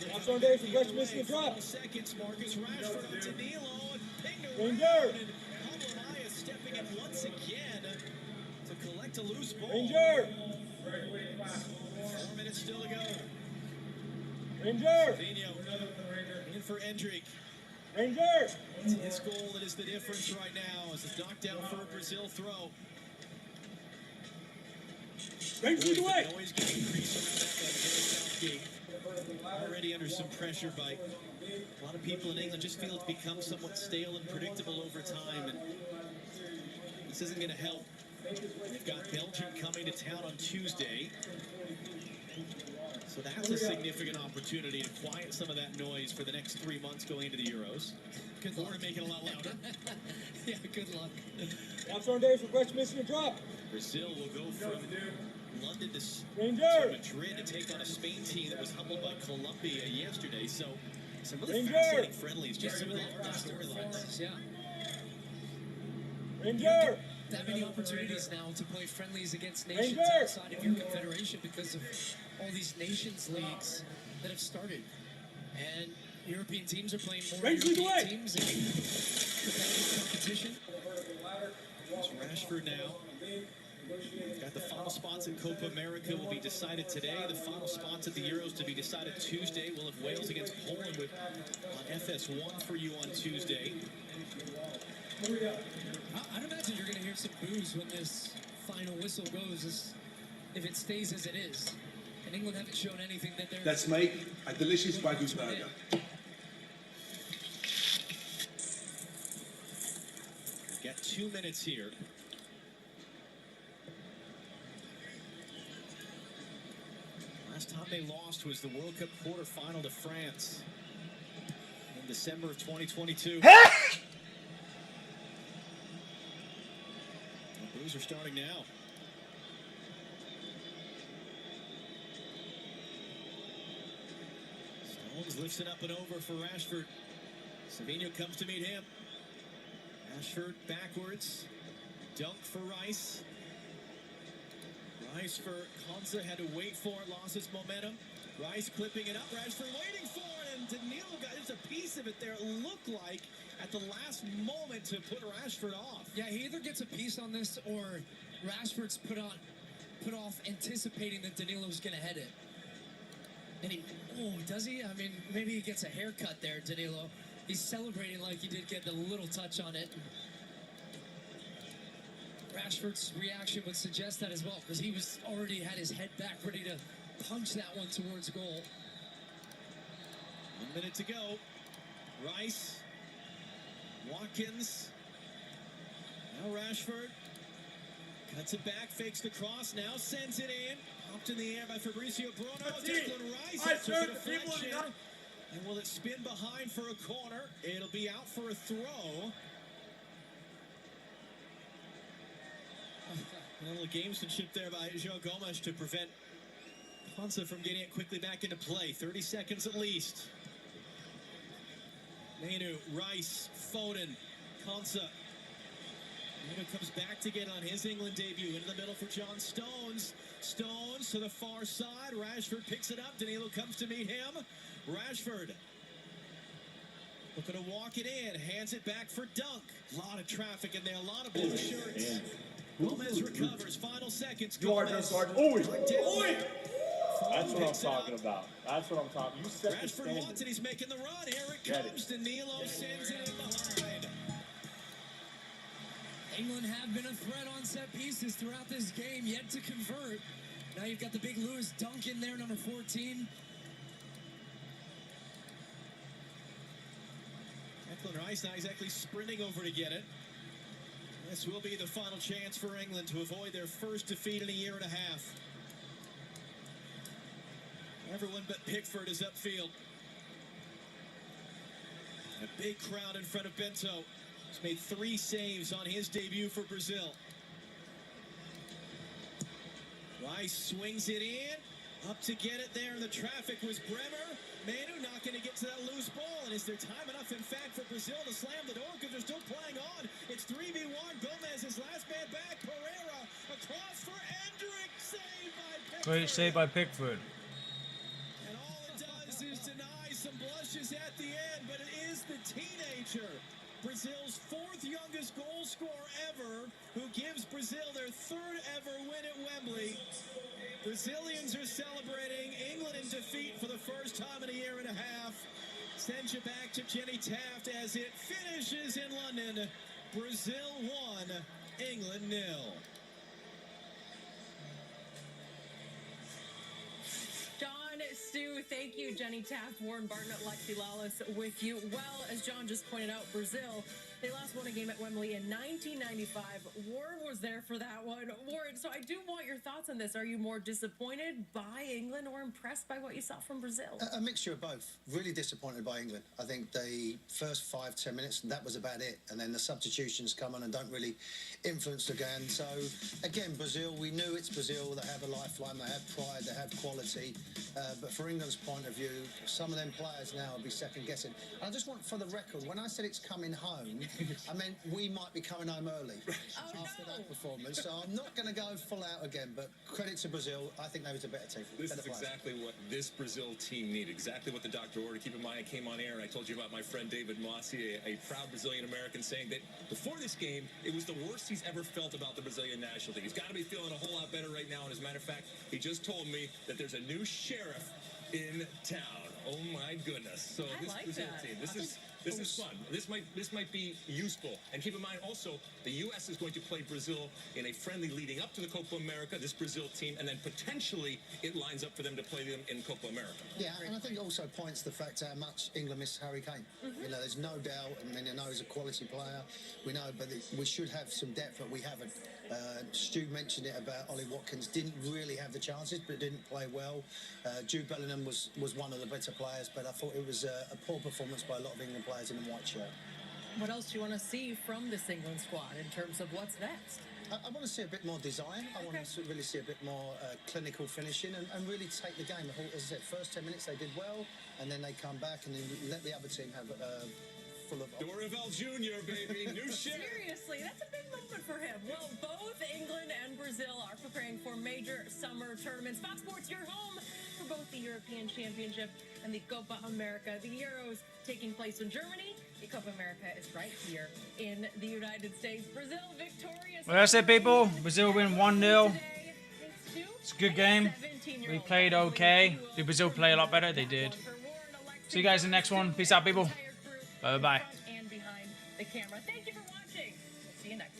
That's on day for West Michigan drop. Seconds, Marcus Rashford on Danilo, and pinged Ranger. around, and Pablo Maya stepping in once again to collect a loose ball. Ranger. 4 minutes still to go. Ranger. Coutinho in for Endrick. Ranger. It's his goal that is the difference right now as it's knocked down for a Brazil throw. Ranger the way. The noise can increase around that Southgate. Already under some pressure by a lot of people in England. Just feel it's become somewhat stale and predictable over time, and this isn't going to help. They've got Belgium coming to town on Tuesday, so that's a significant opportunity to quiet some of that noise for the next 3 months going into the Euros. Good luck. Or to make it a lot louder. Yeah, good luck. That's on day for West Michigan drop. Brazil will go from London to Ranger. Madrid to take on a Spain team that was humbled by Colombia yesterday. So some really Ranger. fascinating friendlies, just some of the storylines. Yeah. Ranger. That many opportunities now to play friendlies against nations Ranger. outside of your confederation because of all these nations leagues that have started. And European teams are playing more Ranger the way. European teams in competitive competition. It's Rashford now. Got the final spots in Copa America will be decided today. The final spots at the Euros to be decided Tuesday. We'll have Wales against Poland with on FS1 for you on Tuesday. I'd imagine you're going to hear some boos when this final whistle goes, if it stays as it is. And England haven't shown anything that they're... Let's make a delicious Wagyu burger. Got 2 minutes here. Last time they lost was the World Cup quarterfinal to France in December of 2022. The Blues are starting now. Stones lifts it up and over for Rashford. Savinho comes to meet him. Rashford backwards. Dunk for Rice. Rice for Konsa, had to wait for it, lost his momentum. Rice clipping it up, Rashford waiting for it, and Danilo got just a piece of it there. It looked like at the last moment to put Rashford off. Yeah, he either gets a piece on this or Rashford's put off anticipating that Danilo's going to head it. And does he? I mean, maybe he gets a haircut there, Danilo. He's celebrating like he did get the little touch on it. Rashford's reaction would suggest that as well, because he was already had his head back, ready to punch that one towards goal. 1 minute to go. Rice. Watkins. Now Rashford. Cuts it back, fakes the cross, now sends it in. Popped in the air by Fabrizio Bruno. Declan Rice after the deflection. And will it spin behind for a corner? It'll be out for a throw. A little gamesmanship there by João Gomes to prevent Konsa from getting it quickly back into play. 30 seconds at least. Manu, Rice, Foden, Konsa. Manu comes back to get on his England debut. Into the middle for John Stones. Stones to the far side. Rashford picks it up. Danilo comes to meet him. Rashford looking to walk it in. Hands it back for Dunk. A lot of traffic in there. A lot of blue shirts. Gomez recovers. Final seconds. You are there, Sergeant. Oi! That's what I'm talking about. That's what I'm talking. You set the Rashford standard. wants it. He's making the run. Here it Get comes. Danilo sends it in behind. England have been a threat on set pieces throughout this game, yet to convert. Now you've got the big Lewis Dunk in there, number 14. Declan Rice now exactly sprinting over to get it. This will be the final chance for England to avoid their first defeat in a year and a half. Everyone but Pickford is upfield. A big crowd in front of Bento. He's made 3 saves on his debut for Brazil. Rice swings it in. Up to get it there. The traffic was Bremer. Manu not going to get to that loose ball. And is there time enough, in fact, for Brazil to slam the door? Because they're still playing on. It's 3v1. Gomez is last man back. Pereira across for Endrick. Saved by Pickford. Great save by Pickford. And all it does is deny some blushes at the end. But it is the teenager, Brazil's 4th youngest goal scorer ever, who gives Brazil their 3rd ever win at Wembley. Brazilians are celebrating. England in defeat for the first time in a year and a half. Sends you back to Jenny Taft as it finishes in London. Brazil 1, England 0. John, Stu, thank you. Jenny Taft, Warren Bartlett, Lexi Lawless with you. Well, as John just pointed out, Brazil, they last won a game at Wembley in 1995. Warren was there for that one. Warren, so I do want your thoughts on this. Are you more disappointed by England or impressed by what you saw from Brazil? A mixture of both. Really disappointed by England. I think the first 5-10 minutes, that was about it. And then the substitutions come on and don't really influence the game. So, again, Brazil, we knew it's Brazil. They have a lifeline, they have pride, they have quality. But for England's point of view, some of them players now will be second guessing. I just want, for the record, when I said it's coming home, I meant we might be coming home early after that performance. So I'm not going to go full out again, but credit to Brazil. I think they was a better team. This better is players. exactly what this Brazil team needed, exactly what the doctor ordered. Keep in mind, I came on air and I told you about my friend David Mossi, a proud Brazilian-American, saying that before this game, it was the worst he's ever felt about the Brazilian national team. He's got to be feeling a whole lot better right now. And as a matter of fact, he just told me that there's a new sheriff in town. Oh my goodness. So I this like Brazil that. team, This is fun. This might be useful. And keep in mind also, the U.S. is going to play Brazil in a friendly leading up to the Copa America, this Brazil team, and then potentially it lines up for them to play them in Copa America. Yeah, and I think it also points to the fact how much England miss Harry Kane. You know, there's no doubt. I mean, I know he's a quality player. We know, but we should have some depth that we haven't. Stu mentioned it about Ollie Watkins. Didn't really have the chances, but didn't play well. Jude Bellingham was one of the better players, but I thought it was a poor performance by a lot of England players in the white shirt. What else do you want to see from this England squad in terms of what's next? I want to see a bit more design. I want to really see a bit more clinical finishing and really take the game. As I said, first 10 minutes they did well, and then they come back and then let the other team have full of... Dorival Jr., baby, new shit. Seriously, that's a big moment for him. Well, both England and Brazil are preparing for major summer tournaments. Fox Sports, your home for both the European Championship and the Copa America. The Euros taking place in Germany. The Copa America is right here in the United States. Brazil victorious. Well, that's it, people. Brazil win 1-0. It's a good game. We played okay. Did Brazil play a lot better? They did. See you guys in the next one. Peace out, people. Bye-bye. And behind the camera. Thank you for watching. We'll see you next time.